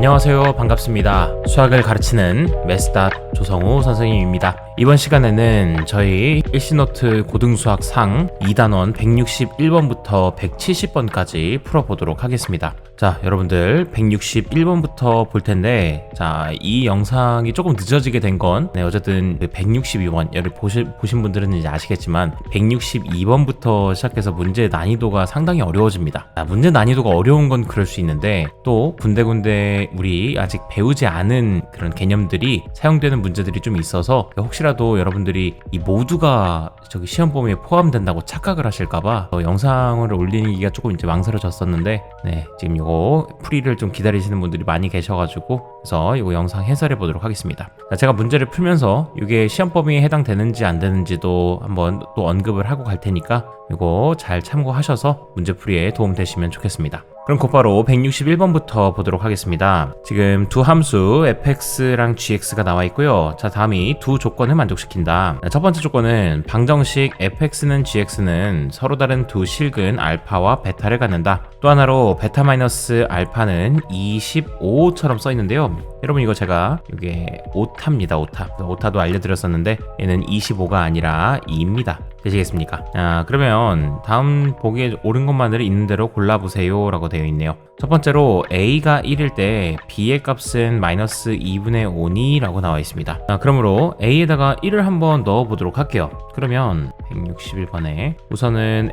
안녕하세요. 반갑습니다. 수학을 가르치는 메스닷 조성우 선생님입니다. 이번 시간에는 저희 일시노트 고등수학 상 2단원 161번부터 170번까지 풀어보도록 하겠습니다. 자, 여러분들 161번부터 볼 텐데, 자, 이 영상이 조금 늦어지게 된 건 어쨌든 162번 보신 분들은 이제 아시겠지만 162번부터 시작해서 문제 난이도가 상당히 어려워집니다. 문제 난이도가 어려운 건 그럴 수 있는데, 또 군데군데 우리 아직 배우지 않은 그런 개념들이 사용되는 문제들이 좀 있어서 혹시라도 여러분들이 이 모두가 저기 시험 범위에 포함된다고 착각을 하실까봐 영상을 올리기가 조금 이제 망설여졌었는데, 네, 지금 이거 풀이를 좀 기다리시는 분들이 많이 계셔가지고, 그래서 이거 영상 해설해 보도록 하겠습니다. 자, 제가 문제를 풀면서 이게 시험 범위에 해당되는지 안 되는지도 한번 또 언급을 하고 갈 테니까 이거 잘 참고하셔서 문제풀이에 도움 되시면 좋겠습니다. 그럼 곧바로 161번부터 보도록 하겠습니다. 지금 두 함수 fx랑 gx가 나와 있고요. 자, 다음이 두 조건을 만족시킨다. 첫 번째 조건은 방정식 fx는 gx는 서로 다른 두 실근 알파와 베타를 갖는다. 또 하나로 베타 마이너스 알파는 25처럼 써 있는데요. 여러분, 이거 제가 이게 오타입니다. 오타도 알려드렸었는데 얘는 25가 아니라 2입니다. 되시겠습니까? 그러면 다음 보기에 옳은 것만을 있는 대로 골라보세요 라고 되어 있네요. 첫 번째로 a가 1일 때 b의 값은 마이너스 2분의 5니 라고 나와 있습니다. 그러므로 a에다가 1을 한번 넣어 보도록 할게요. 그러면 161번에 우선은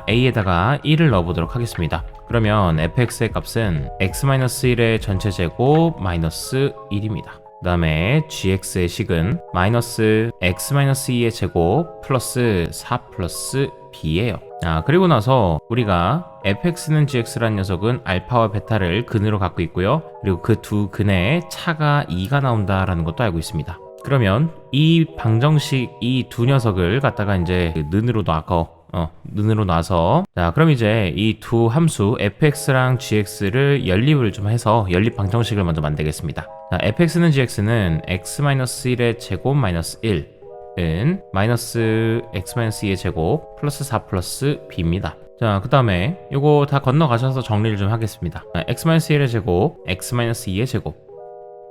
a에다가 1을 넣어 보도록 하겠습니다. 그러면 fx의 값은 x-1의 전체 제곱 마이너스 1입니다. 그 다음에 gx의 식은 마이너스 x-2의 제곱 플러스 4 플러스 b예요. 그리고 나서 우리가 fx는 gx라는 녀석은 알파와 베타를 근으로 갖고 있고요. 그리고 그 두 근에 차가 2가 나온다라는 것도 알고 있습니다. 그러면 이 방정식 이 두 녀석을 갖다가 이제 는으로 놔서 자, 그럼 이제 이 두 함수 fx랑 gx를 연립을 좀 해서 연립 방정식을 먼저 만들겠습니다. 자, fx는 gx는 x-1의 제곱 마이너스 1은 마이너스 x-2의 제곱 플러스 4 플러스 b입니다. 자, 그 다음에 요거 다 건너가셔서 정리를 좀 하겠습니다. x-1의 제곱, x-2의 제곱,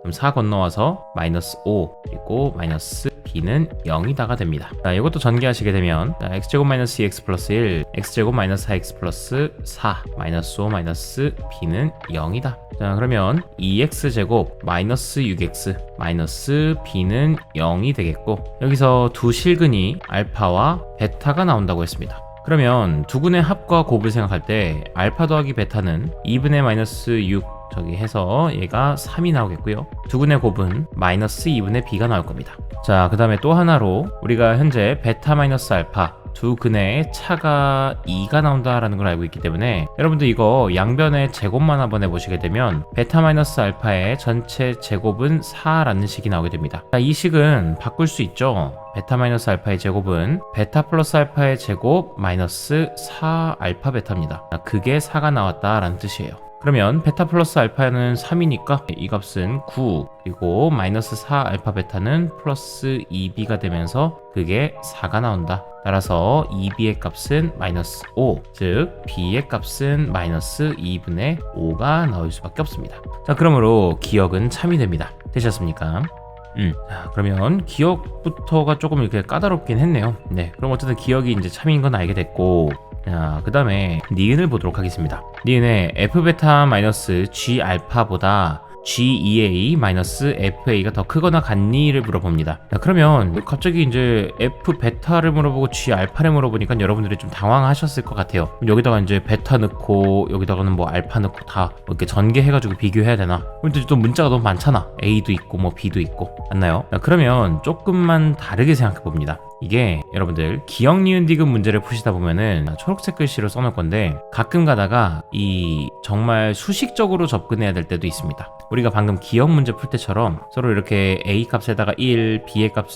그럼 4 건너와서 마이너스 5 그리고 마이너스 b는 0이다가 됩니다. 자, 이것도 전개하시게 되면 x제곱 마이너스 2x 플러스 1 x제곱 마이너스 4x 플러스 4 마이너스 5 마이너스 b는 0이다. 자, 그러면 2x제곱 마이너스 6x 마이너스 b는 0이 되겠고, 여기서 두 실근이 알파와 베타가 나온다고 했습니다. 그러면 두 근의 합과 곱을 생각할 때 알파 더하기 베타는 2분의 마이너스 6 저기 해서 얘가 3이 나오겠고요. 두 근의 곱은 마이너스 2분의 b가 나올 겁니다. 자, 그 다음에 또 하나로 우리가 현재 베타 마이너스 알파 두 근의 차가 2가 나온다라는 걸 알고 있기 때문에 여러분들 이거 양변의 제곱만 한번 해보시게 되면 베타 마이너스 알파의 전체 제곱은 4라는 식이 나오게 됩니다. 자, 이 식은 바꿀 수 있죠. 베타 마이너스 알파의 제곱은 베타 플러스 알파의 제곱 마이너스 4 알파 베타입니다. 그게 4가 나왔다라는 뜻이에요. 그러면 베타 플러스 알파는 3이니까 이 값은 9, 그리고 마이너스 4 알파 베타는 플러스 2b가 되면서 그게 4가 나온다. 따라서 2b의 값은 마이너스 5, 즉 b의 값은 마이너스 2분의 5가 나올 수밖에 없습니다. 자, 그러므로 기억은 참이 됩니다. 되셨습니까? 자, 그러면 기억부터가 조금 이렇게 까다롭긴 했네요. 네, 그럼 어쨌든 기억이 이제 참인 건 알게 됐고, 자, 그 다음에 니은을 보도록 하겠습니다. 니은에 f베타 마이너스 g 알파보다 g2a-fa가 더 크거나 같니를 물어봅니다. 자, 그러면 갑자기 이제 f베타를 물어보고 g알파를 물어보니까 여러분들이 좀 당황하셨을 것 같아요. 여기다가 이제 베타 넣고 여기다가는 뭐 알파 넣고 다 이렇게 전개해가지고 비교해야 되나? 근데 또 문자가 너무 많잖아. a도 있고 뭐 b도 있고, 맞나요? 자, 그러면 조금만 다르게 생각해 봅니다. 이게 여러분들 기억 니은 디귿 문제를 푸시다 보면은 초록색 글씨로 써놓을 건데, 가끔 가다가 이 정말 수식적으로 접근해야 될 때도 있습니다. 우리가 방금 기억 문제 풀 때처럼 서로 이렇게 a 값에다가 1, b의 값,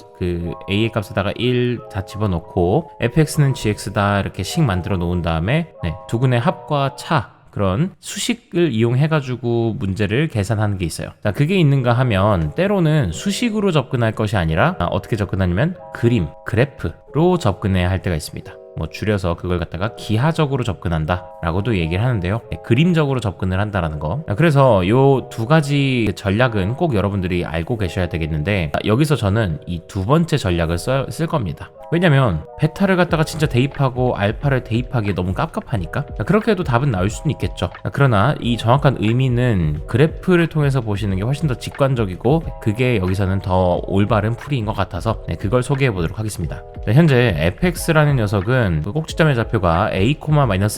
a의 값에다가 1 다 집어넣고 fx는 gx다 이렇게 식 만들어 놓은 다음에 두 근의 합과 차, 그런 수식을 이용해가지고 문제를 계산하는 게 있어요. 자, 그게 있는가 하면 때로는 수식으로 접근할 것이 아니라 어떻게 접근하냐면 그림, 그래프로 접근해야 할 때가 있습니다. 뭐 줄여서 그걸 갖다가 기하적으로 접근한다 라고도 얘기를 하는데요. 그림적으로 접근을 한다라는 거. 그래서 요 두 가지 전략은 꼭 여러분들이 알고 계셔야 되겠는데, 여기서 저는 이 두 번째 전략을 쓸 겁니다. 왜냐면 베타를 갖다가 진짜 대입하고 알파를 대입하기에 너무 깝깝하니까. 그렇게 해도 답은 나올 수는 있겠죠. 그러나 이 정확한 의미는 그래프를 통해서 보시는 게 훨씬 더 직관적이고, 그게 여기서는 더 올바른 풀이인 것 같아서 그걸 소개해 보도록 하겠습니다. 현재 fx라는 녀석은 그 꼭지점의 좌표가 a,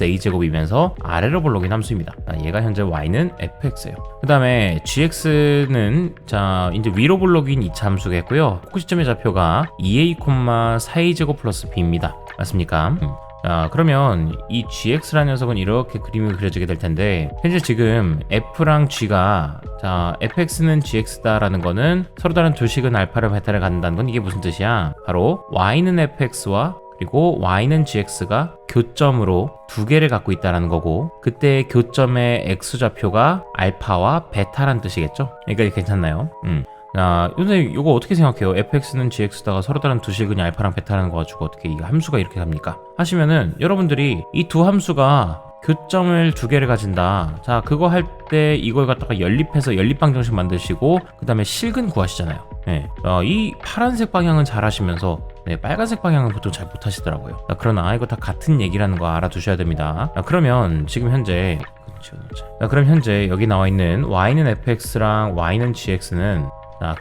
a 제곱이면서 아래로 볼록인 함수입니다. 얘가 현재 y는 fx예요. 그 다음에 gx는 자 이제 위로 볼록인 2차 함수겠고요. 꼭지점의 좌표가 2a, 4a 제곱 플러스 b입니다. 맞습니까? 자, 그러면 이 gx라는 녀석은 이렇게 그림이 그려지게 될 텐데, 현재 지금 f랑 g가, 자, fx는 gx다라는 거는 서로 다른 두 식은 알파를 베타를 갖는다는 건 이게 무슨 뜻이야? 바로 y는 fx와 그리고 y는 gx가 교점으로 두 개를 갖고 있다라는 거고, 그때 교점의 x좌표가 알파와 베타란 뜻이겠죠? 그러니까 괜찮나요? 자, 선생님 이거 어떻게 생각해요? fx는 gx다가 서로 다른 두 식은이 알파랑 베타라는 거 가지고 어떻게 이 함수가 이렇게 갑니까? 하시면은 여러분들이 이 두 함수가 교점을 두 개를 가진다. 자, 그거 할 때 이걸 갖다가 연립해서 연립방정식 만드시고 그 다음에 실근 구하시잖아요. 네. 이 파란색 방향은 잘 하시면서 빨간색 방향은 보통 잘 못하시더라고요. 그러나 이거 다 같은 얘기라는 거 알아두셔야 됩니다. 그러면 지금 현재 그럼 현재 여기 나와 있는 y는 fx랑 y는 gx는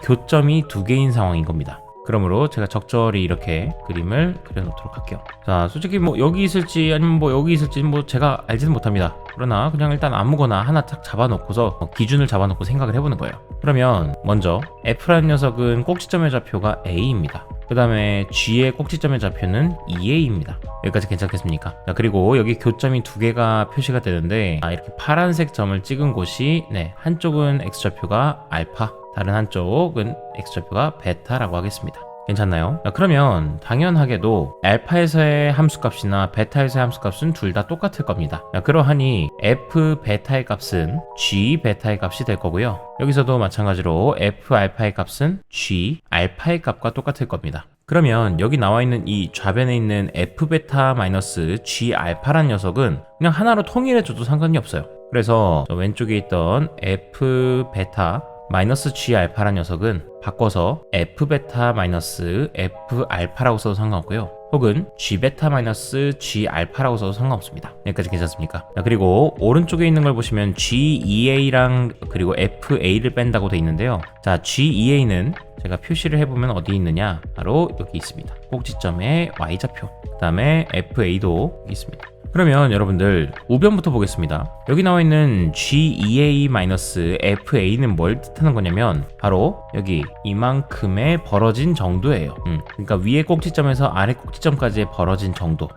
교점이 두 개인 상황인 겁니다. 그러므로 제가 적절히 이렇게 그림을 그려놓도록 할게요. 자, 솔직히 뭐 여기 있을지 아니면 뭐 여기 있을지 뭐 제가 알지는 못합니다. 그러나 그냥 일단 아무거나 하나 딱 잡아놓고서 기준을 잡아놓고 생각을 해보는 거예요. 그러면 먼저 f라는 녀석은 꼭지점의 좌표가 a입니다. 그 다음에 g의 꼭지점의 좌표는 2a입니다. 여기까지 괜찮겠습니까? 자, 그리고 여기 교점이 두 개가 표시가 되는데, 이렇게 파란색 점을 찍은 곳이 한쪽은 x좌표가 알파, 다른 한쪽은 x좌표가 베타라고 하겠습니다. 괜찮나요? 그러면 당연하게도 알파에서의 함수값이나 베타에서의 함수값은 둘 다 똑같을 겁니다. 그러하니 f 베타의 값은 g 베타의 값이 될 거고요. 여기서도 마찬가지로 f 알파의 값은 g 알파의 값과 똑같을 겁니다. 그러면 여기 나와 있는 이 좌변에 있는 f 베타 마이너스 g 알파란 녀석은 그냥 하나로 통일해줘도 상관이 없어요. 그래서 저 왼쪽에 있던 f 베타 마이너스 g 알파란 녀석은 바꿔서 f 베타 마이너스 f 알파라고 써도 상관없고요. 혹은 g 베타 마이너스 g 알파라고 써도 상관없습니다. 여기까지 괜찮습니까? 그리고 오른쪽에 있는 걸 보시면 g2a랑 그리고 fa를 뺀다고 돼 있는데요. 자, g2a는 제가 표시를 해보면 어디 있느냐? 바로 여기 있습니다. 꼭지점의 y좌표. 그 다음에 fa도 여기 있습니다. 그러면 여러분들 우변부터 보겠습니다. 여기 나와 있는 G2A-FA는 뭘 뜻하는 거냐면 바로 여기 이만큼의 벌어진 정도예요. 그러니까 위에 꼭지점에서 아래 꼭지점까지의 벌어진 정도.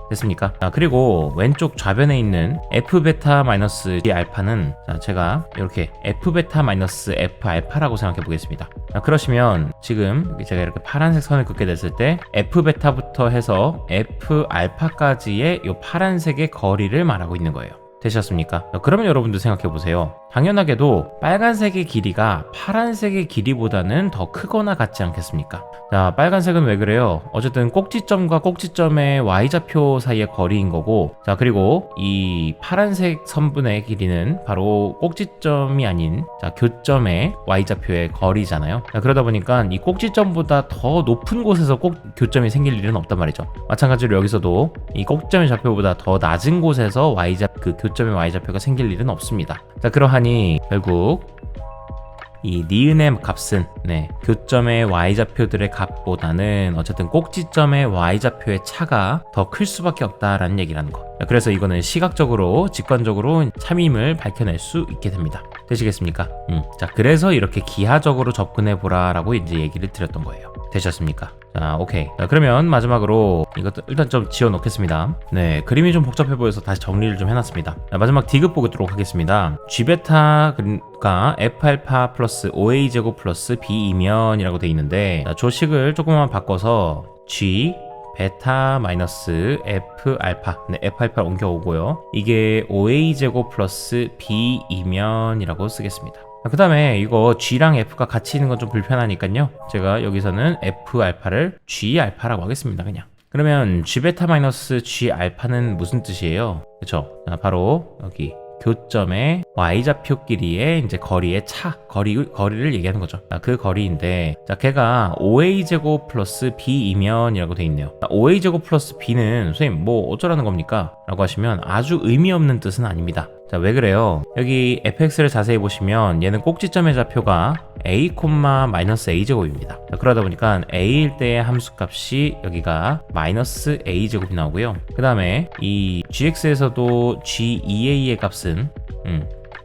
됐습니까? 그리고 왼쪽 좌변에 있는 F베타-G 알파는 제가 이렇게 F베타-F 알파라고 생각해 보겠습니다. 그러시면 지금 제가 이렇게 파란색 선을 긋게 됐을 때 F베타부터 해서 F 알파까지의 이 파란색의 거리를 말하고 있는 거예요. 되셨습니까? 그러면 여러분들 생각해 보세요. 당연하게도 빨간색의 길이가 파란색의 길이보다는 더 크거나 같지 않겠습니까? 자, 빨간색은 왜 그래요? 어쨌든 꼭지점과 꼭지점의 y좌표 사이의 거리인 거고, 자, 그리고 이 파란색 선분의 길이는 바로 꼭지점이 아닌 교점의 y좌표의 거리잖아요. 자, 그러다 보니까 이 꼭지점보다 더 높은 곳에서 꼭 교점이 생길 일은 없단 말이죠. 마찬가지로 여기서도 이 꼭지점의 좌표보다 더 낮은 곳에서 교점의 y좌표가 생길 일은 없습니다. 자, 그러하니 결국 이 니은의 값은 교점의 y좌표들의 값보다는 어쨌든 꼭지점의 y좌표의 차가 더 클 수밖에 없다라는 얘기라는 거. 그래서 이거는 시각적으로 직관적으로 참임을 밝혀낼 수 있게 됩니다. 되시겠습니까? 자, 그래서 이렇게 기하적으로 접근해 보라라고 이제 얘기를 드렸던 거예요. 되셨습니까? 자, 오케이. 자, 그러면 마지막으로 이것도 일단 좀 지워 놓겠습니다. 그림이 좀 복잡해 보여서 다시 정리를 좀 해놨습니다. 자, 마지막 디귿 보도록 하겠습니다. G베타가 F알파 플러스 5A 제곱 플러스 B이면 이라고 돼 있는데, 자, 조식을 조금만 바꿔서 G 베타 마이너스 F 알파, F 알파를 옮겨오고요. 이게 5A 제곱 플러스 B이면 이라고 쓰겠습니다. 그 다음에 이거 G랑 F가 같이 있는 건 좀 불편하니까요. 제가 여기서는 F 알파를 G 알파라고 하겠습니다. 그냥. 그러면 G베타 마이너스 G알파는 무슨 뜻이에요? 그쵸? 자, 바로 여기 교점의 y좌표끼리의 이제 거리의 거리를 얘기하는 거죠. 그 거리인데, 자, 걔가 5a제곱 플러스 b이면이라고 돼 있네요. 5a제곱 플러스 b는 선생님 뭐 어쩌라는 겁니까? 라고 하시면 아주 의미 없는 뜻은 아닙니다. 자, 왜 그래요? 여기 fx를 자세히 보시면 얘는 꼭지점의 좌표가 a, 마이너스 a제곱입니다. 자, 그러다 보니까 a일 때의 함수값이 여기가 마이너스 a제곱이 나오고요. 그 다음에 이 gx에서도 g2a의 값은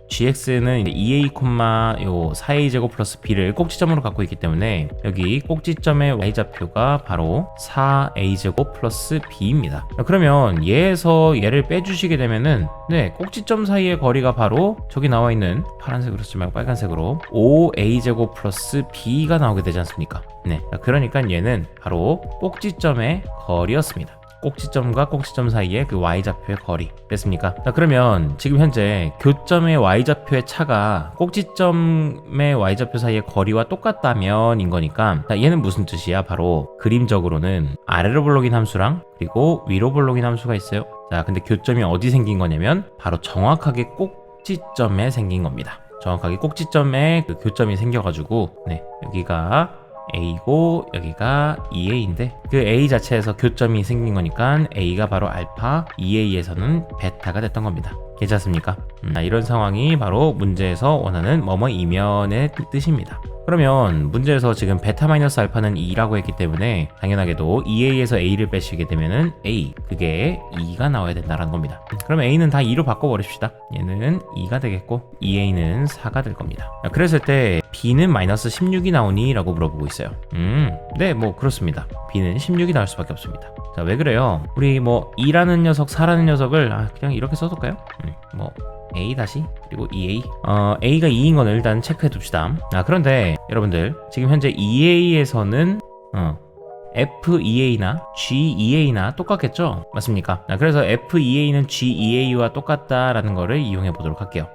gx는 2a, 요 4a제곱 플러스 b를 꼭지점으로 갖고 있기 때문에 여기 꼭지점의 y좌표가 바로 4a제곱 플러스 b입니다. 그러면 얘에서 얘를 빼주시게 되면은 꼭지점 사이의 거리가 바로 저기 나와 있는 파란색으로 쓰지 말고 빨간색으로 5a제곱 플러스 b가 나오게 되지 않습니까? 그러니까 얘는 바로 꼭지점의 거리였습니다. 꼭지점과 꼭지점 사이의 그 y좌표의 거리 됐습니까? 자, 그러면 지금 현재 교점의 y좌표의 차가 꼭지점의 y좌표 사이의 거리와 똑같다면 인 거니까, 자, 얘는 무슨 뜻이야? 바로 그림적으로는 아래로 볼록인 함수랑 그리고 위로 볼록인 함수가 있어요. 자, 근데 교점이 어디 생긴 거냐면 바로 정확하게 꼭지점에 생긴 겁니다. 정확하게 꼭지점에 그 교점이 생겨가지고 여기가 A고 여기가 2A인데 그 A 자체에서 교점이 생긴 거니까 A가 바로 알파, 2A에서는 베타가 됐던 겁니다. 괜찮습니까? 이런 상황이 바로 문제에서 원하는 뭐뭐 이면의 뜻입니다. 그러면 문제에서 지금 베타 마이너스 알파는 2라고 했기 때문에 당연하게도 2A에서 A를 빼시게 되면은 A, 그게 2가 나와야 된다는 겁니다. 그럼 A는 다 2로 바꿔버립시다. 얘는 2가 되겠고 2A는 4가 될 겁니다. 그랬을 때 B는 마이너스 16이 나오니? 라고 물어보고 있어요. 네, 뭐 그렇습니다. B는 16이 나올 수밖에 없습니다. 자, 왜 그래요? 우리 뭐 2라는 녀석, 4라는 녀석을 그냥 이렇게 써둘까요? A 다시 그리고 2A A가 2인 거는 일단 체크해 둡시다. 그런데 여러분들 지금 현재 2A에서는 F2A나 G2A나 똑같겠죠? 맞습니까? 그래서 F2A는 G2A와 똑같다라는 거를 이용해 보도록 할게요.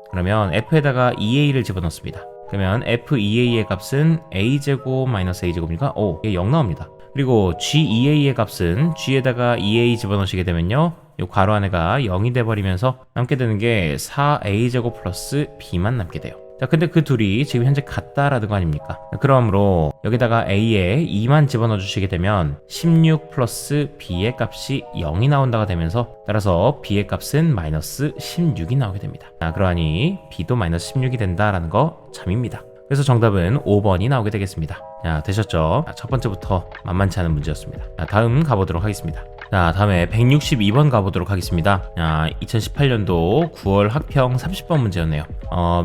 그러면 F에다가 2A를 집어넣습니다. 그러면 F2A의 값은 A제곱 마이너스 A제곱이니까 이게 0 나옵니다. 그리고 G2A의 값은 G에다가 2A 집어넣으시게 되면요, 이 괄호 안에가 0이 돼버리면서 남게 되는 게 4a제곱 플러스 b만 남게 돼요. 자, 근데 그 둘이 지금 현재 같다라는 거 아닙니까? 그러므로 여기다가 a에 2만 집어넣어 주시게 되면 16 플러스 b의 값이 0이 나온다가 되면서 따라서 b의 값은 마이너스 16이 나오게 됩니다. 그러하니 b도 마이너스 16이 된다라는 거 참입니다. 그래서 정답은 5번이 나오게 되겠습니다. 자, 되셨죠? 첫 번째부터 만만치 않은 문제였습니다. 다음 가보도록 하겠습니다. 자, 다음에 162번 가보도록 하겠습니다. 2018년도 9월 학평 30번 문제였네요.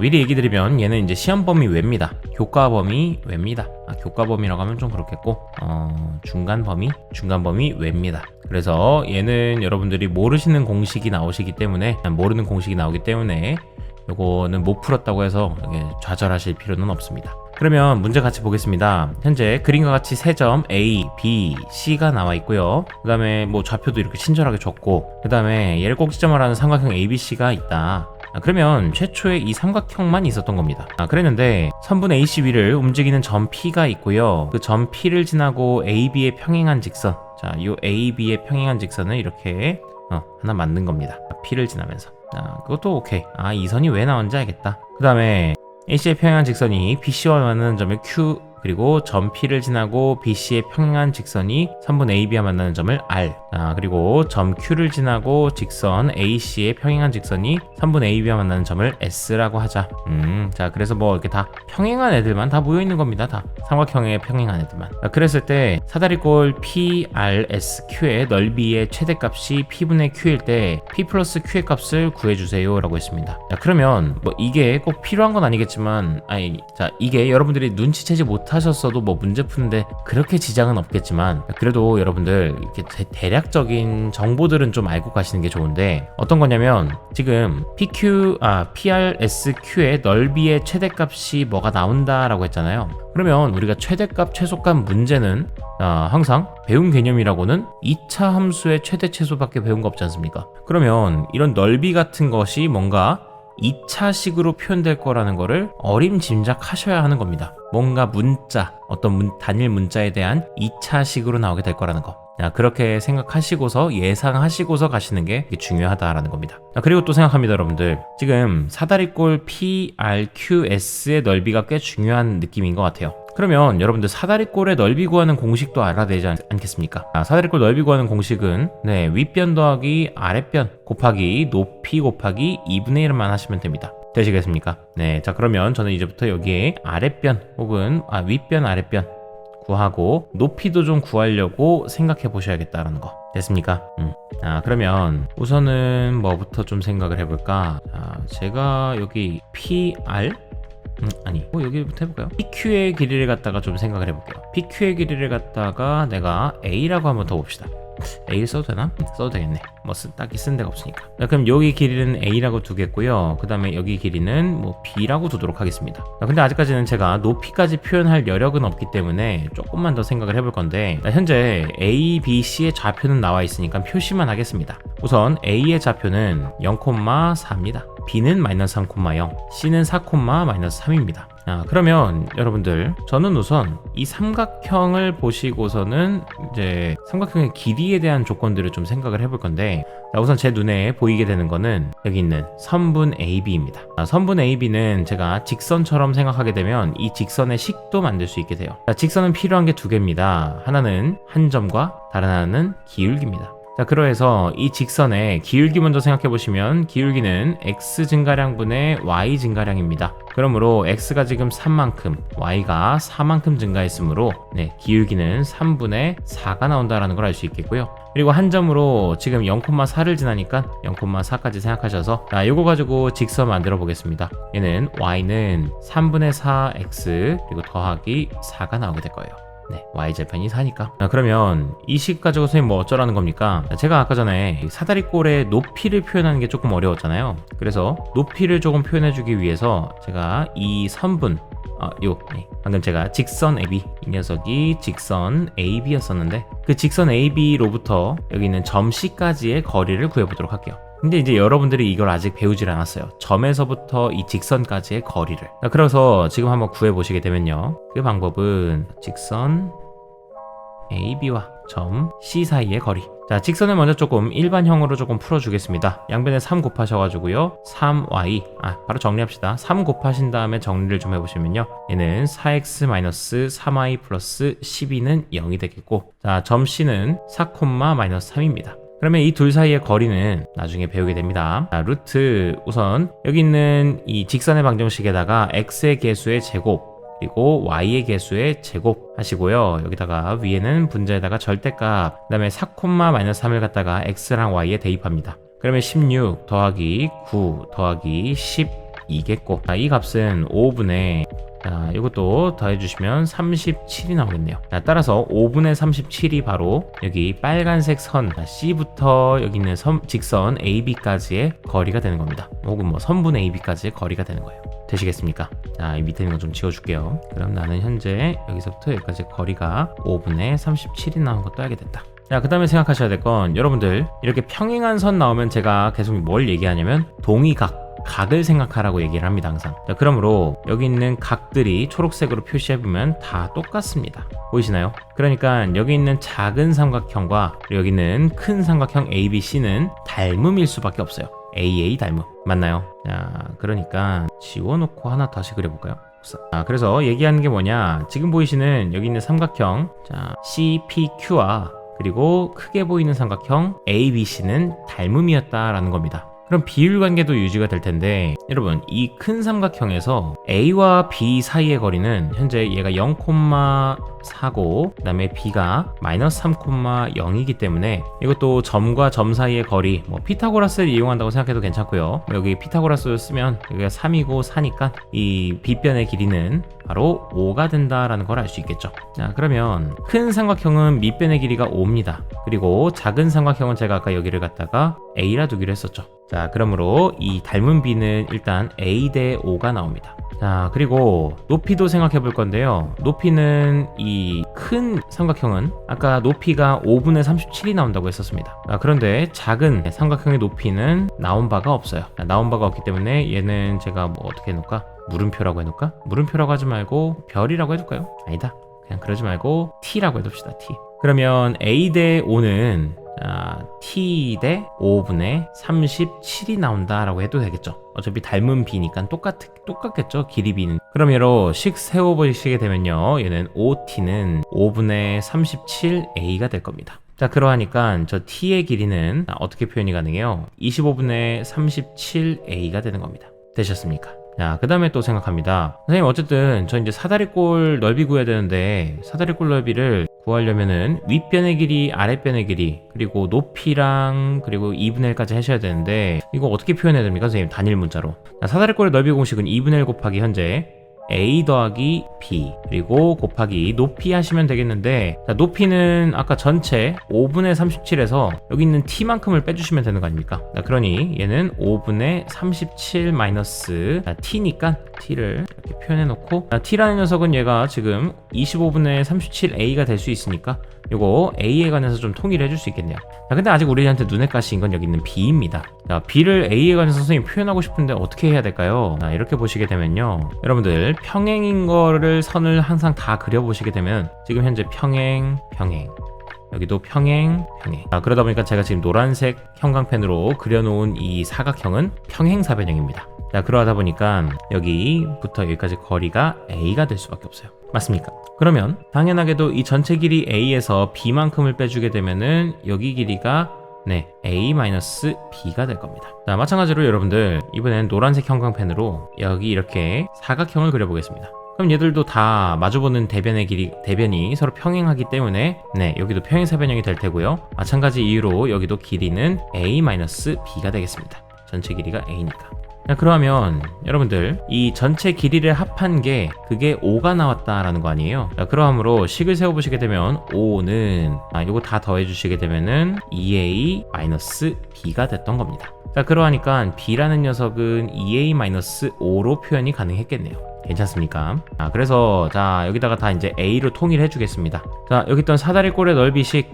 미리 얘기 드리면 얘는 이제 시험 범위 외입니다. 교과 범위 외입니다. 교과 범위라고 하면 좀 그렇겠고, 중간 범위 외입니다. 그래서 얘는 여러분들이 모르시는 공식이 나오기 때문에 요거는 못 풀었다고 해서 좌절하실 필요는 없습니다. 그러면 문제 같이 보겠습니다. 현재 그림과 같이 세 점 A, B, C가 나와 있고요. 그 다음에 뭐 좌표도 이렇게 친절하게 줬고, 그 다음에 얘를 꼭지점을 하는 삼각형 ABC가 있다. 그러면 최초에 이 삼각형만 있었던 겁니다. 그랬는데 선분 AC 위를 움직이는 점 P가 있고요. 그 점 P를 지나고 AB의 평행한 직선, 자, 이 AB의 평행한 직선을 이렇게 하나 만든 겁니다. P를 지나면서. 그것도 오케이. 이 선이 왜 나온지 알겠다. 그 다음에 AC의 평행한 직선이 BC와 만나는 점을 Q, 그리고 점 P를 지나고 BC의 평행한 직선이 선분 AB와 만나는 점을 R, 그리고 점 Q를 지나고 직선 AC의 평행한 직선이 선분 AB와 만나는 점을 S라고 하자. 자, 그래서 뭐 이렇게 다 평행한 애들만 다 모여있는 겁니다. 다 삼각형의 평행한 애들만. 그랬을 때 사다리꼴 PRSQ의 넓이의 최대값이 P분의 Q일 때 P 플러스 Q의 값을 구해주세요 라고 했습니다. 자, 그러면 뭐 이게 꼭 필요한 건 아니겠지만, 이게 여러분들이 눈치채지 못하셨어도 뭐 문제 푸는데 그렇게 지장은 없겠지만, 그래도 여러분들 이렇게 대략적인 정보들은 좀 알고 가시는 게 좋은데, 어떤 거냐면 지금 PRSQ의 넓이의 최대값이 뭐가 나온다라고 했잖아요. 그러면 우리가 최대값, 최소값 문제는 항상 배운 개념이라고는 2차 함수의 최대 최소밖에 배운 거 없지 않습니까? 그러면 이런 넓이 같은 것이 뭔가 2차식으로 표현될 거라는 거를 어림짐작하셔야 하는 겁니다. 뭔가 문자, 어떤 단일 문자에 대한 2차식으로 나오게 될 거라는 거. 그렇게 생각하시고서 예상하시고서 가시는 게 중요하다라는 겁니다. 그리고 또 생각합니다, 여러분들. 지금 사다리꼴 PRQS의 넓이가 꽤 중요한 느낌인 것 같아요. 그러면 여러분들 사다리꼴의 넓이 구하는 공식도 알아야 되지 않겠습니까? 사다리꼴 넓이 구하는 공식은 윗변 더하기 아랫변 곱하기 높이 곱하기 2분의 1만 하시면 됩니다. 되시겠습니까? 자, 그러면 저는 이제부터 여기에 아랫변 혹은 윗변 아랫변 구하고 높이도 좀 구하려고 생각해 보셔야겠다라는 거. 됐습니까? 그러면 우선은 뭐부터 좀 생각을 해볼까? 제가 여기 PR 여기부터 해볼까요? PQ의 길이를 갖다가 좀 생각을 해볼게요. PQ의 길이를 갖다가 내가 A라고 한번 더 봅시다. A 써도 되나? 써도 되겠네. 딱히 쓴 데가 없으니까. 그럼 여기 길이는 A라고 두겠고요. 그 다음에 여기 길이는 B라고 두도록 하겠습니다. 근데 아직까지는 제가 높이까지 표현할 여력은 없기 때문에 조금만 더 생각을 해볼 건데, 현재 A, B, C의 좌표는 나와 있으니까 표시만 하겠습니다. 우선 A의 좌표는 0,4입니다. B는 마이너스 3,0, C는 4,-3입니다. 그러면 여러분들, 저는 우선 이 삼각형을 보시고서는 이제 삼각형의 길이에 대한 조건들을 좀 생각을 해볼 건데, 우선 제 눈에 보이게 되는 거는 여기 있는 선분 AB입니다. 선분 AB는 제가 직선처럼 생각하게 되면 이 직선의 식도 만들 수 있게 돼요. 직선은 필요한 게 두 개입니다. 하나는 한 점과 다른 하나는 기울기입니다. 그러해서 이 직선의 기울기 먼저 생각해 보시면, 기울기는 x 증가량분의 y 증가량입니다. 그러므로 x가 지금 3만큼, y가 4만큼 증가했으므로 기울기는 3분의 4가 나온다라는 걸 알 수 있겠고요. 그리고 한 점으로 지금 0,4를 지나니까 0,4까지 생각하셔서, 이거 가지고 직선 만들어 보겠습니다. 얘는 y는 3분의 4x 그리고 더하기 4가 나오게 될 거예요. y절편이 4니까. 그러면 이 식 가지고 선생님 뭐 어쩌라는 겁니까? 제가 아까 전에 사다리꼴의 높이를 표현하는 게 조금 어려웠잖아요. 그래서 높이를 조금 표현해 주기 위해서 제가 이 선분 방금 제가 직선 AB, 이 녀석이 직선 AB였었는데, 그 직선 AB로부터 여기 있는 점 C까지의 거리를 구해보도록 할게요. 근데 이제 여러분들이 이걸 아직 배우질 않았어요. 점에서부터 이 직선까지의 거리를. 그래서 지금 한번 구해보시게 되면요, 그 방법은 직선 AB와 점 C 사이의 거리. 직선을 먼저 조금 일반형으로 조금 풀어주겠습니다. 양변에 3 곱하셔가지고요, 3y, 바로 정리합시다. 3 곱하신 다음에 정리를 좀 해보시면요, 얘는 4x-3y 플러스 12는 0이 되겠고, 점 C는 4,-3입니다. 그러면 이 둘 사이의 거리는 나중에 배우게 됩니다. 루트, 우선 여기 있는 이 직선의 방정식에다가 x의 개수의 제곱 그리고 y의 개수의 제곱 하시고요, 여기다가 위에는 분자에다가 절대값, 그 다음에 4,-3을 갖다가 x랑 y에 대입합니다. 그러면 16 더하기 9 더하기 12겠고, 이 값은 5분의, 이것도 더해주시면 37이 나오겠네요. 따라서 5분의 37이 바로 여기 빨간색 선 C부터 여기 있는 직선 AB까지의 거리가 되는 겁니다. 혹은 선분 AB까지의 거리가 되는 거예요. 되시겠습니까? 이 밑에 있는 거 좀 지워줄게요. 그럼 나는 현재 여기서부터 여기까지 거리가 5분의 37이 나온 것도 알게 됐다. 그 다음에 생각하셔야 될 건, 여러분들 이렇게 평행한 선 나오면 제가 계속 뭘 얘기하냐면 각을 생각하라고 얘기를 합니다, 항상. 그러므로 여기 있는 각들이 초록색으로 표시해보면 다 똑같습니다. 보이시나요? 그러니까 여기 있는 작은 삼각형과 여기 있는 큰 삼각형 ABC는 닮음일 수밖에 없어요. AA 닮음. 맞나요? 그러니까 지워놓고 하나 다시 그려볼까요? 그래서 얘기하는 게 뭐냐, 지금 보이시는 여기 있는 삼각형 CPQ와 그리고 크게 보이는 삼각형 ABC는 닮음이었다라는 겁니다. 그럼 비율 관계도 유지가 될 텐데, 여러분 이 큰 삼각형에서 A와 B 사이의 거리는 현재 얘가 0,4고 그 다음에 B가 마이너스 3,0이기 때문에 이것도 점과 점 사이의 거리, 피타고라스를 이용한다고 생각해도 괜찮고요, 여기 피타고라스를 쓰면 여기가 3이고 4니까 이 B변의 길이는 바로 5가 된다라는 걸 알 수 있겠죠. 그러면 큰 삼각형은 밑변의 길이가 5입니다. 그리고 작은 삼각형은 제가 아까 여기를 갖다가 A라 두기로 했었죠. 그러므로 이 닮은 B는 일단 A 대 5가 나옵니다. 그리고 높이도 생각해 볼 건데요, 높이는 이 큰 삼각형은 아까 높이가 5분의 37이 나온다고 했었습니다. 그런데 작은 삼각형의 높이는 나온 바가 없어요. 나온 바가 없기 때문에 얘는 제가 어떻게 해놓을까? 물음표라고 해놓을까? 물음표라고 하지 말고 별이라고 해둘까요? 아니다, 그냥 그러지 말고 t라고 해둡시다. t. 그러면 a 대 5는 t 대 5분의 37이 나온다라고 해도 되겠죠. 어차피 닮은 b니까 똑같겠죠. 길이 b는. 그럼 얘로 식 세워보시게 되면요, 얘는 5t는 5분의 37a가 될 겁니다. 자, 그러하니까 저 t의 길이는 어떻게 표현이 가능해요? 25분의 37a가 되는 겁니다. 되셨습니까? 자, 그 다음에 또 생각합니다. 선생님, 어쨌든 저 이제 사다리꼴 넓이 구해야 되는데, 사다리꼴 넓이를 구하려면은 윗변의 길이, 아랫변의 길이, 그리고 높이랑 그리고 2분의 1까지 하셔야 되는데, 이거 어떻게 표현해야 됩니까, 선생님? 단일 문자로. 자, 사다리꼴의 넓이 공식은 2분의 1 곱하기 현재 a 더하기 b 그리고 곱하기 높이 하시면 되겠는데, 자, 높이는 아까 전체 5분의 37에서 여기 있는 t만큼을 빼주시면 되는 거 아닙니까? 자, 그러니 얘는 5분의 37 마이너스 t니까 t를 이렇게 표현해 놓고, t라는 녀석은 얘가 지금 25분의 37a가 될 수 있으니까 요거 a에 관해서 좀 통일해 줄 수 있겠네요. 자, 근데 아직 우리한테 눈에 가시인 건 여기 있는 b입니다. 자, b를 a에 관해서 선생님이 표현하고 싶은데 어떻게 해야 될까요? 자, 이렇게 보시게 되면요, 여러분들 평행인 거를 선을 항상 다 그려보시게 되면 지금 현재 평행, 여기도 평행. 자, 그러다 보니까 제가 지금 노란색 형광펜으로 그려놓은 이 사각형은 평행사변형입니다. 자, 그러다 보니까 여기부터 여기까지 거리가 a가 될 수밖에 없어요. 맞습니까? 그러면 당연하게도 이 전체 길이 a에서 b만큼을 빼주게 되면은 여기 길이가 a-b가 될 겁니다. 자, 마찬가지로 여러분들 이번엔 노란색 형광펜으로 여기 이렇게 사각형을 그려보겠습니다. 그럼 얘들도 다 마주보는 대변이 서로 평행하기 때문에 여기도 평행사변형이 될 테고요. 마찬가지 이유로 여기도 길이는 a-b가 되겠습니다. 전체 길이가 a니까. 자, 그러면 여러분들 이 전체 길이를 합한 게 그게 5가 나왔다라는 거 아니에요? 자, 그러므로 식을 세워보시게 되면 5는 이거 다 더해주시게 되면은 2a-b가 됐던 겁니다. 자, 그러하니까 b라는 녀석은 2a-5로 표현이 가능했겠네요. 괜찮습니까? 그래서 자, 여기다가 다 이제 a로 통일해 주겠습니다. 자, 여기 있던 사다리꼴의 넓이식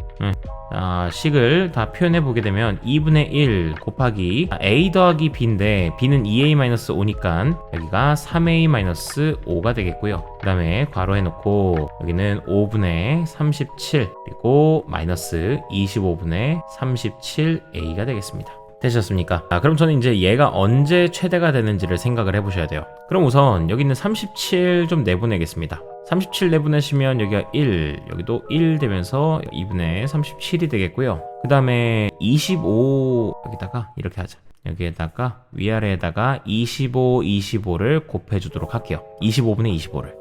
식을 다 표현해 보게 되면 2분의 1 곱하기 a 더하기 b인데 b는 2a-5니까 여기가 3a-5가 되겠고요. 그 다음에 괄호해 놓고 여기는 5분의 37 그리고 마이너스 25분의 37a가 되겠습니다. 되셨습니까? 그럼 저는 이제 얘가 언제 최대가 되는지를 생각을 해보셔야 돼요. 그럼 우선 여기 있는 37 좀 내보내겠습니다. 37 내보내시면 여기가 1, 여기도 1 되면서 2분의 37이 되겠고요. 그 다음에 25 여기다가 이렇게 하자. 여기에다가 위아래에다가 25를 곱해주도록 할게요. 25분의 25를.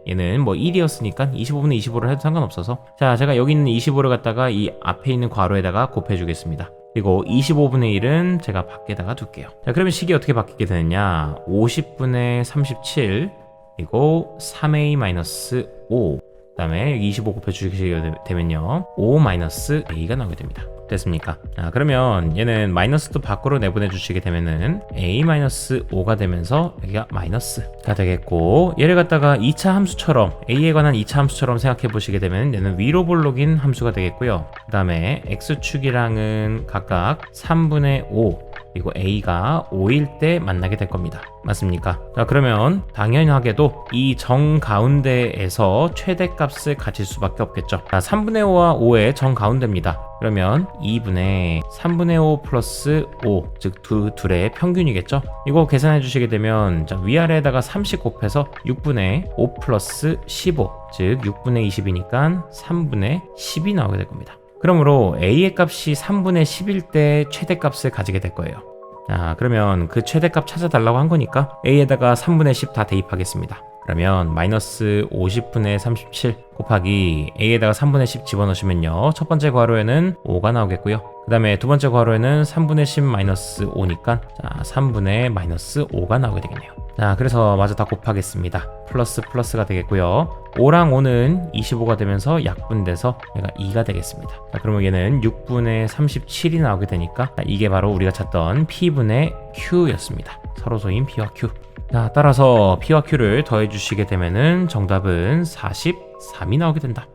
얘는 뭐 1이었으니까 25분의 25를 해도 상관없어서, 자, 제가 여기 있는 25를 갖다가 이 앞에 있는 괄호에다가 곱해주겠습니다. 그리고 25분의 1은 제가 밖에다가 둘게요. 자, 그러면 식이 어떻게 바뀌게 되느냐, 50분의 37 그리고 3a-5 그 다음에 여기 25 곱해주시게 되면요 5-a가 나오게 됩니다. 됐습니까? 그러면 얘는 마이너스도 밖으로 내보내 주시게 되면은 a-5가 되면서 여기가 마이너스가 되겠고, 얘를 갖다가 2차 함수처럼 a에 관한 2차 함수처럼 생각해 보시게 되면 얘는 위로 볼록인 함수가 되겠고요. 그 다음에 x축이랑은 각각 3분의 5 그리고 a가 5일 때 만나게 될 겁니다. 맞습니까? 자, 그러면 당연하게도 이 정 가운데에서 최대값을 가질 수밖에 없겠죠. 자, 3분의 5와 5의 정 가운데입니다. 그러면 2분의 3분의 5 플러스 5, 즉 둘의 평균이겠죠. 이거 계산해 주시게 되면, 자, 위아래에다가 30 곱해서 6분의 5 플러스 15, 즉 6분의 20이니까 3분의 10이 나오게 될 겁니다. 그러므로 a의 값이 3분의 10일 때 최대값을 가지게 될 거예요. 자, 그러면 그 최대값 찾아달라고 한 거니까 a에다가 3분의 10 다 대입하겠습니다. 그러면 마이너스 50분의 37 곱하기 a에다가 3분의 10 집어넣으시면요, 첫 번째 괄호에는 5가 나오겠고요. 그 다음에 두 번째 괄호에는 3분의 10 마이너스 5니까 자, 3분의 마이너스 5가 나오게 되겠네요. 자, 그래서 마저 다 곱하겠습니다. 플러스가 되겠고요. 5랑 5는 25가 되면서 약분돼서 얘가 2가 되겠습니다. 자, 그러면 얘는 6분의 37이 나오게 되니까, 자, 이게 바로 우리가 찾던 P분의 Q였습니다. 서로소인 P와 Q. 자, 따라서 P와 Q를 더해 주시게 되면은 정답은 43이 나오게 된다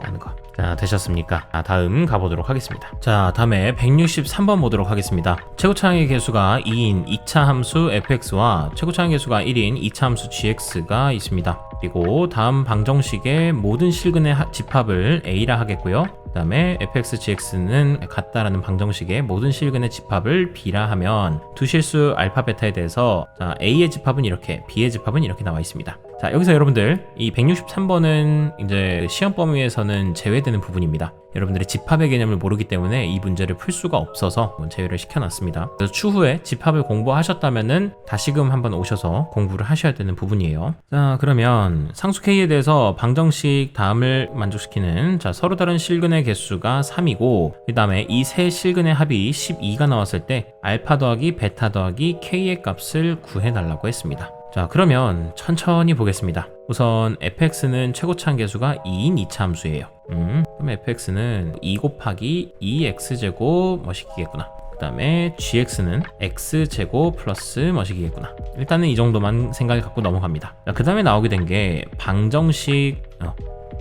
라는 거. 자, 되셨습니까? 다음 가보도록 하겠습니다. 자, 다음에 163번 보도록 하겠습니다. 최고차항의 개수가 2인 2차 함수 fx와 최고차항의 개수가 1인 2차 함수 gx가 있습니다. 그리고 다음 방정식의 모든 실근의 집합을 A라 하겠고요. 그 다음에 fx, gx는 같다라는 방정식의 모든 실근의 집합을 B라 하면 두 실수 알파, 베타에 대해서 자, A의 집합은 이렇게, B의 집합은 이렇게 나와 있습니다. 자, 여기서 여러분들 이 163번은 이제 시험 범위에서는 제외되는 부분입니다. 여러분들이 집합의 개념을 모르기 때문에 이 문제를 풀 수가 없어서 제외를 시켜놨습니다. 그래서 추후에 집합을 공부하셨다면은 다시금 한번 오셔서 공부를 하셔야 되는 부분이에요. 자, 그러면 상수 K에 대해서 방정식 다음을 만족시키는 자, 서로 다른 실근의 개수가 3이고 그 다음에 이 세 실근의 합이 12가 나왔을 때 알파 더하기 베타 더하기 K의 값을 구해달라고 했습니다. 자, 그러면 천천히 보겠습니다. 우선 fx는 최고차항 개수가 2인 2차 함수예요. 그럼 fx는 2 곱하기 2x제곱 머시기겠구나. 그 다음에 gx는 x제곱 플러스 머시기겠구나. 일단은 이 정도만 생각을 갖고 넘어갑니다. 그 다음에 나오게 된 게 방정식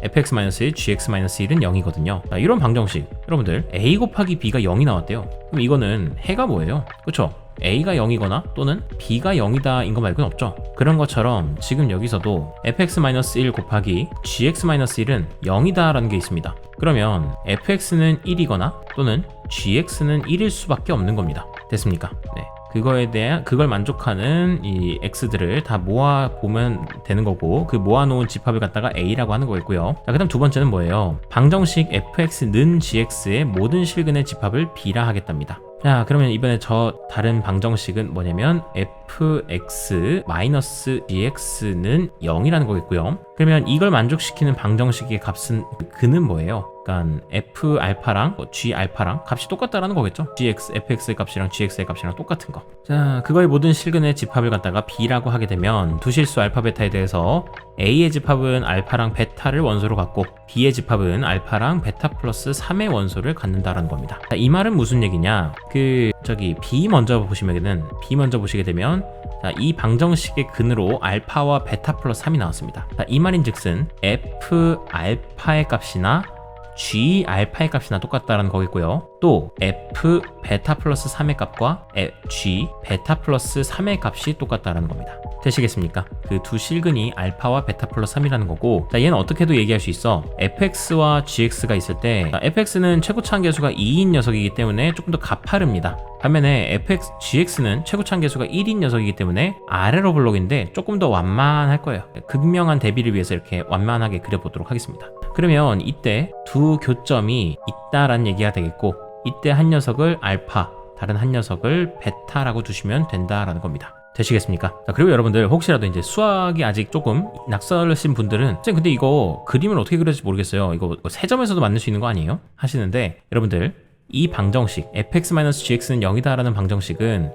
fx-1, gx-1은 0이거든요. 자, 이런 방정식 여러분들 a 곱하기 b가 0이 나왔대요. 그럼 이거는 해가 뭐예요? 그쵸? a가 0이거나 또는 b가 0이다 인 거 말고는 없죠. 그런 것처럼 지금 여기서도 fx-1 곱하기 gx-1은 0이다 라는 게 있습니다. 그러면 fx는 1이거나 또는 gx는 1일 수밖에 없는 겁니다. 됐습니까? 네. 그걸 만족하는 이 x들을 다 모아 보면 되는 거고, 그 모아놓은 집합을 갖다가 a라고 하는 거겠고요. 자, 그다음 두 번째는 뭐예요? 방정식 fx는 gx의 모든 실근의 집합을 b라 하겠답니다. 자, 그러면 이번에 저 다른 방정식은 뭐냐면 fx-gx는 0이라는 거겠고요. 그러면 이걸 만족시키는 방정식의 값은 그는 뭐예요? 그러니까 f-알파랑 g-알파랑 값이 똑같다라는 거겠죠? fx의 값이랑 gx의 값이랑 똑같은 거. 자, 그거의 모든 실근의 집합을 갖다가 b라고 하게 되면 두 실수 알파, 베타에 대해서 a의 집합은 알파랑 베타를 원소로 갖고 b의 집합은 알파랑 베타 플러스 3의 원소를 갖는다라는 겁니다. 자, 이 말은 무슨 얘기냐? b 먼저 보시게 되면 자, 이 방정식의 근으로 알파와 베타 플러스 3이 나왔습니다. 자, 이 말인즉슨 f 알파의 값이나 g 알파의 값이나 똑같다라는 거겠고요. 또 f 베타 플러스 3의 값과 g 베타 플러스 3의 값이 똑같다라는 겁니다. 되시겠습니까? 그 두 실근이 알파와 베타 플러스 3이라는 거고, 자, 얘는 어떻게도 얘기할 수 있어. fx와 gx가 있을 때 자, fx는 최고차항 개수가 2인 녀석이기 때문에 조금 더 가파릅니다. 반면에 gx는 최고차항 개수가 1인 녀석이기 때문에 아래로 블록인데 조금 더 완만할 거예요. 극명한 대비를 위해서 이렇게 완만하게 그려보도록 하겠습니다. 그러면 이때 두 교점이 있다라는 얘기가 되겠고, 이때 한 녀석을 알파, 다른 한 녀석을 베타라고 두시면 된다라는 겁니다. 되시겠습니까? 자, 그리고 여러분들 혹시라도 이제 수학이 아직 조금 낯설으신 분들은 쌤 근데 이거 그림을 어떻게 그릴지 모르겠어요. 이거 세점에서도 만들 수 있는 거 아니에요? 하시는데, 여러분들 이 방정식 fx-gx는 0이다 라는 방정식은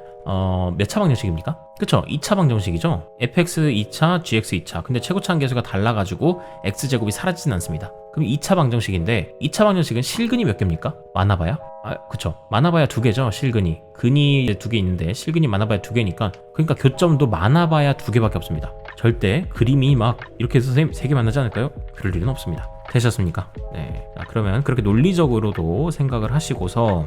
몇 차 방정식입니까? 그쵸? 2차 방정식이죠? fx 2차, gx 2차. 근데 최고차항 개수가 달라가지고 x제곱이 사라지진 않습니다. 그럼 2차 방정식인데 2차 방정식은 실근이 몇 개입니까? 많아봐야? 그쵸. 많아봐야 2개죠, 실근이. 근이 2개 있는데 실근이 많아봐야 2개니까, 그러니까 교점도 많아봐야 2개밖에 없습니다. 절대 그림이 막 이렇게 해서 3개 만나지 않을까요? 그럴 일은 없습니다. 되셨습니까? 네. 자, 그러면 그렇게 논리적으로도 생각을 하시고서,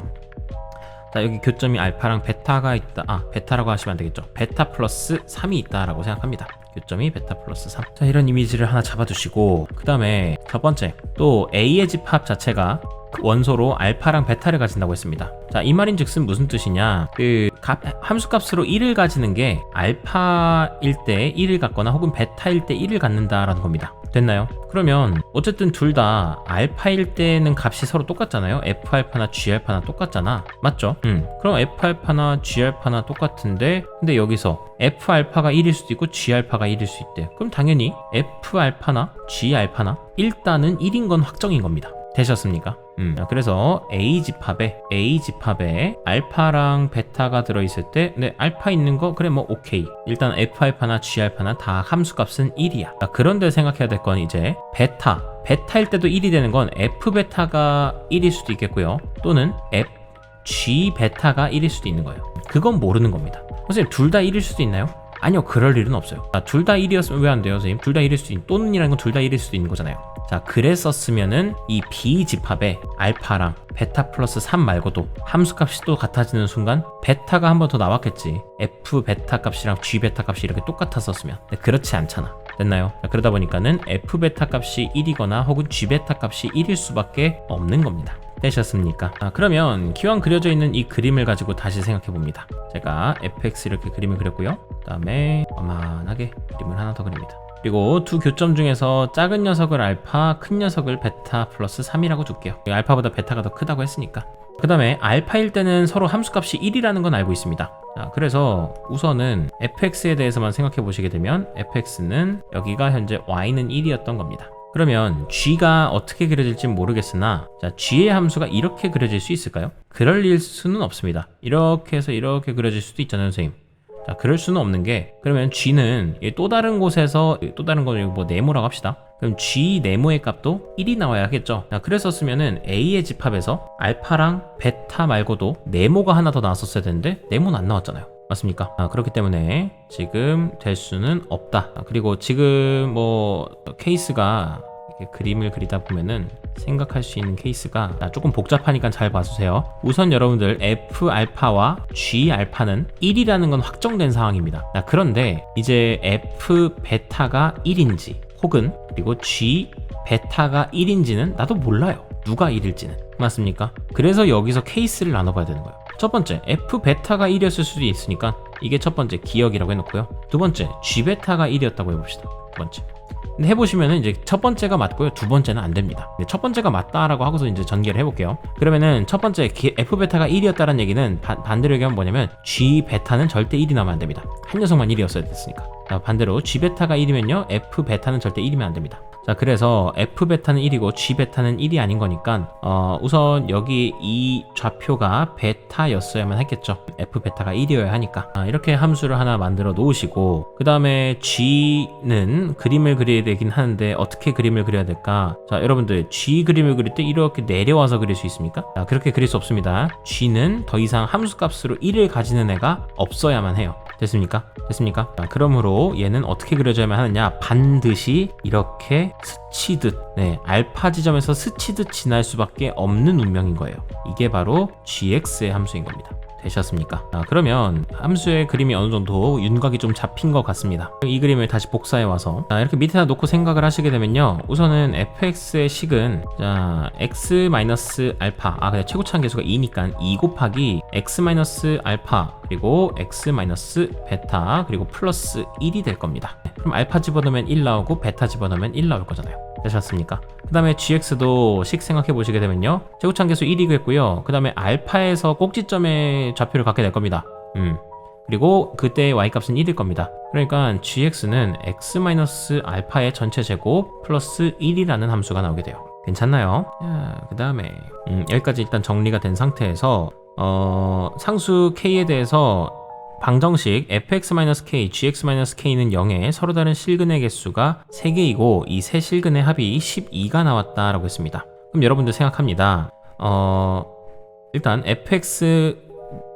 자, 여기 교점이 알파랑 베타가 있다. 베타라고 하시면 안 되겠죠. 베타 플러스 3이 있다라고 생각합니다. 교점이 베타 플러스 3. 자, 이런 이미지를 하나 잡아두시고, 그 다음에 첫 번째, 또 A의 집합 자체가 원소로 알파랑 베타를 가진다고 했습니다. 자, 이 말인즉슨 무슨 뜻이냐? 함수값으로 1을 가지는 게 알파일 때 1을 갖거나 혹은 베타일 때 1을 갖는다라는 겁니다. 됐나요? 그러면 어쨌든 둘 다 알파일 때는 값이 서로 똑같잖아요. F알파나 G알파나 똑같잖아. 맞죠? 그럼 F알파나 G알파나 똑같은데, 근데 여기서 F알파가 1일 수도 있고 G알파가 1일 수 있대. 그럼 당연히 F알파나 G알파나 일단은 1인 건 확정인 겁니다. 되셨습니까? 그래서 A집합에 알파랑 베타가 들어있을 때, 네, 알파 있는 거 그래 뭐 오케이. 일단 F알파나 G알파나 다 함수값은 1이야. 그런데 생각해야 될 건 이제 베타일 때도 1이 되는 건 F베타가 1일 수도 있겠고요. 또는 G베타가 1일 수도 있는 거예요. 그건 모르는 겁니다. 선생님 둘 다 1일 수도 있나요? 아니요, 그럴 일은 없어요. 둘 다 1이었으면 왜 안 돼요, 선생님? 둘 다 1일 수도 또는이라는 건 둘 다 1일 수도 있는 거잖아요. 자, 그랬었으면은 이 B집합에 알파랑 베타 플러스 3 말고도 함수값이 또 같아지는 순간 베타가 한 번 더 나왔겠지. F 베타 값이랑 G 베타 값이 이렇게 똑같았었으면. 근데 그렇지 않잖아. 됐나요? 자, 그러다 보니까는 F베타 값이 1이거나 혹은 G베타 값이 1일 수밖에 없는 겁니다. 되셨습니까? 그러면 기왕 그려져 있는 이 그림을 가지고 다시 생각해 봅니다. 제가 fx 이렇게 그림을 그렸고요. 그 다음에 어만하게 그림을 하나 더 그립니다. 그리고 두 교점 중에서 작은 녀석을 알파, 큰 녀석을 베타 플러스 3이라고 둘게요. 알파보다 베타가 더 크다고 했으니까. 그 다음에 알파일 때는 서로 함수값이 1이라는 건 알고 있습니다. 자, 그래서 우선은 fx에 대해서만 생각해 보시게 되면 fx는 여기가 현재 y는 1이었던 겁니다. 그러면 g가 어떻게 그려질지 모르겠으나, 자, g의 함수가 이렇게 그려질 수 있을까요? 그럴 수는 없습니다. 이렇게 해서 이렇게 그려질 수도 있잖아요, 선생님. 자, 그럴 수는 없는 게, 그러면 g는 또 다른 곳에서, 또 다른 거 뭐 네모라고 합시다. 그럼 g 네모의 값도 1이 나와야 하겠죠. 자, 그랬었으면은 a의 집합에서 알파랑 베타 말고도 네모가 하나 더 나왔었어야 되는데 네모는 안 나왔잖아요. 맞습니까? 그렇기 때문에 지금 될 수는 없다. 그리고 지금 뭐 케이스가 이렇게 그림을 그리다 보면은 생각할 수 있는 케이스가 조금 복잡하니까 잘 봐주세요. 우선 여러분들 F 알파와 G 알파는 1이라는 건 확정된 상황입니다. 그런데 이제 F 베타가 1인지 혹은 그리고 G 베타가 1인지는 나도 몰라요. 누가 1일지는. 맞습니까? 그래서 여기서 케이스를 나눠봐야 되는 거예요. 첫 번째, F 베타가 1이었을 수도 있으니까 이게 첫 번째 기억이라고 해놓고요. 두 번째, G 베타가 1이었다고 해봅시다. 두 번째. 근데 해보시면은 이제 첫 번째가 맞고요. 두 번째는 안 됩니다. 근데 첫 번째가 맞다라고 하고서 이제 전개를 해볼게요. 그러면은 첫 번째 F 베타가 1이었다는 얘기는 반대로 얘기하면 뭐냐면 G 베타는 절대 1이 나오면 안 됩니다. 한 녀석만 1이었어야 됐으니까. 자, 반대로 G 베타가 1이면요. F 베타는 절대 1이면 안 됩니다. 자, 그래서 F 베타는 1이고 G 베타는 1이 아닌 거니까 우선 여기 이 좌표가 베타였어야만 했겠죠. F 베타가 1이어야 하니까. 이렇게 함수를 하나 만들어 놓으시고, 그 다음에 G는 그림을 그려야 되긴 하는데 어떻게 그림을 그려야 될까? 자, 여러분들 G 그림을 그릴 때 이렇게 내려와서 그릴 수 있습니까? 자, 그렇게 그릴 수 없습니다. G는 더 이상 함수값으로 1을 가지는 애가 없어야만 해요. 됐습니까? 됐습니까? 자, 그러므로 얘는 어떻게 그려져야만 하느냐? 반드시 이렇게 스치듯, 알파 지점에서 스치듯 지날 수밖에 없는 운명인 거예요. 이게 바로 gx의 함수인 겁니다. 되셨습니까? 그러면 함수의 그림이 어느 정도 윤곽이 좀 잡힌 것 같습니다. 이 그림을 다시 복사해 와서 이렇게 밑에다 놓고 생각을 하시게 되면요, 우선은 fx의 식은 x-알파, 근데 최고차항 계수가 2니까 2 곱하기 x-알파 그리고 x-베타 그리고 플러스 1이 될 겁니다. 그럼 알파 집어넣으면 1 나오고 베타 집어넣으면 1 나올 거잖아요. 되셨습니까? 그 다음에 gx도 식 생각해 보시게 되면요, 제곱차항 계수 1이겠고요. 그 다음에 알파에서 꼭지점의 좌표를 갖게 될 겁니다. 그리고 그때 y값은 1일 겁니다. 그러니까 gx는 x-알파의 전체 제곱 플러스 1이라는 함수가 나오게 돼요. 괜찮나요? 그 다음에 여기까지 일단 정리가 된 상태에서 상수 k에 대해서 방정식 fx-k, gx-k는 0에 서로 다른 실근의 개수가 3개이고 이 세 실근의 합이 12가 나왔다라고 했습니다. 그럼 여러분들 생각합니다. 일단 fx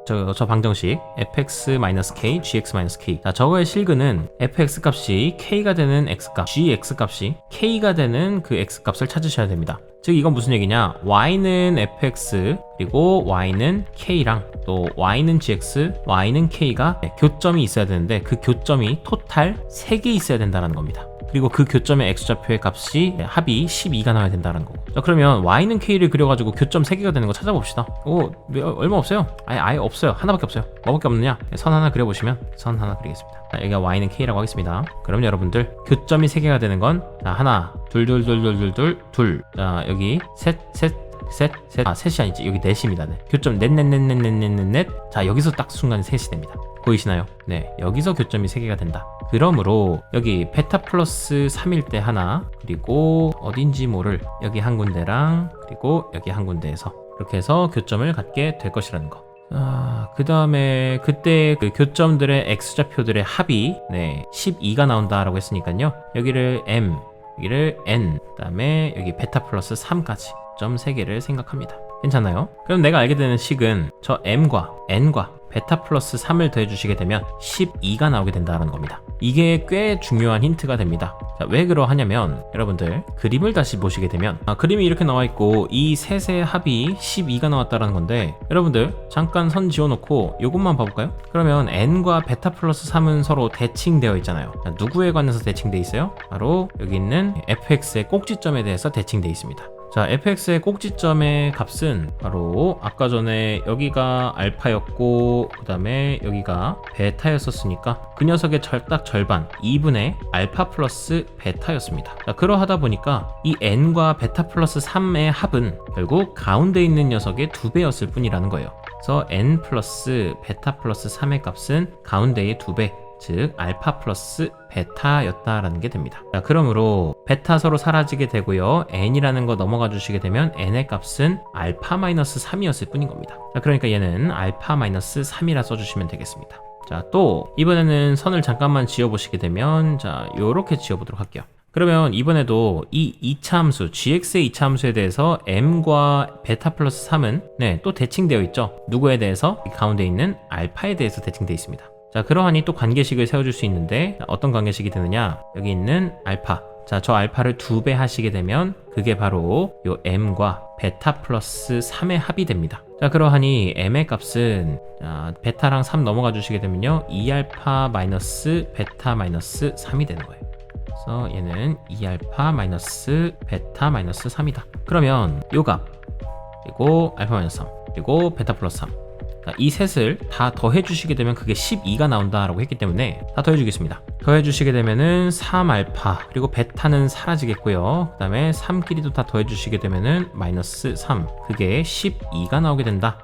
저 방정식 fx-k, gx-k. 자, 저거의 실근은 fx 값이 k가 되는 x값, gx 값이 k가 되는 그 x값을 찾으셔야 됩니다. 즉 이건 무슨 얘기냐? y는 fx 그리고 y는 k랑 또 y는 gx, y는 k가 교점이 있어야 되는데 그 교점이 토탈 3개 있어야 된다는 겁니다. 그리고 그 교점의 x좌표의 값이 합이 12가 나와야 된다는 거고. 자, 그러면 y는 k를 그려가지고 교점 3개가 되는 거 찾아봅시다. 얼마 없어요. 아예 없어요. 하나밖에 없어요. 뭐밖에 없느냐? 선 하나 그려보시면 선 하나 그리겠습니다. 자, 여기가 y는 k라고 하겠습니다. 그럼 여러분들 교점이 3개가 되는 건 하나, 둘. 자, 여기 셋. 셋이 아니지. 여기 넷입니다. 네. 교점 넷. 자, 여기서 딱 순간 셋이 됩니다. 보이시나요? 네, 여기서 교점이 3개가 된다. 그러므로 여기 베타 플러스 3일 때 하나, 그리고 어딘지 모를 여기 한 군데랑 그리고 여기 한 군데에서 이렇게 해서 교점을 갖게 될 것이라는 거. 그 다음에 그때 그 교점들의 x좌표들의 합이 12가 나온다라고 했으니까요, 여기를 m, 여기를 n, 그 다음에 여기 베타 플러스 3까지 점 3개를 생각합니다. 괜찮나요? 그럼 내가 알게 되는 식은 저 m과 n과 베타 플러스 3을 더해주시게 되면 12가 나오게 된다는 겁니다. 이게 꽤 중요한 힌트가 됩니다. 자, 왜 그러하냐면 여러분들 그림을 다시 보시게 되면 그림이 이렇게 나와 있고 이 셋의 합이 12가 나왔다는 건데, 여러분들 잠깐 선 지워놓고 이것만 봐볼까요? 그러면 n과 베타 플러스 3은 서로 대칭되어 있잖아요. 자, 누구에 관해서 대칭되어 있어요? 바로 여기 있는 fx의 꼭지점에 대해서 대칭되어 있습니다. 자, fx의 꼭지점의 값은 바로 아까 전에 여기가 알파였고 그 다음에 여기가 베타였었으니까 그 녀석의 딱 절반 2분의 알파 플러스 베타였습니다. 자, 그러하다 보니까 이 n과 베타 플러스 3의 합은 결국 가운데 있는 녀석의 2배였을 뿐이라는 거예요. 그래서 n 플러스 베타 플러스 3의 값은 가운데의 2배, 즉 알파 플러스 베타였다라는 게 됩니다. 자, 그러므로 베타 서로 사라지게 되고요, n이라는 거 넘어가 주시게 되면 n의 값은 알파 마이너스 3이었을 뿐인 겁니다. 자, 그러니까 얘는 알파 마이너스 3이라 써주시면 되겠습니다. 자, 또 이번에는 선을 잠깐만 지어보시게 되면, 자, 요렇게 지어보도록 할게요. 그러면 이번에도 이 2차 함수, gx의 2차 함수에 대해서 m과 베타 플러스 3은 또 대칭되어 있죠. 누구에 대해서? 이 가운데 있는 알파에 대해서 대칭되어 있습니다. 자, 그러하니 또 관계식을 세워줄 수 있는데, 어떤 관계식이 되느냐? 여기 있는 알파. 자, 저 알파를 2배 하시게 되면 그게 바로 요 m과 베타 플러스 3의 합이 됩니다. 자, 그러하니 m의 값은 베타랑 3 넘어가 주시게 되면요 2알파 마이너스 베타 마이너스 3이 되는 거예요. 그래서 얘는 2알파 마이너스 베타 마이너스 3이다. 그러면 요 값, 그리고 알파 마이너스 3, 그리고 베타 플러스 3, 이 셋을 다 더해주시게 되면 그게 12가 나온다라고 했기 때문에 다 더해주겠습니다. 더해주시게 되면은 3알파, 그리고 베타는 사라지겠고요. 그 다음에 3끼리도 다 더해주시게 되면은 마이너스 3, 그게 12가 나오게 된다.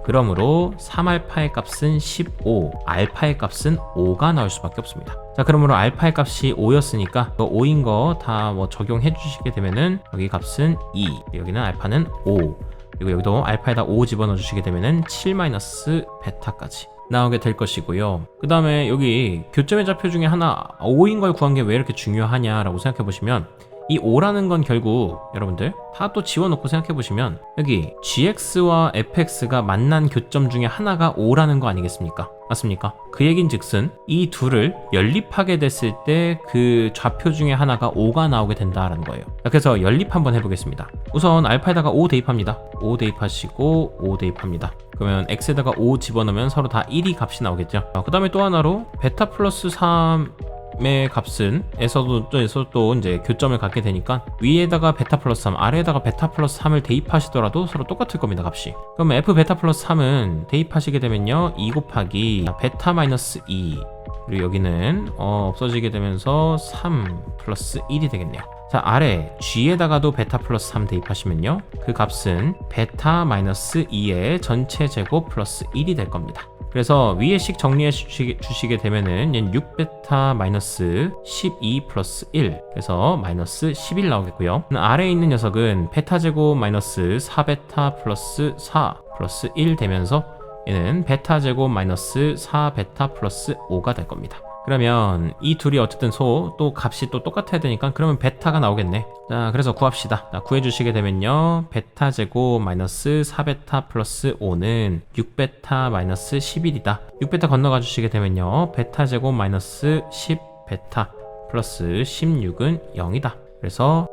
그러므로 3알파의 값은 15, 알파의 값은 5가 나올 수밖에 없습니다. 자, 그러므로 알파의 값이 5였으니까 그 5인 거 다 뭐 적용해 주시게 되면은 여기 값은 2, 여기는 알파는 5, 그리고 여기도 알파에다 5 집어넣어 주시게 되면은 7 마이너스 베타까지 나오게 될 것이고요. 그 다음에 여기 교점의 좌표 중에 하나 5인 걸 구한 게 왜 이렇게 중요하냐라고 생각해 보시면, 이 5라는 건 결국 여러분들 다 또 지워놓고 생각해 보시면 여기 gx와 fx가 만난 교점 중에 하나가 5라는 거 아니겠습니까? 맞습니까? 그 얘긴 즉슨 이 둘을 연립하게 됐을 때 그 좌표 중에 하나가 5가 나오게 된다라는 거예요. 그래서 연립 한번 해보겠습니다. 우선 알파에다가 5 대입합니다. 5 대입하시고 5 대입합니다. 그러면 x에다가 5 집어넣으면 서로 다 1이 값이 나오겠죠. 그 다음에 또 하나로 베타 플러스 3의 값은 에서도 또 이제 교점을 갖게 되니까 위에다가 베타 플러스 3, 아래에다가 베타 플러스 3을 대입하시더라도 서로 똑같을 겁니다, 값이. 그러면 f 베타 플러스 3은 대입하시게 되면요 2 곱하기 베타 마이너스 2, 그리고 여기는 없어지게 되면서 3 플러스 1이 되겠네요. 자, 아래 g에다가도 베타 플러스 3 대입하시면요 그 값은 베타 마이너스 2의 전체 제곱 플러스 1이 될 겁니다. 그래서 위에 식 정리해 주시게 되면은 얘는 6베타 마이너스 12 플러스 1, 그래서 마이너스 11 나오겠고요. 아래에 있는 녀석은 베타 제곱 마이너스 4베타 플러스 4 플러스 1 되면서 얘는 베타 제곱 마이너스 4베타 플러스 5가 될 겁니다. 그러면 이 둘이 어쨌든 또 값이 또 똑같아야 되니까 그러면 베타가 나오겠네. 자, 그래서 구합시다. 자, 구해주시게 되면요 베타 제곱 마이너스 4베타 플러스 5는 6베타 마이너스 11이다 6베타 건너가 주시게 되면요 베타 제곱 마이너스 10베타 플러스 16은 0이다 그래서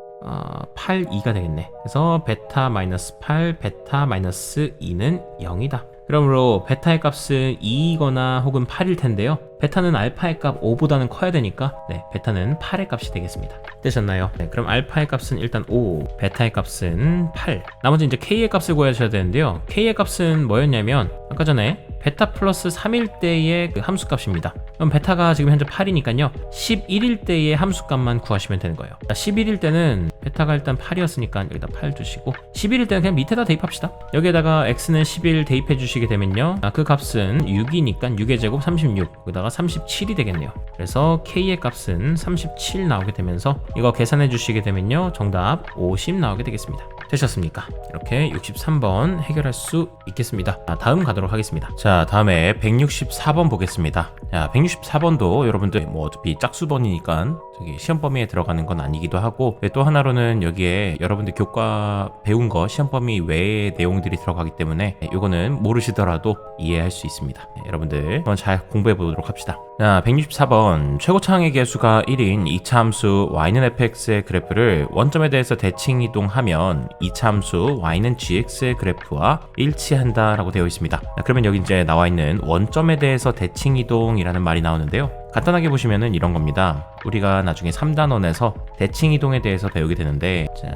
8, 2가 되겠네. 그래서 베타 마이너스 8, 베타 마이너스 2는 0이다. 그러므로 베타의 값은 2이거나 혹은 8일 텐데요. 베타는 알파의 값 5보다는 커야 되니까 베타는 8의 값이 되겠습니다. 되셨나요? 그럼 알파의 값은 일단 5, 베타의 값은 8. 나머지 이제 k의 값을 구하셔야 되는데요. k의 값은 뭐였냐면 아까 전에 베타 플러스 3일 때의 그 함수값입니다. 그럼 베타가 지금 현재 8이니까요. 11일 때의 함수값만 구하시면 되는 거예요. 11일 때는 베타가 일단 8이었으니까 여기다 8 두시고 11일 때는 그냥 밑에다 대입합시다. 여기에다가 x는 11 대입해 주시게 되면요. 그 값은 6이니까 6의 제곱 36, 여기다가 37이 되겠네요. 그래서 k의 값은 37 나오게 되면서 이거 계산해 주시게 되면요. 정답 50 나오게 되겠습니다. 되셨습니까? 이렇게 63번 해결할 수 있겠습니다. 다음 가도록 하겠습니다. 자, 다음에 164번 보겠습니다. 자, 164번도 여러분들 뭐 어차피 짝수번이니까 저기 시험 범위에 들어가는 건 아니기도 하고, 또 하나로는 여기에 여러분들 교과 배운 거 시험 범위 외의 내용들이 들어가기 때문에 이거는 모르시더라도 이해할 수 있습니다. 여러분들 한번 잘 공부해 보도록 합시다. 자, 164번 최고차항의 개수가 1인 2차 함수 y는 fx의 그래프를 원점에 대해서 대칭 이동하면 2차 함수 y는 gx의 그래프와 일치한다 라고 되어 있습니다. 자, 그러면 여기 이제 나와 있는 원점에 대해서 대칭 이동이라는 말이 나오는데요. 간단하게 보시면은 이런 겁니다. 우리가 나중에 3단원에서 대칭 이동에 대해서 배우게 되는데, 자,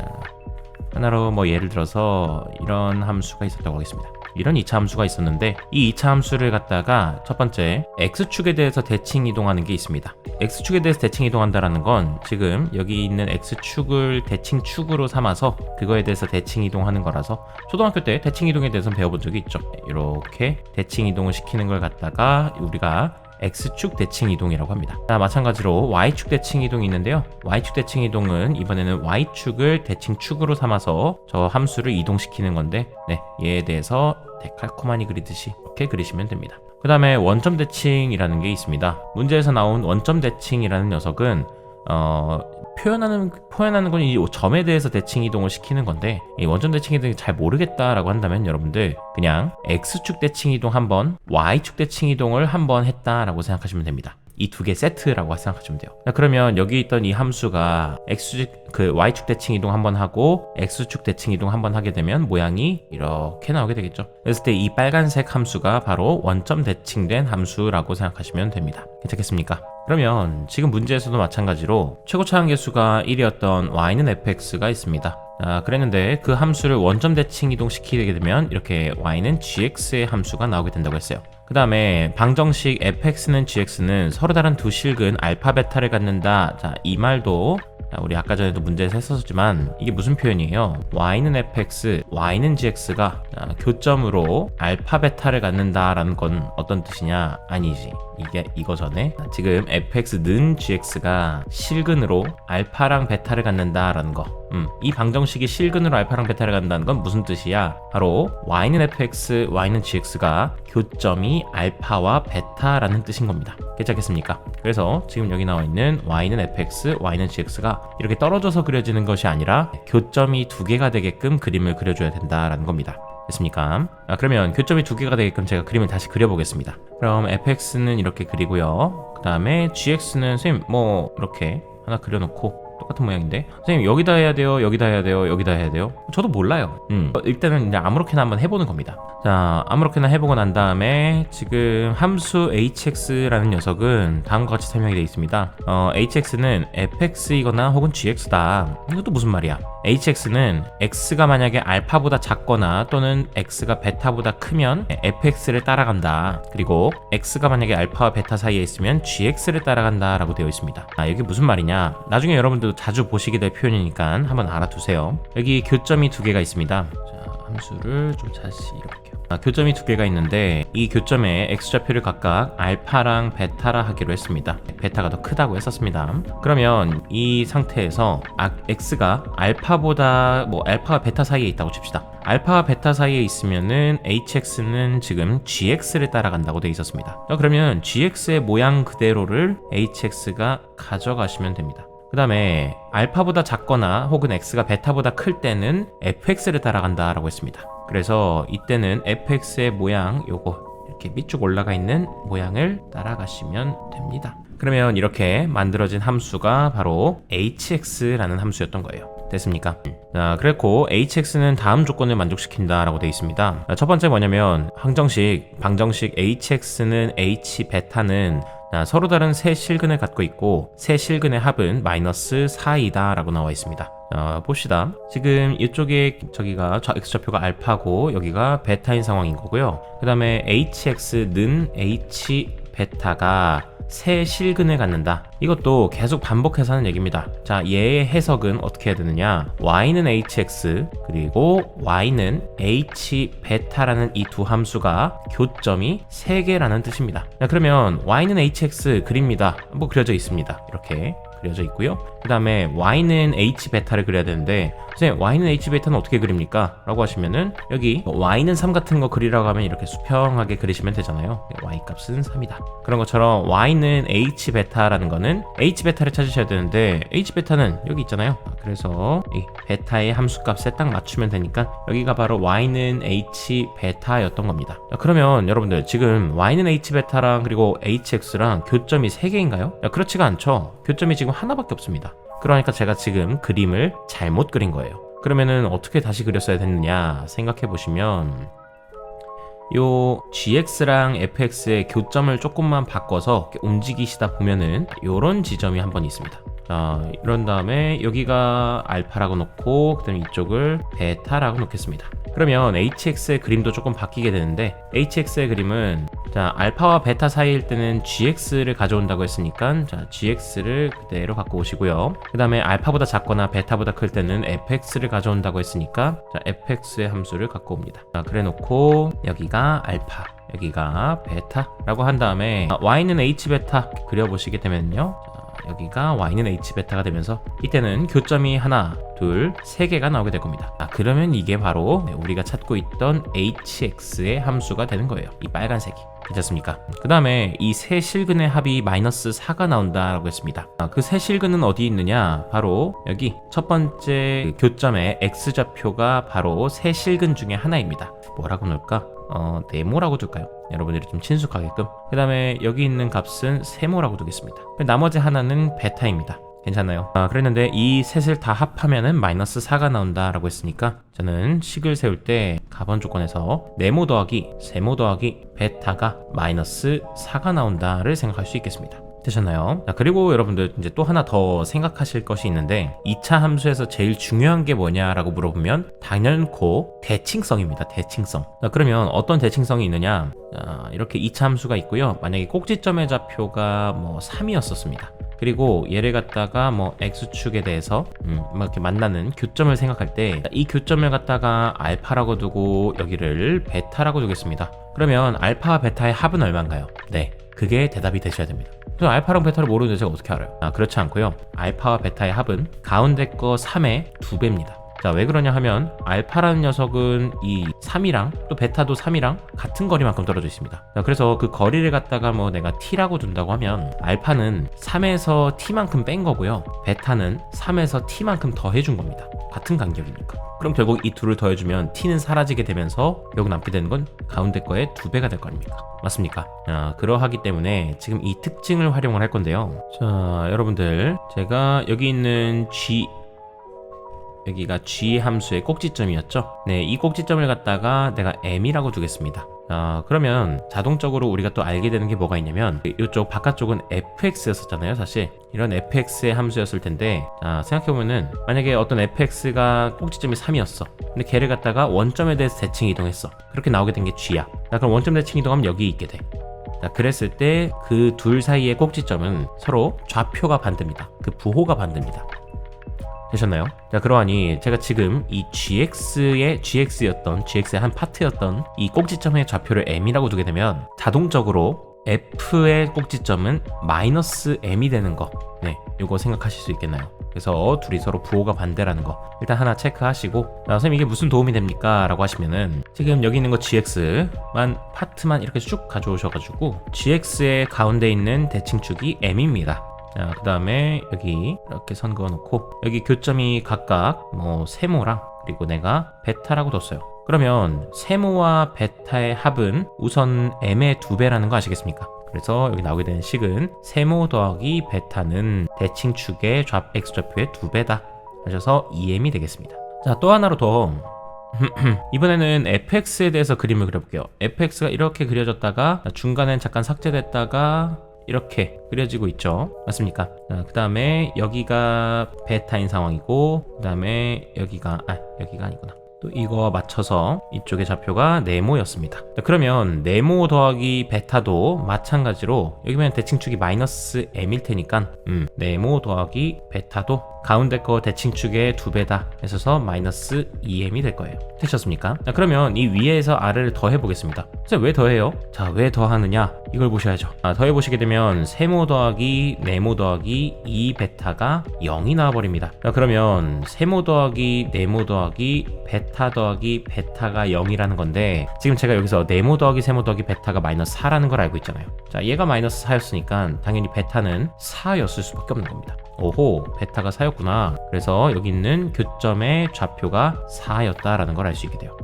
하나로 뭐 예를 들어서 이런 함수가 있었다고 하겠습니다. 이런 2차 함수가 있었는데, 이 2차 함수를 갖다가 첫 번째 x축에 대해서 대칭 이동하는 게 있습니다. x축에 대해서 대칭 이동한다라는 건 지금 여기 있는 x축을 대칭축으로 삼아서 그거에 대해서 대칭 이동하는 거라서 초등학교 때 대칭 이동에 대해서 배워본 적이 있죠. 이렇게 대칭 이동을 시키는 걸 갖다가 우리가 X축 대칭 이동이라고 합니다. 자, 마찬가지로 Y축 대칭 이동이 있는데요. Y축 대칭 이동은 이번에는 Y축을 대칭축으로 삼아서 저 함수를 이동시키는 건데, 네, 얘에 대해서 칼코마니 그리듯이 이렇게 그리시면 됩니다. 그 다음에 원점 대칭이라는 게 있습니다. 문제에서 나온 원점 대칭이라는 녀석은 표현하는 건 이 점에 대해서 대칭 이동을 시키는 건데, 이 원점 대칭 이동이 잘 모르겠다라고 한다면 여러분들 그냥 X축 대칭 이동 한번, Y축 대칭 이동을 한번 했다라고 생각하시면 됩니다. 이 두 개 세트라고 생각하시면 돼요. 자, 그러면 여기 있던 이 함수가 Y축 대칭 이동 한번 하고 X축 대칭 이동 한번 하게 되면 모양이 이렇게 나오게 되겠죠. 그랬을 때 이 빨간색 함수가 바로 원점 대칭된 함수라고 생각하시면 됩니다. 괜찮겠습니까? 그러면 지금 문제에서도 마찬가지로 최고차항 개수가 1이었던 y는 fx가 있습니다. 그랬는데 그 함수를 원점 대칭 이동시키게 되면 이렇게 y는 gx의 함수가 나오게 된다고 했어요. 그 다음에 방정식 fx는 gx는 서로 다른 두 실근 알파 베타를 갖는다. 자, 이 말도 우리 아까 전에도 문제에서 했었지만 이게 무슨 표현이에요? y는 fx, y는 gx가 교점으로 알파 베타를 갖는다라는 건 어떤 뜻이냐? 아니지. 이거 전에 지금 fx는 gx가 실근으로 알파랑 베타를 갖는다라는 거. 이 방정식이 실근으로 알파랑 베타를 갖는다는 건 무슨 뜻이야? 바로 y는 fx, y는 gx가 교점이 알파와 베타라는 뜻인 겁니다. 괜찮겠습니까? 그래서 지금 여기 나와 있는 y는 fx, y는 gx가 이렇게 떨어져서 그려지는 것이 아니라 교점이 두 개가 되게끔 그림을 그려줘야 된다라는 겁니다. 됐습니까? 그러면 교점이 두 개가 되게끔 제가 그림을 다시 그려보겠습니다. 그럼 fx는 이렇게 그리고요. 그 다음에 gx는 선생님 뭐 이렇게 하나 그려놓고 똑같은 모양인데, 선생님 여기다 해야 돼요, 여기다 해야 돼요, 여기다 해야 돼요? 저도 몰라요. 일단은 이제 아무렇게나 한번 해보는 겁니다. 자, 아무렇게나 해보고 난 다음에 지금 함수 hx라는 녀석은 다음과 같이 설명이 되어 있습니다. hx는 fx이거나 혹은 gx다. 이것도 무슨 말이야? hx는 x가 만약에 알파보다 작거나 또는 x가 베타보다 크면 fx를 따라간다. 그리고 x가 만약에 알파와 베타 사이에 있으면 gx를 따라간다 라고 되어 있습니다. 이게 무슨 말이냐? 나중에 여러분들도 자주 보시게 될 표현이니까 한번 알아두세요. 여기 교점이 두 개가 있습니다. 자, 함수를 좀 다시 이렇게 교점이 두 개가 있는데 이 교점에 x좌표를 각각 알파랑 베타라 하기로 했습니다. 베타가 더 크다고 했었습니다. 그러면 이 상태에서 x가 알파보다 알파와 베타 사이에 있다고 칩시다. 알파와 베타 사이에 있으면은 hx는 지금 gx를 따라간다고 되어 있었습니다. 그러면 gx의 모양 그대로를 hx가 가져가시면 됩니다. 그 다음에 알파보다 작거나 혹은 x가 베타보다 클 때는 fx를 따라간다 라고 했습니다. 그래서 이때는 fx의 모양 요거 이렇게 밑쭉 올라가 있는 모양을 따라가시면 됩니다. 그러면 이렇게 만들어진 함수가 바로 hx라는 함수였던 거예요. 됐습니까? 자, 그랬고 hx는 다음 조건을 만족시킨다 라고 되어 있습니다. 첫 번째 뭐냐면 방정식 hx는 h 베타는 서로 다른 세 실근을 갖고 있고 세 실근의 합은 마이너스 4이다 라고 나와 있습니다. 봅시다. 지금 이쪽에 저기가 x좌표가 알파고 여기가 베타인 상황인 거고요. 그 다음에 hx는 h 베타가 세 실근을 갖는다. 이것도 계속 반복해서 하는 얘기입니다. 자, 얘의 해석은 어떻게 해야 되느냐? y는 hx 그리고 y는 h 베타라는 이 두 함수가 교점이 3개라는 뜻입니다. 자, 그러면 y는 hx 그립니다. 뭐 그려져 있습니다. 이렇게 그려져 있고요. 그 다음에 y는 h 베타를 그려야 되는데 선생님 y는 h 베타는 어떻게 그립니까? 라고 하시면은 여기 y는 3 같은 거 그리라고 하면 이렇게 수평하게 그리시면 되잖아요. y 값은 3이다. 그런 것처럼 y는 h 베타라는 거는 h 베타를 찾으셔야 되는데 h 베타는 여기 있잖아요. 그래서 이 베타의 함수값에 딱 맞추면 되니까 여기가 바로 y는 h 베타였던 겁니다. 그러면 여러분들 지금 y는 h 베타랑 그리고 hx랑 교점이 3개인가요? 그렇지가 않죠. 교점이 지금 하나밖에 없습니다. 그러니까 제가 지금 그림을 잘못 그린 거예요. 그러면은 어떻게 다시 그렸어야 됐느냐 생각해 보시면 요 gx랑 fx의 교점을 조금만 바꿔서 움직이시다 보면은 요런 지점이 한 번 있습니다. 자, 이런 다음에 여기가 알파라고 놓고 그다음에 이쪽을 베타라고 놓겠습니다. 그러면 hx의 그림도 조금 바뀌게 되는데 hx의 그림은 자 알파와 베타 사이일 때는 gx를 가져온다고 했으니까 자 gx를 그대로 갖고 오시고요. 그 다음에 알파보다 작거나 베타보다 클 때는 fx를 가져온다고 했으니까 자 fx의 함수를 갖고 옵니다. 자 그래 놓고 여기가 알파 여기가 베타라고 한 다음에 y는 h 베타 그려보시게 되면요. 여기가 y는 h 베타가 되면서 이때는 교점이 하나, 둘, 3개가 나오게 될 겁니다. 그러면 이게 바로 우리가 찾고 있던 hx의 함수가 되는 거예요. 이 빨간색이. 괜찮습니까? 그 다음에 이 세 실근의 합이 마이너스 4가 나온다라고 했습니다. 그 세 실근은 어디 있느냐? 바로 여기 첫 번째 교점의 x좌표가 바로 세 실근 중에 하나입니다. 뭐라고 넣을까? 네모라고 둘까요? 여러분들이 좀 친숙하게끔. 그 다음에 여기 있는 값은 세모라고 두겠습니다. 나머지 하나는 베타입니다. 괜찮나요? 그랬는데 이 셋을 다 합하면은 마이너스 4가 나온다라고 했으니까 저는 식을 세울 때 가번 조건에서 네모 더하기 세모 더하기 베타가 마이너스 4가 나온다를 생각할 수 있겠습니다. 되셨나요? 그리고 여러분들 이제 또 하나 더 생각하실 것이 있는데 2차 함수에서 제일 중요한 게 뭐냐라고 물어보면 당연코 대칭성입니다. 대칭성. 그러면 어떤 대칭성이 있느냐? 이렇게 2차 함수가 있고요. 만약에 꼭지점의 좌표가 뭐 3이었었습니다. 그리고 얘를 갖다가 뭐 x축에 대해서 이렇게 만나는 교점을 생각할 때 이 교점을 갖다가 알파라고 두고 여기를 베타라고 두겠습니다. 그러면 알파와 베타의 합은 얼마인가요? 네, 그게 대답이 되셔야 됩니다. 그래서 알파랑 베타를 모르는데 제가 어떻게 알아요? 그렇지 않고요. 알파와 베타의 합은 가운데 거 3의 2배입니다. 자, 왜 그러냐 하면 알파라는 녀석은 이 3이랑 또 베타도 3이랑 같은 거리만큼 떨어져 있습니다. 자, 그래서 그 거리를 갖다가 뭐 내가 t라고 둔다고 하면 알파는 3에서 t만큼 뺀 거고요. 베타는 3에서 t만큼 더해준 겁니다. 같은 간격이니까. 그럼 결국 이 둘을 더해주면 t는 사라지게 되면서 결국 남게 되는 건 가운데 거의 2배가 될 거 아닙니까? 맞습니까? 그러하기 때문에 지금 이 특징을 활용을 할 건데요. 자, 여러분들 제가 여기 있는 여기가 g 함수의 꼭지점이었죠. 네, 이 꼭지점을 갖다가 내가 m이라고 두겠습니다. 그러면 자동적으로 우리가 또 알게 되는 게 뭐가 있냐면 이쪽 바깥쪽은 fx였었잖아요. 사실 이런 fx의 함수였을 텐데 생각해보면은 만약에 어떤 fx가 꼭지점이 3이었어. 근데 걔를 갖다가 원점에 대해서 대칭 이동했어. 그렇게 나오게 된 게 g야. 그럼 원점 대칭 이동하면 여기 있게 돼. 그랬을 때 그 둘 사이의 꼭지점은 서로 좌표가 반대입니다. 그 부호가 반대입니다. 되셨나요? 자, 그러하니 제가 지금 이 gx의 한 파트였던 이 꼭지점의 좌표를 m이라고 두게 되면 자동적으로 f의 꼭지점은 마이너스 m이 되는 거. 네, 이거 생각하실 수 있겠나요? 그래서 둘이 서로 부호가 반대라는 거 일단 하나 체크하시고 선생님 이게 무슨 도움이 됩니까? 라고 하시면은 지금 여기 있는 거 gx만 파트만 이렇게 쭉 가져오셔가지고 gx의 가운데 있는 대칭축이 m입니다. 자, 그 다음에 여기 이렇게 선 그어놓고 여기 교점이 각각 뭐 세모랑 그리고 내가 베타라고 뒀어요. 그러면 세모와 베타의 합은 우선 m의 2배라는 거 아시겠습니까? 그래서 여기 나오게 되는 식은 세모 더하기 베타는 대칭축의 x좌표의 2배다 하셔서 2m이 되겠습니다. 자, 또 하나로 더 이번에는 fx에 대해서 그림을 그려볼게요. fx가 이렇게 그려졌다가 중간엔 잠깐 삭제됐다가 이렇게 그려지고 있죠. 맞습니까? 그 다음에 여기가 베타인 상황이고 그 다음에 여기가 아니구나. 또 이거와 맞춰서 이쪽의 좌표가 네모였습니다. 그러면 네모 더하기 베타도 마찬가지로 여기 보면 대칭축이 마이너스 m일 테니까 네모 더하기 베타도 가운데 거 대칭축의 2배다 해서 마이너스 2m이 될 거예요. 되셨습니까? 자, 그러면 이 위에서 아래를 더해 보겠습니다. 자, 왜 더해요? 자, 왜 더하느냐? 이걸 보셔야죠. 더해 보시게 되면 세모 더하기 네모 더하기 2베타가 0이 나와버립니다. 자, 그러면 세모 더하기 네모 더하기 베타 더하기 베타가 0이라는 건데, 지금 제가 여기서 네모 더하기 세모 더하기 베타가 마이너스 4라는 걸 알고 있잖아요. 자, 얘가 마이너스 4였으니까 당연히 베타는 4였을 수밖에 없는 겁니다. 오호, 베타가 4였구나. 그래서 여기 있는 교점의 좌표가 4였다라는 걸 알 수 있게 돼요.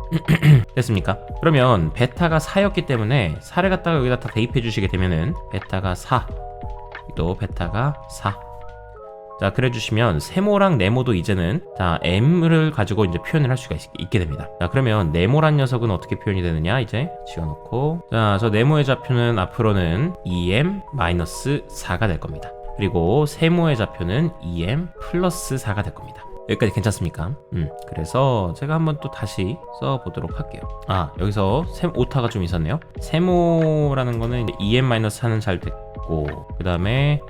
됐습니까? 그러면 베타가 4였기 때문에 4를 갖다가 여기다 다 대입해 주시게 되면은 베타가 4, 또 베타가 4. 자, 그래 주시면 세모랑 네모도 이제는 자, m을 가지고 이제 표현을 할 수가 있게 됩니다. 자, 그러면 네모란 녀석은 어떻게 표현이 되느냐? 이제 지워놓고, 자, 저 네모의 좌표는 앞으로는 2m-4가 될 겁니다. 그리고 세모의 좌표는 2m 플러스 4가 될 겁니다. 여기까지 괜찮습니까? 그래서 제가 한번 또 다시 써보도록 할게요. 여기서 오타가 좀 있었네요. 세모라는 거는 이제 2m-4는 잘 됐고, 그 다음에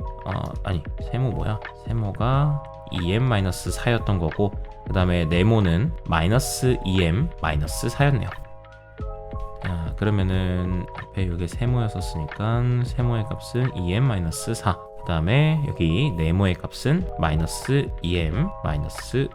세모 뭐야? 세모가 2m-4였던 거고, 그 다음에 네모는 마이너스 2m-4였네요. 자, 그러면은 앞에 여기 세모였었으니까 세모의 값은 2m-4. 그 다음에 여기 네모의 값은 마이너스 2m-4.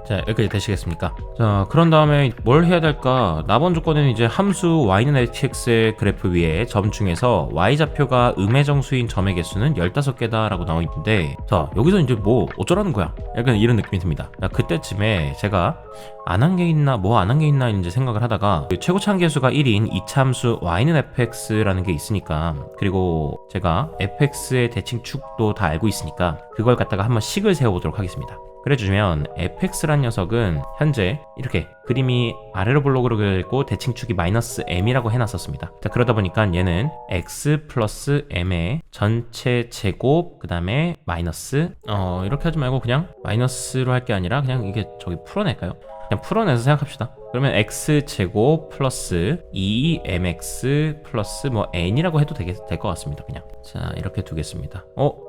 자, 여기까지 되시겠습니까? 자, 그런 다음에 뭘 해야 될까? 나번 조건은 이제 함수 y는 hx의 그래프 위에 점 중에서 y좌표가 음의 정수인 점의 개수는 15개다 라고 나와 있는데, 자, 여기서 이제 뭐 어쩌라는 거야? 약간 이런 느낌이 듭니다. 자, 그때쯤에 제가 안 한 게 있나 안 한 게 있나 이제 생각을 하다가, 최고차항 계수가 1인 2차 함수 y는 fx라는 게 있으니까, 그리고 제가 fx의 대칭축도 다 알고 있으니까 그걸 갖다가 한번 식을 세워보도록 하겠습니다. 그래주면 fx란 녀석은 현재 이렇게 그림이 아래로 블록으로 그려있고 대칭축이 마이너스 m이라고 해놨었습니다. 자, 그러다 보니까 얘는 x 플러스 m의 전체 제곱, 그 다음에 마이너스 이렇게 하지 말고 그냥 마이너스로 할 게 아니라 그냥 이게 저기 풀어낼까요? 그냥 풀어내서 생각합시다. 그러면 x제곱 플러스 2mx 플러스 뭐 n이라고 해도 될 것 같습니다. 그냥 자, 이렇게 두겠습니다.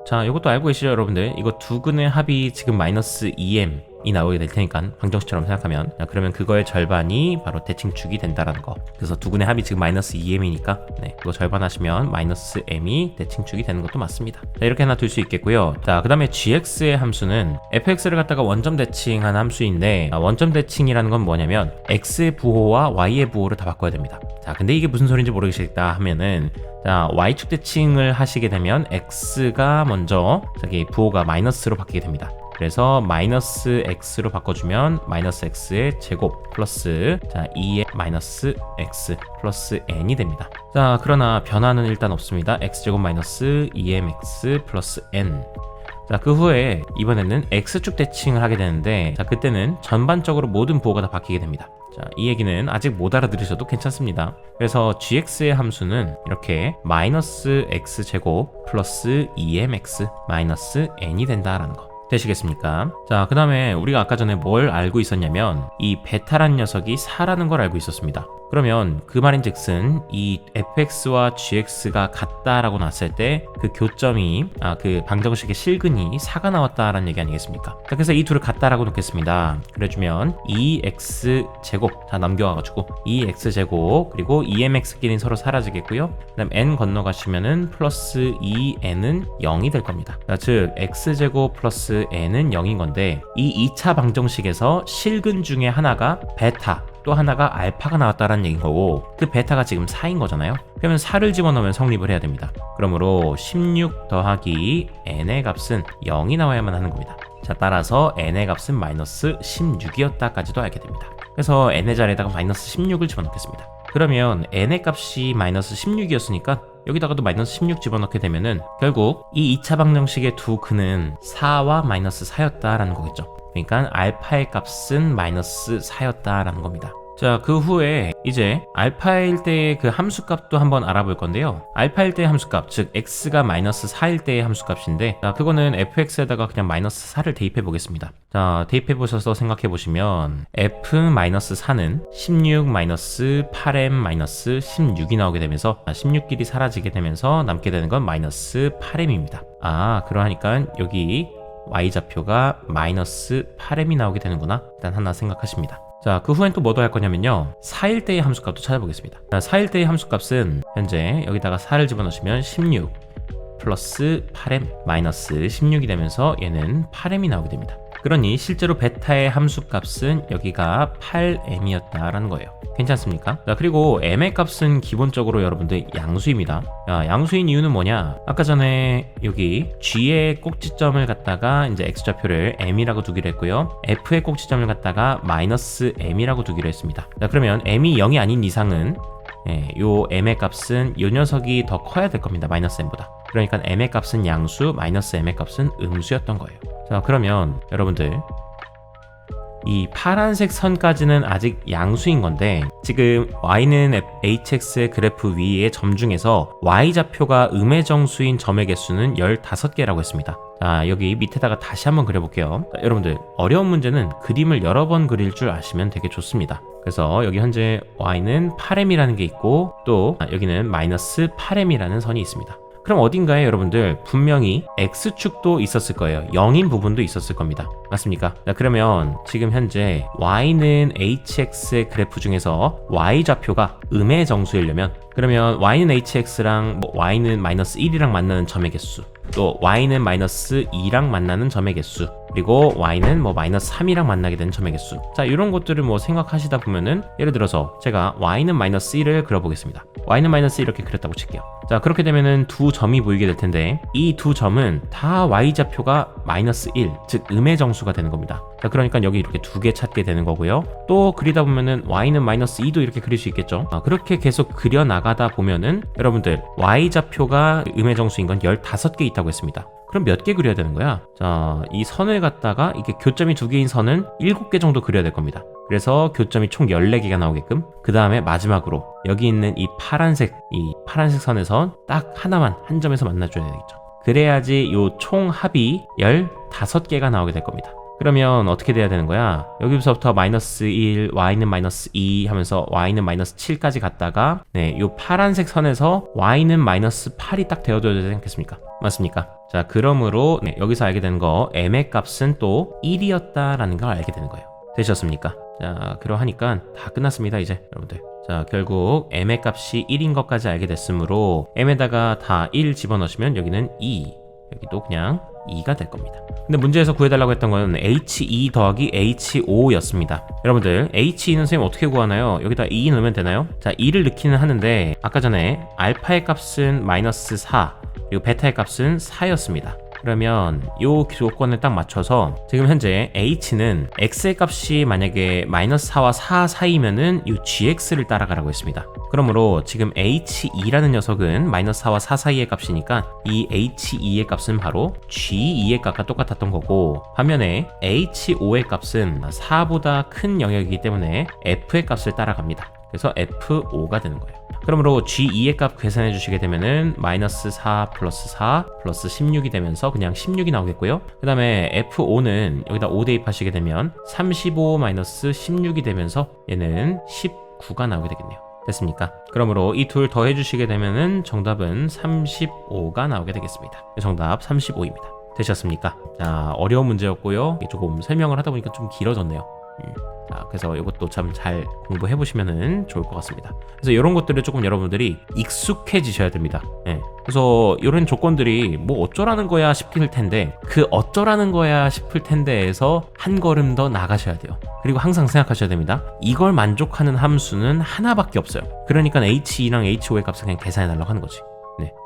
자, 이것도 알고 계시죠 여러분들? 이거 두 근의 합이 지금 마이너스 2m이 나오게 될 테니까 방정식처럼 생각하면, 자, 그러면 그거의 절반이 바로 대칭축이 된다라는 거. 그래서 두 근의 합이 지금 마이너스 2m이니까 그거 절반 하시면 마이너스 m이 대칭축이 되는 것도 맞습니다. 자, 이렇게 하나 둘 수 있겠고요. 자, 그 다음에 gx의 함수는 fx를 갖다가 원점 대칭한 함수인데, 원점 대칭이라는 건 뭐냐면 x의 부호와 y의 부호를 다 바꿔야 됩니다. 자, 근데 이게 무슨 소리인지 모르겠다 하면은, 자, y축 대칭을 하시게 되면 x가 먼저 저기 부호가 마이너스로 바뀌게 됩니다. 그래서 마이너스 x로 바꿔주면 마이너스 x의 제곱 플러스, 자, 2의 마이너스 x 플러스 n이 됩니다. 자, 그러나 변화는 일단 없습니다. x제곱 마이너스 2mx 플러스 n. 자, 그 후에 이번에는 x축 대칭을 하게 되는데, 자, 그때는 전반적으로 모든 부호가 다 바뀌게 됩니다. 자, 이 얘기는 아직 못 알아들으셔도 괜찮습니다. 그래서 gx의 함수는 이렇게 마이너스 x제곱 플러스 2mx 마이너스 n이 된다라는 거. 되시겠습니까? 자, 그 다음에 우리가 아까 전에 뭘 알고 있었냐면 이 베타란 녀석이 4라는 걸 알고 있었습니다. 그러면 그 말인즉슨 이 fx와 gx가 같다라고 나왔을 때 그 교점이 그 방정식의 실근이 4가 나왔다라는 얘기 아니겠습니까? 자, 그래서 이 둘을 같다라고 놓겠습니다. 그래주면 2x제곱 다 넘겨와가지고 2x제곱 그리고 2mx끼리는 서로 사라지겠고요. 그 다음 n 건너가시면은 플러스 2n은 0이 될 겁니다. 자, 즉 x제곱 플러스 n은 0인 건데, 이 2차 방정식에서 실근 중에 하나가 베타, 또 하나가 알파가 나왔다라는 얘기인 거고, 그 베타가 지금 4인 거잖아요. 그러면 4를 집어넣으면 성립을 해야 됩니다. 그러므로 16 더하기 n의 값은 0이 나와야만 하는 겁니다. 자, 따라서 n의 값은 마이너스 16이었다까지도 알게 됩니다. 그래서 n의 자리에다가 마이너스 16을 집어넣겠습니다. 그러면 n의 값이 마이너스 16이었으니까 여기다가도 마이너스 16 집어넣게 되면은 결국 이 2차 방정식의 두 근은 4와 마이너스 4였다라는 거겠죠. 그러니까 알파의 값은 마이너스 4였다라는 겁니다. 자, 그 후에 이제 알파일 때의 그 함수값도 한번 알아볼 건데요. 알파일 때의 함수값, 즉 x가 마이너스 4일 때의 함수값인데, 자, 그거는 fx에다가 그냥 마이너스 4를 대입해 보겠습니다. 자, 대입해 보셔서 생각해 보시면 f 마이너스 4는 16 마이너스 8m 마이너스 16이 나오게 되면서 16끼리 사라지게 되면서 남게 되는 건 마이너스 8m입니다. 그러하니까 여기 y좌표가 마이너스 8m이 나오게 되는구나. 일단 하나 생각하십니다. 자, 그 후엔 또 뭐 더 할 거냐면요, 4일대의 함수값도 찾아보겠습니다. 자, 4일대의 함수값은 현재 여기다가 4를 집어넣으시면 16 플러스 8m 마이너스 16이 되면서 얘는 8m이 나오게 됩니다. 그러니 실제로 베타의 함수값은 여기가 8m이었다라는 거예요. 괜찮습니까? 자, 그리고 m의 값은 기본적으로 여러분들 양수입니다. 야, 양수인 이유는 뭐냐? 아까 전에 여기 g의 꼭지점을 갖다가 이제 x좌표를 m이라고 두기로 했고요, f의 꼭지점을 갖다가 마이너스 m이라고 두기로 했습니다. 자, 그러면 m이 0이 아닌 이상은 요 m의 값은 요 녀석이 더 커야 될 겁니다. 마이너스 m보다. 그러니까 m의 값은 양수, 마이너스 m의 값은 음수였던 거예요. 자, 그러면 여러분들 이 파란색 선까지는 아직 양수인 건데, 지금 y는 hx의 그래프 위의 점 중에서 y좌표가 음의 정수인 점의 개수는 15개라고 했습니다. 자, 여기 밑에다가 다시 한번 그려볼게요. 자, 여러분들 어려운 문제는 그림을 여러 번 그릴 줄 아시면 되게 좋습니다. 그래서 여기 현재 y는 8m이라는 게 있고, 또 여기는 마이너스 8m이라는 선이 있습니다. 그럼 어딘가에 여러분들 분명히 x축도 있었을 거예요. 0인 부분도 있었을 겁니다. 맞습니까? 자, 그러면 지금 현재 y는 hx의 그래프 중에서 y좌표가 음의 정수이려면, 그러면 y는 hx랑 y는 마이너스 1이랑 만나는 점의 개수, 또 y는 마이너스 2랑 만나는 점의 개수, 그리고 y는 마이너스 3이랑 만나게 되는 점의 개수. 자, 이런 것들을 생각하시다 보면은, 예를 들어서 제가 y는 마이너스 1을 그려보겠습니다. y는 마이너스 1 이렇게 그렸다고 칠게요. 자, 그렇게 되면은 두 점이 보이게 될 텐데, 이 두 점은 다 y좌표가 마이너스 1, 즉 음의 정수가 되는 겁니다. 자, 그러니까 여기 이렇게 두 개 찾게 되는 거고요. 또 그리다 보면은 y는 마이너스 2도 이렇게 그릴 수 있겠죠. 그렇게 계속 그려 나가다 보면은 여러분들 y좌표가 음의 정수인 건 15개 있다고 했습니다. 그럼 몇 개 그려야 되는 거야? 자, 이 선을 갖다가 이게 교점이 2개인 선은 7개 정도 그려야 될 겁니다. 그래서 교점이 총 14개가 나오게끔, 그 다음에 마지막으로 여기 있는 이 파란색 선에서 딱 하나만 한 점에서 만나줘야 되겠죠. 그래야지 요 총 합이 15개가 나오게 될 겁니다. 그러면 어떻게 돼야 되는 거야? 여기서부터 마이너스 1, y는 마이너스 2 하면서 y는 마이너스 7까지 갔다가, 요 파란색 선에서 y는 마이너스 8이 딱 되어줘야 되지 않겠습니까? 맞습니까? 자, 그러므로 여기서 알게 되는 거, m의 값은 또 1이었다라는 걸 알게 되는 거예요. 되셨습니까? 자, 그러하니까 다 끝났습니다, 이제 여러분들. 자, 결국 m의 값이 1인 것까지 알게 됐으므로 m에다가 다 1 집어넣으시면 여기는 2, 여기도 그냥 2가 될 겁니다. 근데 문제에서 구해달라고 했던 건 H2 더하기 H5 였습니다. 여러분들 H2는 선생님 어떻게 구하나요? 여기다 2 넣으면 되나요? 자, 2를 넣기는 하는데, 아까 전에 알파의 값은 마이너스 4, 그리고 베타의 값은 4였습니다. 그러면 이 조건을 딱 맞춰서 지금 현재 H는 X의 값이 만약에 마이너스 4와 4 사이면은 이 GX를 따라가라고 했습니다. 그러므로 지금 H2라는 녀석은 마이너스 4와 4 사이의 값이니까 이 H2의 값은 바로 G2의 값과 똑같았던 거고, 반면에 H5의 값은 4보다 큰 영역이기 때문에 F의 값을 따라갑니다. 그래서 F5가 되는 거예요. 그러므로 G2의 값 계산해 주시게 되면은 마이너스 4 플러스 4 플러스 16이 되면서 그냥 16이 나오겠고요. 그 다음에 F5는 여기다 5 대입하시게 되면 35 마이너스 16이 되면서 얘는 19가 나오게 되겠네요. 됐습니까? 그러므로 이 둘 더해 주시게 되면은 정답은 35가 나오게 되겠습니다. 정답 35입니다. 되셨습니까? 자, 어려운 문제였고요. 조금 설명을 하다 보니까 좀 길어졌네요. 자, 그래서 이것도 참 잘 공부해 보시면은 좋을 것 같습니다. 그래서 이런 것들을 조금 여러분들이 익숙해지셔야 됩니다. 그래서 이런 조건들이 뭐 어쩌라는 거야 싶을 텐데, 그 어쩌라는 거야 싶을 텐데에서 한 걸음 더 나가셔야 돼요. 그리고 항상 생각하셔야 됩니다. 이걸 만족하는 함수는 하나밖에 없어요. 그러니까 H2랑 H5의 값을 그냥 계산해 달라고 하는 거지.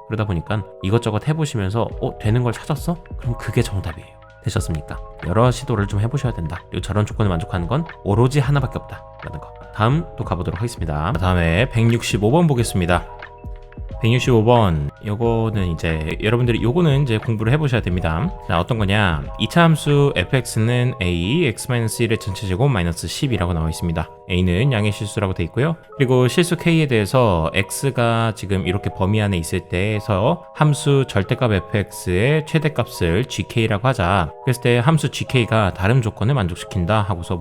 그러다 보니까 이것저것 해보시면서 되는 걸 찾았어? 그럼 그게 정답이에요. 되셨습니까? 여러 시도를 좀 해보셔야 된다. 그리고 저런 조건에 만족하는 건 오로지 하나밖에 없다 라는 거. 다음 또 가보도록 하겠습니다. 다음에 165번 보겠습니다. 165번, 요거는 이제 여러분들이 요거는 이제 공부를 해보셔야 됩니다. 자, 어떤 거냐, 2차 함수 fx는 a, x-1의 전체 제곱 마이너스 10이라고 나와 있습니다. a는 양의 실수라고 돼 있고요. 그리고 실수 k에 대해서 x가 지금 이렇게 범위 안에 있을 때에서 함수 절대값 fx의 최대값을 gk라고 하자. 그랬을 때 함수 gk가 다른 조건을 만족시킨다 하고서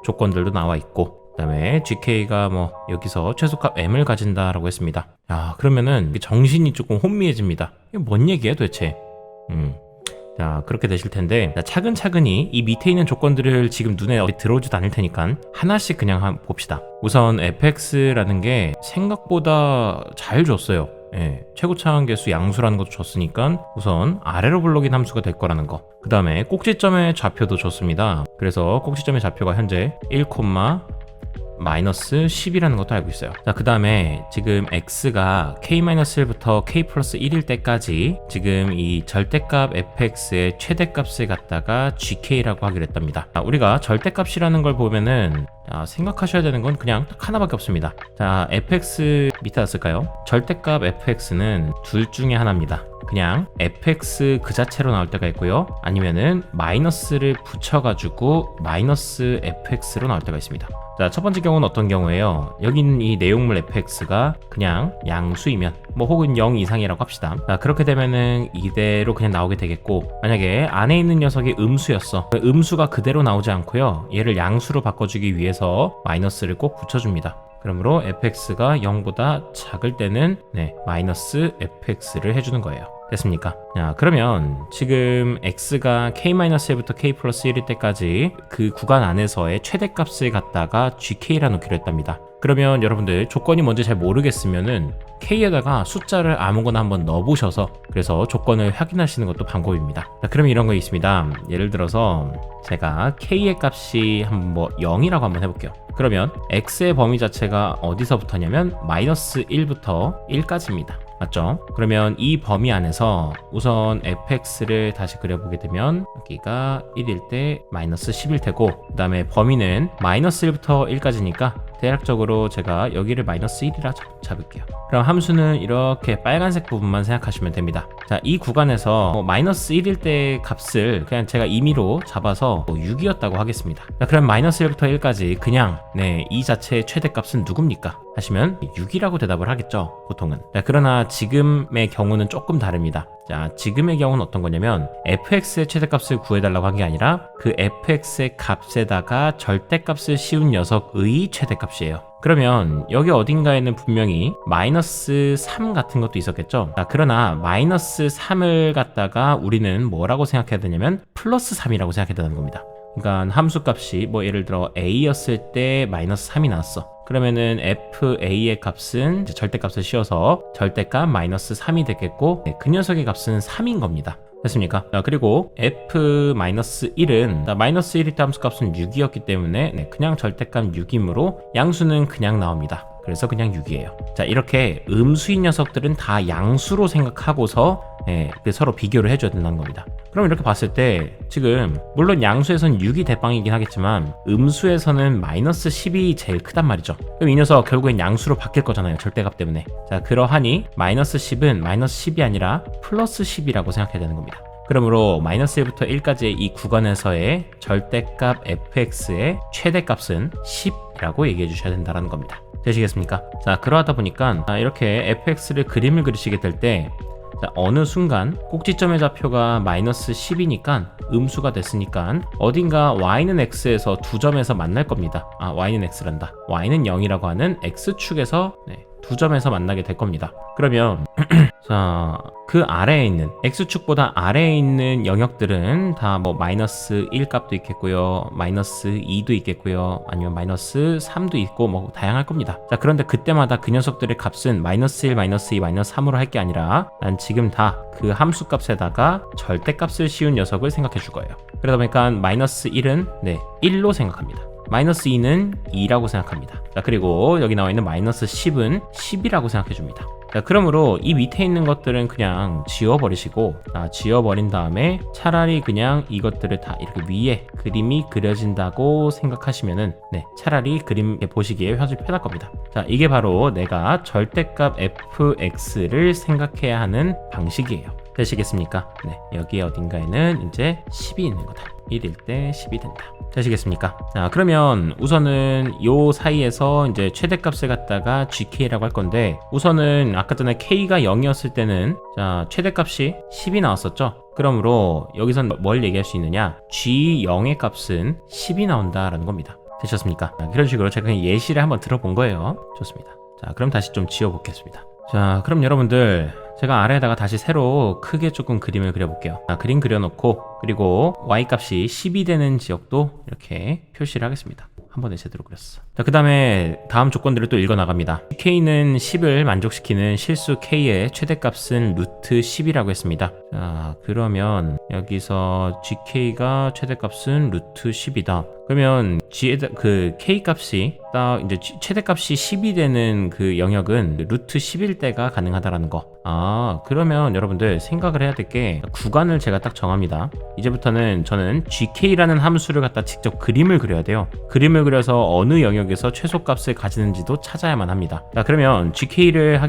조건들도 나와 있고, 그 다음에 gk가 여기서 최소값 m을 가진다라고 했습니다. 야, 그러면은 정신이 조금 혼미해집니다. 이게 뭔 얘기야 도대체? 자, 그렇게 되실 텐데, 자, 차근차근히 이 밑에 있는 조건들을 지금 눈에 들어오지도 않을 테니까 하나씩 그냥 한번 봅시다. 우선 fx라는 게 생각보다 잘 줬어요. 예, 최고차항 계수 양수라는 것도 줬으니까 우선 아래로 불러긴 함수가 될 거라는 거. 그 다음에 꼭지점의 좌표도 줬습니다. 그래서 꼭지점의 좌표가 현재 1, 마이너스 10이라는 것도 알고 있어요. 자, 그 다음에 지금 x가 k-1부터 k 플러스 1일 때까지 지금 이 절대값 fx의 최대값을 갖다가 gk라고 하기로 했답니다. 자, 우리가 절대값이라는 걸 보면은 생각하셔야 되는 건 그냥 딱 하나밖에 없습니다. 자, fx 밑에 왔을까요? 절대값 fx는 둘 중에 하나입니다. 그냥 fx 그 자체로 나올 때가 있고요, 아니면은 마이너스를 붙여가지고 마이너스 fx로 나올 때가 있습니다. 자, 첫 번째 경우는 어떤 경우예요? 여기 있는 이 내용물 fx가 그냥 양수이면 뭐 혹은 0 이상이라고 합시다. 자, 그렇게 되면은 이대로 그냥 나오게 되겠고, 만약에 안에 있는 녀석이 음수였어. 음수가 그대로 나오지 않고요, 얘를 양수로 바꿔주기 위해서 마이너스를 꼭 붙여줍니다. 그러므로 fx가 0보다 작을 때는 마이너스 fx를 해주는 거예요. 됐습니까? 자, 그러면 지금 x가 k-1부터 k 플러스 1일 때까지 그 구간 안에서의 최대값을 갖다가 gk라 놓기로 했답니다. 그러면 여러분들 조건이 뭔지 잘 모르겠으면은 k에다가 숫자를 아무거나 한번 넣어보셔서 그래서 조건을 확인하시는 것도 방법입니다. 자, 그러면 이런 거 있습니다. 예를 들어서 제가 k의 값이 한번 뭐 0이라고 한번 해볼게요. 그러면 x의 범위 자체가 어디서부터냐면 마이너스 1부터 1까지입니다. 맞죠? 그러면 이 범위 안에서 우선 fx를 다시 그려보게 되면 여기가 1일 때 마이너스 10일 테고, 그 다음에 범위는 마이너스 1부터 1까지니까 대략적으로 제가 여기를 마이너스 1이라 잡을게요. 그럼 함수는 이렇게 빨간색 부분만 생각하시면 됩니다. 자, 이 구간에서 마이너스 1일 때 값을 그냥 제가 임의로 잡아서 6이었다고 하겠습니다. 자, 그럼 마이너스 1부터 1까지 그냥 이 자체의 최대값은 누굽니까? 하시면 6이라고 대답을 하겠죠, 보통은. 자, 그러나 지금의 경우는 조금 다릅니다. 자, 지금의 경우는 어떤 거냐면 fx의 최대값을 구해달라고 한 게 아니라 그 fx의 값에다가 절대값을 씌운 녀석의 최대값이에요. 그러면 여기 어딘가에는 분명히 마이너스 3 같은 것도 있었겠죠. 자, 그러나 마이너스 3을 갖다가 우리는 뭐라고 생각해야 되냐면 플러스 3이라고 생각해야 되는 겁니다. 그러니까 함수값이 뭐 예를 들어 a였을 때 마이너스 3이 나왔어. 그러면은 fa의 값은 이제 절대값을 씌워서 절대값 마이너스 3이 되겠고, 그 녀석의 값은 3인 겁니다. 됐습니까? 자, 그리고 f-1은 마이너스 1일 때 함수값은 6이었기 때문에 그냥 절대값 6이므로 양수는 그냥 나옵니다. 그래서 그냥 6이에요. 자, 이렇게 음수인 녀석들은 다 양수로 생각하고서 서로 비교를 해줘야 된다는 겁니다. 그럼 이렇게 봤을 때 지금 물론 양수에서는 6이 대빵이긴 하겠지만 음수에서는 마이너스 10이 제일 크단 말이죠. 그럼 이 녀석 결국엔 양수로 바뀔 거잖아요, 절대값 때문에. 자, 그러하니 마이너스 10은 마이너스 10이 아니라 플러스 10이라고 생각해야 되는 겁니다. 그러므로 마이너스 1부터 1까지의 이 구간에서의 절대값 fx의 최대값은 10이라고 얘기해 주셔야 된다는 겁니다. 되시겠습니까? 자, 그러하다 보니까 이렇게 fx를 그림을 그리시게 될 때 어느 순간 꼭지점의 좌표가 마이너스 10이니까 음수가 됐으니까 어딘가 y는 x에서 두 점에서 만날 겁니다. y는 x란다. y는 0이라고 하는 x축에서 두 점에서 만나게 될 겁니다. 그러면 자, 그 아래에 있는 x축보다 아래에 있는 영역들은 다 뭐 마이너스 1 값도 있겠고요, 마이너스 2도 있겠고요, 아니면 마이너스 3도 있고 뭐 다양할 겁니다. 자, 그런데 그때마다 그 녀석들의 값은 마이너스 1, 마이너스 2, 마이너스 3으로 할 게 아니라 난 지금 다 그 함수 값에다가 절대값을 씌운 녀석을 생각해 줄 거예요. 그러다 보니까 마이너스 1은 1로 생각합니다. 마이너스 2는 2라고 생각합니다. 자, 그리고 여기 나와 있는 마이너스 10은 10이라고 생각해 줍니다. 자, 그러므로 이 밑에 있는 것들은 그냥 지워버리시고, 지워버린 다음에 차라리 그냥 이것들을 다 이렇게 위에 그림이 그려진다고 생각하시면은 차라리 그림 보시기에 훨씬 편할 겁니다. 자, 이게 바로 내가 절대값 fx를 생각해야 하는 방식이에요. 되시겠습니까? 여기에 어딘가에는 이제 10이 있는 거다. 1일 때 10이 된다. 되시겠습니까? 자, 그러면 우선은 요 사이에서 이제 최대값을 갖다가 gk라고 할 건데, 우선은 아까 전에 k가 0이었을 때는 자, 최대값이 10이 나왔었죠. 그러므로 여기선 뭘 얘기할 수 있느냐, g0의 값은 10이 나온다라는 겁니다. 되셨습니까? 자, 그런 식으로 제가 그냥 예시를 한번 들어본 거예요. 좋습니다. 자, 그럼 다시 좀 지워보겠습니다. 자, 그럼 여러분들, 제가 아래에다가 다시 새로 크게 조금 그림을 그려볼게요. 그림 그려놓고 그리고 y값이 10이 되는 지역도 이렇게 표시를 하겠습니다. 한 번에 제대로 그렸어. 자, 그 다음에 다음 조건들을 또 읽어 나갑니다. k는 10을 만족시키는 실수 k의 최대값은 루트 10이라고 했습니다. 자, 그러면 여기서 gk가 최대값은 루트 10이다. 그러면 k 값이 딱 이제 최대값이 10이 되는 그 영역은 루트 10일 때가 가능하다라는 거. 그러면 여러분들 생각을 해야 될 게 구간을 제가 딱 정합니다. 이제부터는 저는 gk라는 함수를 갖다 직접 그림을 그려야 돼요. 그림을 그려서 어느 영역에서 최소값을 가지는지도 찾아야만 합니다. 자, 그러면 gk를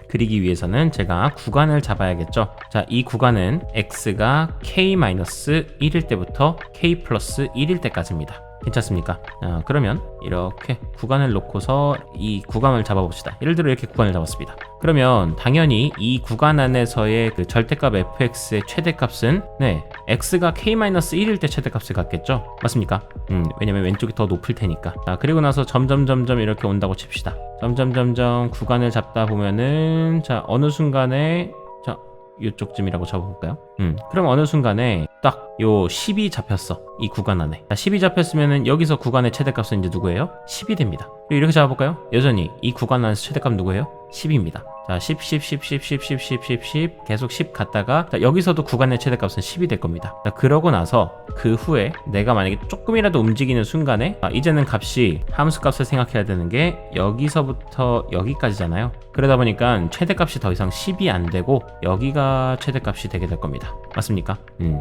그리기 위해서는 제가 구간을 잡아야겠죠. 자, 이 구간은 x가 k-1일 때부터 k 플러스 1일 때까지입니다. 괜찮습니까? 그러면 이렇게 구간을 놓고서 이 구간을 잡아봅시다. 예를 들어 이렇게 구간을 잡았습니다. 그러면 당연히 이 구간 안에서의 그 절대값 fx의 최대값은 x가 k-1일 때 최대값을 갖겠죠? 맞습니까? 왜냐면 왼쪽이 더 높을 테니까. 자, 그리고 나서 점점 이렇게 온다고 칩시다. 점점 구간을 잡다 보면은 자, 어느 순간에 이쪽쯤이라고 잡아볼까요? 그럼 어느 순간에 딱 요 10이 잡혔어. 이 구간 안에. 자, 10이 잡혔으면은 여기서 구간의 최대값은 이제 누구예요? 10이 됩니다. 그리고 이렇게 잡아볼까요? 여전히 이 구간 안에서 최대값 누구예요? 10입니다. 자, 10 계속 10 갔다가 자, 여기서도 구간의 최대값은 10이 될 겁니다. 자, 그러고 나서 그 후에 내가 만약에 조금이라도 움직이는 순간에 이제는 값이 함수 값을 생각해야 되는 게 여기서부터 여기까지잖아요. 그러다 보니까 최대값이 더 이상 10이 안 되고 여기가 최대값이 되게 될 겁니다. 맞습니까?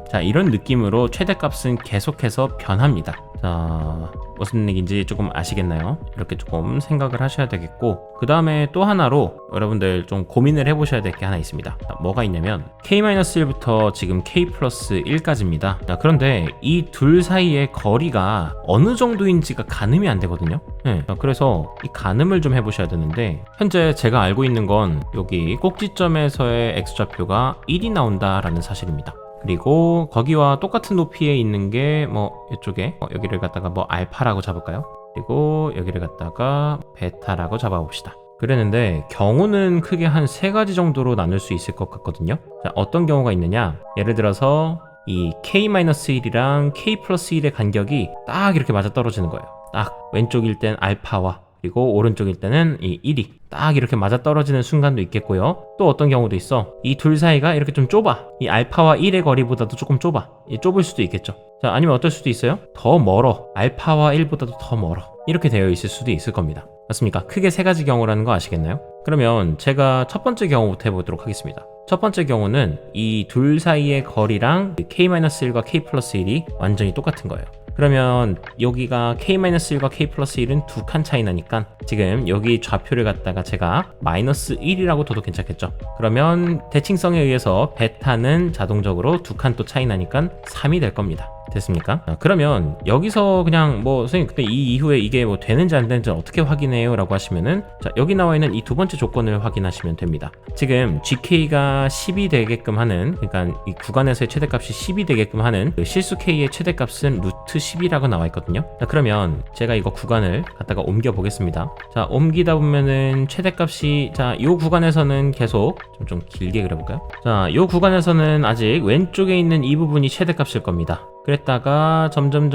자, 이런 느낌으로 최대값은 계속해서 변합니다. 자, 무슨 얘기인지 조금 아시겠나요? 이렇게 조금 생각을 하셔야 되겠고, 그 다음에 또 하나로 여러분들 좀 고민을 해보셔야 될 게 하나 있습니다. 자, 뭐가 있냐면 k-1부터 지금 k 플러스 1까지입니다. 자, 그런데 이 둘 사이의 거리가 어느 정도인지가 가늠이 안 되거든요. 자, 그래서 이 가늠을 좀 해보셔야 되는데, 현재 제가 알고 있는 건 여기 꼭지점에서의 x좌표가 1이 나온다라는 사실입니다. 그리고 거기와 똑같은 높이에 있는 게 이쪽에 여기를 갖다가 알파라고 잡을까요? 그리고 여기를 갖다가 베타라고 잡아봅시다. 그랬는데 경우는 크게 한 3가지 정도로 나눌 수 있을 것 같거든요. 자, 어떤 경우가 있느냐? 예를 들어서 이 k-1이랑 k 플러스 1의 간격이 딱 이렇게 맞아 떨어지는 거예요. 딱 왼쪽일 땐 알파와 그리고 오른쪽일 때는 이 1이 딱 이렇게 맞아 떨어지는 순간도 있겠고요. 또 어떤 경우도 있어. 이 둘 사이가 이렇게 좀 좁아. 이 알파와 1의 거리보다도 조금 좁아. 좁을 수도 있겠죠. 자, 아니면 어떨 수도 있어요? 더 멀어. 알파와 1보다도 더 멀어. 이렇게 되어 있을 수도 있을 겁니다. 맞습니까? 크게 3가지 경우라는 거 아시겠나요? 그러면 제가 첫 번째 경우부터 해보도록 하겠습니다. 첫 번째 경우는 이 둘 사이의 거리랑 k-1과 k 플러스 1이 완전히 똑같은 거예요. 그러면 여기가 k-1과 k 플러스 1은 2칸 차이 나니까 지금 여기 좌표를 갖다가 제가 마이너스 1이라고 둬도 괜찮겠죠. 그러면 대칭성에 의해서 베타는 자동적으로 2칸 또 차이 나니까 3이 될 겁니다. 됐습니까? 그러면 여기서 그냥 선생님 근데 이 이후에 이게 되는지 안 되는지 어떻게 확인해요? 라고 하시면은 자, 여기 나와 있는 이 두 번째 조건을 확인하시면 됩니다. 지금 gk가 10이 되게끔 하는, 그러니까 이 구간에서의 최대값이 10이 되게끔 하는 그 실수 k의 최대값은 루트 10이라고 나와 있거든요. 자, 그러면 제가 이거 구간을 갖다가 옮겨 보겠습니다. 자, 옮기다 보면은 최대값이 이 구간에서는 계속 좀 길게 그려볼까요? 자, 이 구간에서는 아직 왼쪽에 있는 이 부분이 최대값일 겁니다. 그랬다가 점점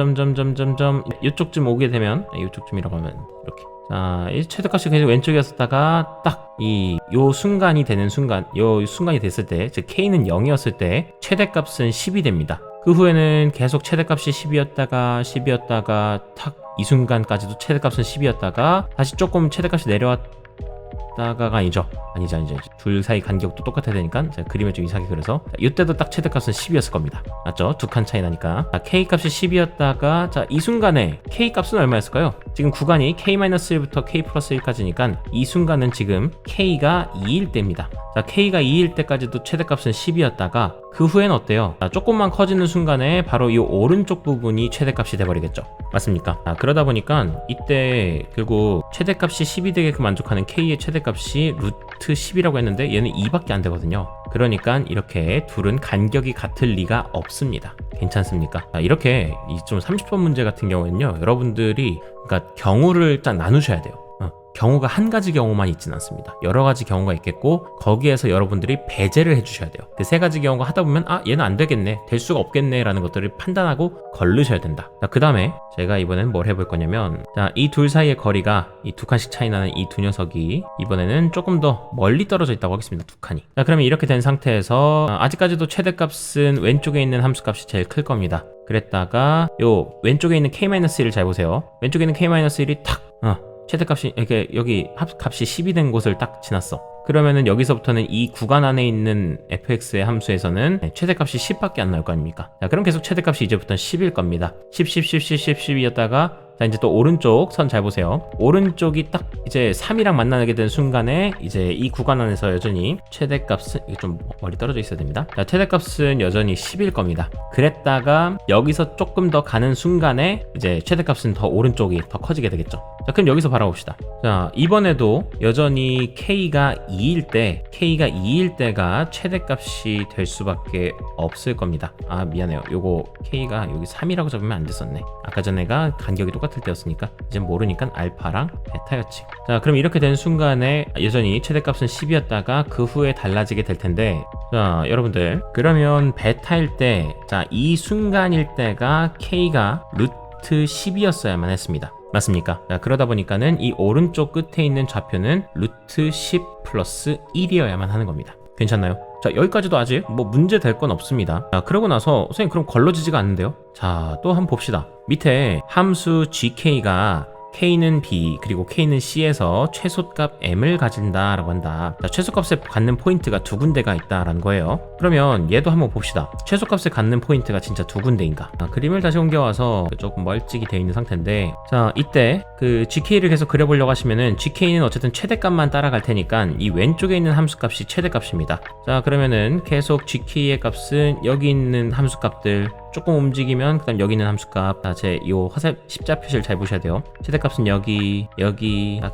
이쪽쯤 오게 되면 이쪽쯤이라고 하면 이렇게 자, 이 최대값이 계속 왼쪽이었다가 딱 요 순간이 되는 순간, 요 순간이 됐을 때, 즉 k는 0이었을 때 최대값은 10이 됩니다. 그 후에는 계속 최대값이 10이었다가 탁 이 순간까지도 최대값은 10이었다가 다시 조금 최대값이 내려왔다가가 아니죠. 둘 사이 간격도 똑같아야 되니까 제가 그림을 좀 이상하게 그려서 이때도 딱 최대값은 10이었을 겁니다. 맞죠? 2칸 차이 나니까. 자, K값이 10이었다가 자, 이 순간에 K값은 얼마였을까요? 지금 구간이 K-1부터 K 플러스 1까지니까 이 순간은 지금 K가 2일 때입니다. 자, K가 2일 때까지도 최대값은 10이었다가 그 후엔 어때요? 자, 조금만 커지는 순간에 바로 이 오른쪽 부분이 최대값이 돼버리겠죠. 맞습니까? 자, 그러다 보니까 이때 결국 최대값이 10이 되게끔 만족하는 K의 최대값이 루트 10이라고 했는데 얘는 2밖에 안 되거든요. 그러니까 이렇게 둘은 간격이 같을 리가 없습니다. 괜찮습니까? 자, 이렇게 이 좀 30번 문제 같은 경우에는요, 여러분들이 그러니까 경우를 딱 나누셔야 돼요. 경우가 한 가지 경우만 있진 않습니다. 여러 가지 경우가 있겠고 거기에서 여러분들이 배제를 해주셔야 돼요. 그 세 가지 경우가 하다 보면 얘는 안 되겠네, 될 수가 없겠네 라는 것들을 판단하고 걸르셔야 된다. 자, 그 다음에 제가 이번엔 뭘 해볼 거냐면, 자, 이 둘 사이의 거리가 이 두 칸씩 차이 나는 이 두 녀석이 이번에는 조금 더 멀리 떨어져 있다고 하겠습니다. 두 칸이. 자, 그러면 이렇게 된 상태에서 아직까지도 최대값은 왼쪽에 있는 함수값이 제일 클 겁니다. 그랬다가 요 왼쪽에 있는 k-1을 잘 보세요. 왼쪽에 있는 k-1이 탁 최대값이 이렇게 여기 값이 10이 된 곳을 딱 지났어. 그러면은 여기서부터는 이 구간 안에 있는 fx의 함수에서는 최대값이 10밖에 안 나올 거 아닙니까? 자, 그럼 계속 최대값이 이제부터는 10일 겁니다. 10, 10, 10, 10, 10, 10이었다가 자, 이제 또 오른쪽 선 잘 보세요. 오른쪽이 딱 이제 3이랑 만나게 된 순간에 이제 이 구간 안에서 여전히 최대값은, 이게 좀 멀리 떨어져 있어야 됩니다. 자, 최대값은 여전히 10일 겁니다. 그랬다가 여기서 조금 더 가는 순간에 이제 최대값은 더 오른쪽이 더 커지게 되겠죠. 자, 그럼 여기서 바라봅시다. 자, 이번에도 여전히 k가 2일 때가 최대값이 될 수밖에 없을 겁니다. 미안해요. 요거 k가 여기 3이라고 잡으면 안 됐었네. 아까 전에가 간격이 똑같을 때였으니까 이제 모르니까 알파랑 베타였지. 자, 그럼 이렇게 된 순간에 여전히 최대값은 10이었다가 그 후에 달라지게 될 텐데, 자, 여러분들 그러면 베타일 때, 자, 이 순간일 때가 k가 루트 10이었어야만 했습니다. 맞습니까? 자, 그러다 보니까는 이 오른쪽 끝에 있는 좌표는 루트 10 플러스 1이어야만 하는 겁니다. 괜찮나요? 자, 여기까지도 아직 뭐 문제 될 건 없습니다. 자, 그러고 나서 선생님 그럼 걸러지지가 않는데요? 자, 또 한번 봅시다. 밑에 함수 gk가 k는 b 그리고 k는 c에서 최소값 m을 가진다 라고 한다. 자, 최소값을 갖는 포인트가 두 군데가 있다라는 거예요. 그러면 얘도 한번 봅시다. 최소값을 갖는 포인트가 진짜 두 군데인가? 그림을 다시 옮겨와서 조금 멀찍이 되어 있는 상태인데, 자, 이때 그 gk를 계속 그려보려고 하시면은 gk는 어쨌든 최대값만 따라갈 테니까 이 왼쪽에 있는 함수값이 최대값입니다. 자, 그러면은 계속 gk의 값은 여기 있는 함수값들 조금 움직이면 그다음 여기 있는 함수값, 요 화살 십자 표시를 잘 보셔야 돼요. 최대값은 여기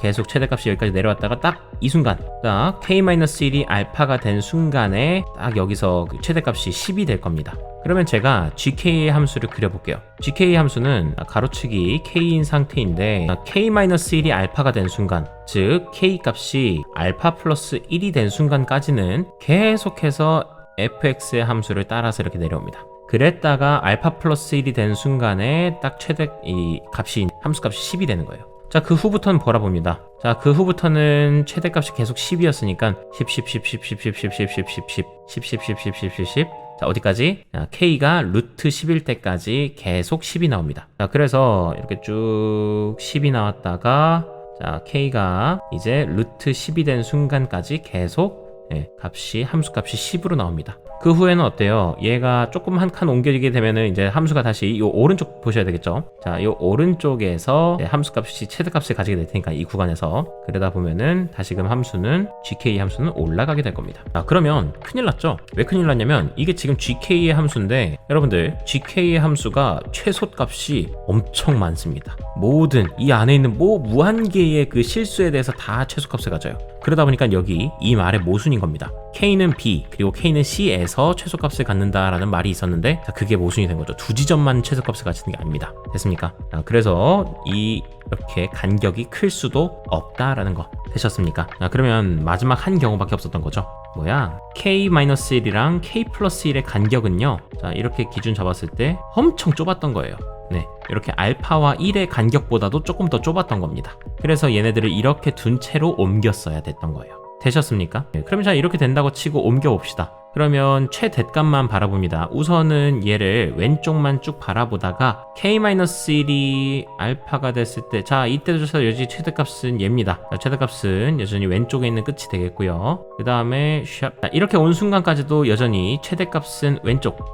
계속 최대값이 여기까지 내려왔다가 딱 이 순간, 딱 k-1이 알파가 된 순간에 딱 여기서 그 최대값이 10이 될 겁니다. 그러면 제가 gk의 함수를 그려볼게요. gk의 함수는 가로축이 k인 상태인데 k-1이 알파가 된 순간, 즉 k 값이 알파 플러스 1이 된 순간까지는 계속해서 fx의 함수를 따라서 이렇게 내려옵니다. 그랬다가 알파 플러스 1이 된 순간에 딱 최대 이 값이 함수값이 10이 되는 거예요. 자, 그 후부터는 보라봅니다. 자, 그 후부터는 최대값이 계속 10이었으니까 10, 10, 10, 10, 10, 10, 10, 10, 10, 10, 10, 10, 10, 10, 10, 10, 10, 10. 자, 어디까지? 자, k가 루트 10일 때까지 계속 10이 나옵니다. 자, 그래서 이렇게 쭉 10이 나왔다가, 자, k가 이제 루트 10이 된 순간까지 계속 값이 함수값이 10으로 나옵니다. 그 후에는 어때요? 얘가 조금 한 칸 옮겨지게 되면은 이제 함수가 다시 이 오른쪽 보셔야 되겠죠? 자, 이 오른쪽에서 함수값이 최대값을 가지게 될 테니까 이 구간에서, 그러다 보면은 다시금 함수는 gk 함수는 올라가게 될 겁니다. 자, 그러면 큰일 났죠? 왜 큰일 났냐면 이게 지금 gk의 함수인데, 여러분들 gk의 함수가 최소값이 엄청 많습니다. 모든 이 안에 있는 무한개의 그 실수에 대해서 다 최소값을 가져요. 그러다 보니까 여기 이 말의 모순인 겁니다. k는 b 그리고 k는 c에서 최소값을 갖는다라는 말이 있었는데, 자, 그게 모순이 된 거죠. 두 지점만 최소값을 가지는 게 아닙니다. 됐습니까? 자, 그래서 이렇게 간격이 클 수도 없다라는 거 되셨습니까? 자, 그러면 마지막 한 경우밖에 없었던 거죠. 뭐야? k-1이랑 k 플러스 1의 간격은요, 자, 이렇게 기준 잡았을 때 엄청 좁았던 거예요. 네, 이렇게 알파와 1의 간격보다도 조금 더 좁았던 겁니다. 그래서 얘네들을 이렇게 둔 채로 옮겼어야 됐던 거예요. 되셨습니까? 네, 그럼 자, 이렇게 된다고 치고 옮겨 봅시다. 그러면 최대값만 바라봅니다. 우선은 얘를 왼쪽만 쭉 바라보다가 k-1이 알파가 됐을 때, 자, 이때조차 여전히 최대값은 얘입니다. 자, 최대값은 여전히 왼쪽에 있는 끝이 되겠고요. 그 다음에 이렇게 온 순간까지도 여전히 최대값은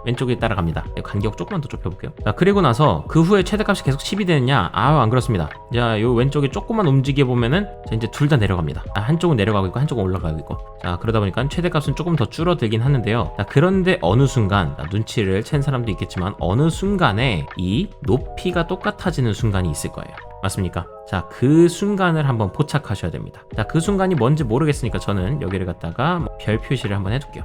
왼쪽에 따라갑니다. 간격 조금만 더 좁혀볼게요. 자, 그리고 나서 그 후에 최대값이 계속 10이 되느냐? 안 그렇습니다. 자, 요 왼쪽에 조금만 움직여 보면은 이제 둘 다 내려갑니다. 한쪽은 내려가고 있고 한쪽은 올라가고 있고. 자, 그러다 보니까 최대값은 조금 더 줄어들긴 하는데요. 자, 그런데 어느 순간, 눈치를 챈 사람도 있겠지만 어느 순간에 이 높이가 똑같아지는 순간이 있을 거예요. 맞습니까? 자, 그 순간을 한번 포착하셔야 됩니다. 자, 그 순간이 뭔지 모르겠으니까 저는 여기를 갖다가 별 표시를 한번 해둘게요.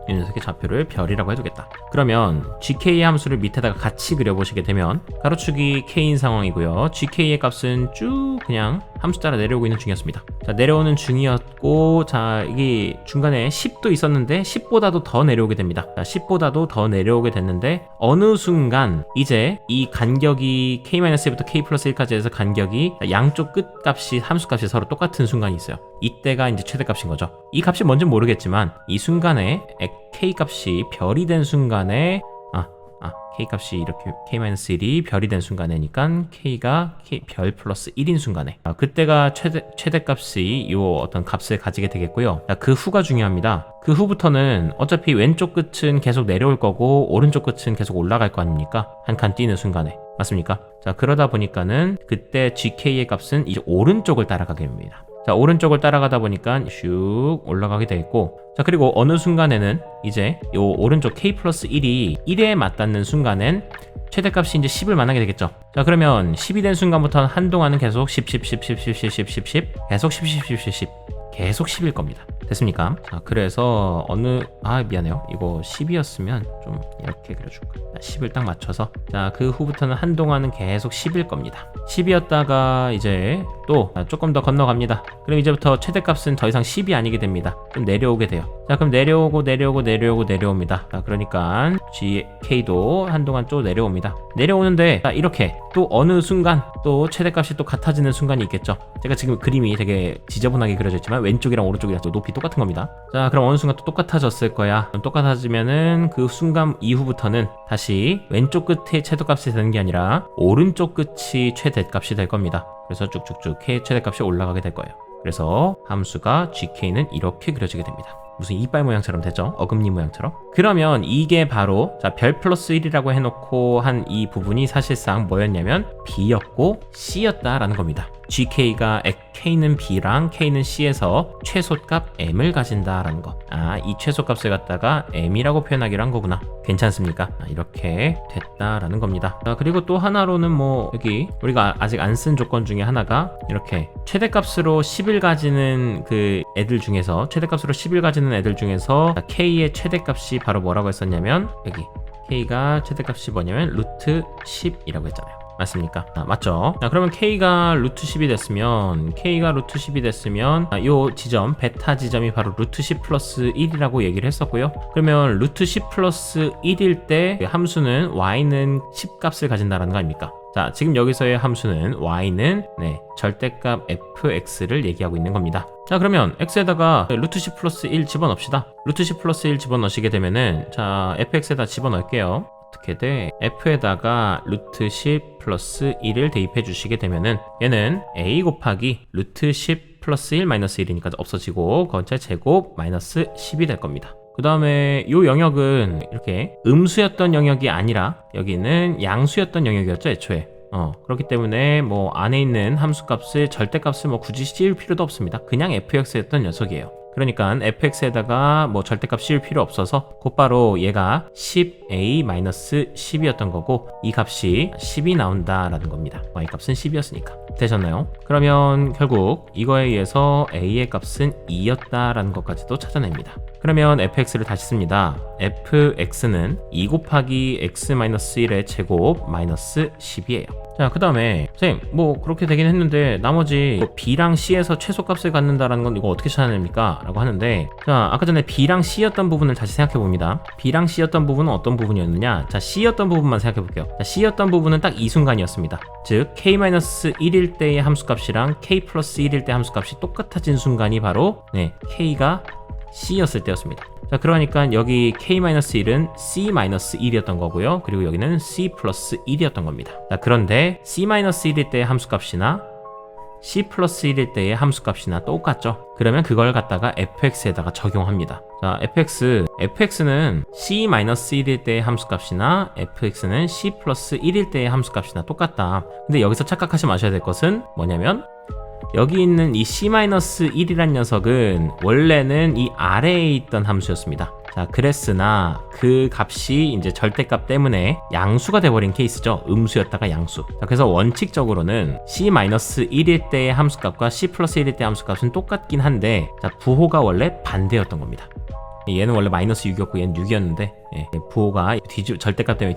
이 녀석의 좌표를 별이라고 해두겠다. 그러면 gk의 함수를 밑에다가 같이 그려보시게 되면 가로축이 k인 상황이고요. gk의 값은 쭉 그냥 함수 따라 내려오고 있는 중이었습니다. 자, 내려오는 중이었고, 자, 이게 중간에 10도 있었는데 10보다도 더 내려오게 됩니다. 자, 10보다도 더 내려오게 됐는데 어느 순간 이제 이 간격이 k-1부터 k 플러스 1까지 해서 간격이 양쪽 끝값이 함수값이 서로 똑같은 순간이 있어요. 이때가 이제 최대값인 거죠. 이 값이 뭔지 모르겠지만 이 순간에 k 값이 별이 된 순간에 k 값이 이렇게 k-1이 별이 된 순간에니까 k가 별 플러스 1인 순간에 그때가 최대값이 요 어떤 값을 가지게 되겠고요. 그 후가 중요합니다. 그 후부터는 어차피 왼쪽 끝은 계속 내려올 거고 오른쪽 끝은 계속 올라갈 거 아닙니까? 한 칸 뛰는 순간에. 맞습니까? 자, 그러다 보니까는 그때 gk의 값은 이제 오른쪽을 따라가게 됩니다. 자, 오른쪽을 따라가다 보니까 슉 올라가게 되겠고, 자, 그리고 어느 순간에는 이제 요 오른쪽 k 플러스 1이 1에 맞닿는 순간엔 최대값이 이제 10을 만나게 되겠죠. 자, 그러면 10이 된 순간부터는 한동안은 계속 10 계속 10 계속 10일 겁니다. 됐습니까? 자, 그래서 미안해요. 이거 10이었으면 좀 이렇게 그려줄까. 10을 딱 맞춰서, 자, 그 후부터는 한동안은 계속 10일 겁니다. 10이었다가 이제 또 조금 더 건너갑니다. 그럼 이제부터 최대값은 더 이상 10이 아니게 됩니다. 좀 내려오게 돼요. 자, 그럼 내려옵니다. 자, 그러니까 GK도 한동안 또 내려옵니다. 내려오는데, 자, 이렇게 또 어느 순간 또 최대값이 또 같아지는 순간이 있겠죠. 제가 지금 그림이 되게 지저분하게 그려져 있지만 왼쪽이랑 오른쪽이랑 또 높이 똑같은 겁니다. 자, 그럼 어느 순간 또 똑같아졌을 거야. 그럼 똑같아지면은 그 순간 이후부터는 다시 왼쪽 끝에 최대값이 되는 게 아니라 오른쪽 끝이 최대값이 될 겁니다. 그래서 쭉쭉쭉 최대값이 올라가게 될 거예요. 그래서 함수가 gk는 이렇게 그려지게 됩니다. 무슨 이빨 모양처럼 되죠? 어금니 모양처럼. 그러면 이게 바로, 자, 별 플러스 1이라고 해놓고 한 이 부분이 사실상 뭐였냐면 b였고 c였다라는 겁니다. gk가 k는 b랑 k는 c에서 최소값 m을 가진다라는 거. 이 최소값을 갖다가 m이라고 표현하기로 한 거구나. 괜찮습니까? 이렇게 됐다라는 겁니다. 자, 그리고 또 하나로는 뭐 여기 우리가 아직 안 쓴 조건 중에 하나가 이렇게 최대값으로 10을 가지는 그 애들 중에서 k의 최대값이 바로 뭐라고 했었냐면 여기 k가 최대값이 뭐냐면 루트 10이라고 했잖아요. 맞습니까? 맞죠? 자, 그러면 k가 루트 10이 됐으면 요 지점 베타 지점이 바로 루트 10 플러스 1이라고 얘기를 했었고요. 그러면 루트 10 플러스 1일 때 함수는 y는 10 값을 가진다라는 거 아닙니까? 자, 지금 여기서의 함수는 y는 절대값 fx를 얘기하고 있는 겁니다. 자, 그러면 x에다가 루트 10 플러스 1 집어넣읍시다. 루트 10 플러스 1 집어넣으시게 되면은, 자, fx에다 집어넣을게요. 어떻게 돼? f에다가 루트 10 플러스 1을 대입해 주시게 되면은 얘는 a 곱하기 루트 10 플러스 1 마이너스 1이니까 없어지고 전체 제곱 마이너스 10이 될 겁니다. 그 다음에 요 영역은 이렇게 음수였던 영역이 아니라 여기는 양수였던 영역이었죠, 애초에. 그렇기 때문에 뭐 안에 있는 함수값을 절대값을 뭐 굳이 씌울 필요도 없습니다. 그냥 fx였던 녀석이에요. 그러니까 fx에다가 뭐 절대값 씌울 필요 없어서 곧바로 얘가 10a-10이었던 거고 이 값이 10이 나온다라는 겁니다. y 값은 10이었으니까. 되셨나요? 그러면 결국 이거에 의해서 a의 값은 2였다라는 것까지도 찾아냅니다. 그러면 fx를 다시 씁니다. fx는 2 곱하기 x-1의 제곱 마이너스 10이에요. 자, 그 다음에 선생님 뭐 그렇게 되긴 했는데 나머지 b랑 c에서 최소값을 갖는다라는 건 이거 어떻게 찾아냅니까? 라고 하는데, 자, 아까 전에 b랑 c였던 부분을 다시 생각해 봅니다. b랑 c였던 부분은 어떤 부분이었느냐? 자, c였던 부분만 생각해 볼게요. 자, c였던 부분은 딱 이 순간이었습니다. 즉 k-1일 때의 함수값이랑 k 플러스 1일 때 함수값이 똑같아진 순간이 바로 k가 c였을 때였습니다. 자, 그러니까 여기 k-1은 c-1이었던 거고요. 그리고 여기는 c 플러스 1이었던 겁니다. 자, 그런데 c-1일 때의 함수값이나 c 플러스 1일 때의 함수값이나 똑같죠? 그러면 그걸 갖다가 fx에다가 적용합니다. 자, fx는 c-1일 때의 함수값이나 fx는 c 플러스 1일 때의 함수값이나 똑같다. 근데 여기서 착각하지 마셔야 될 것은 뭐냐면 여기 있는 이 c-1이란 녀석은 원래는 이 아래에 있던 함수였습니다. 자, 그랬으나 그 값이 이제 절대값 때문에 양수가 돼버린 케이스죠. 음수였다가 양수. 자, 그래서 원칙적으로는 c-1일 때의 함수값과 c 플러스 1일 때의 함수값은 똑같긴 한데, 자, 부호가 원래 반대였던 겁니다. 얘는 원래 마이너스 6이었고 얘는 6이었는데 부호가 절대값 때문에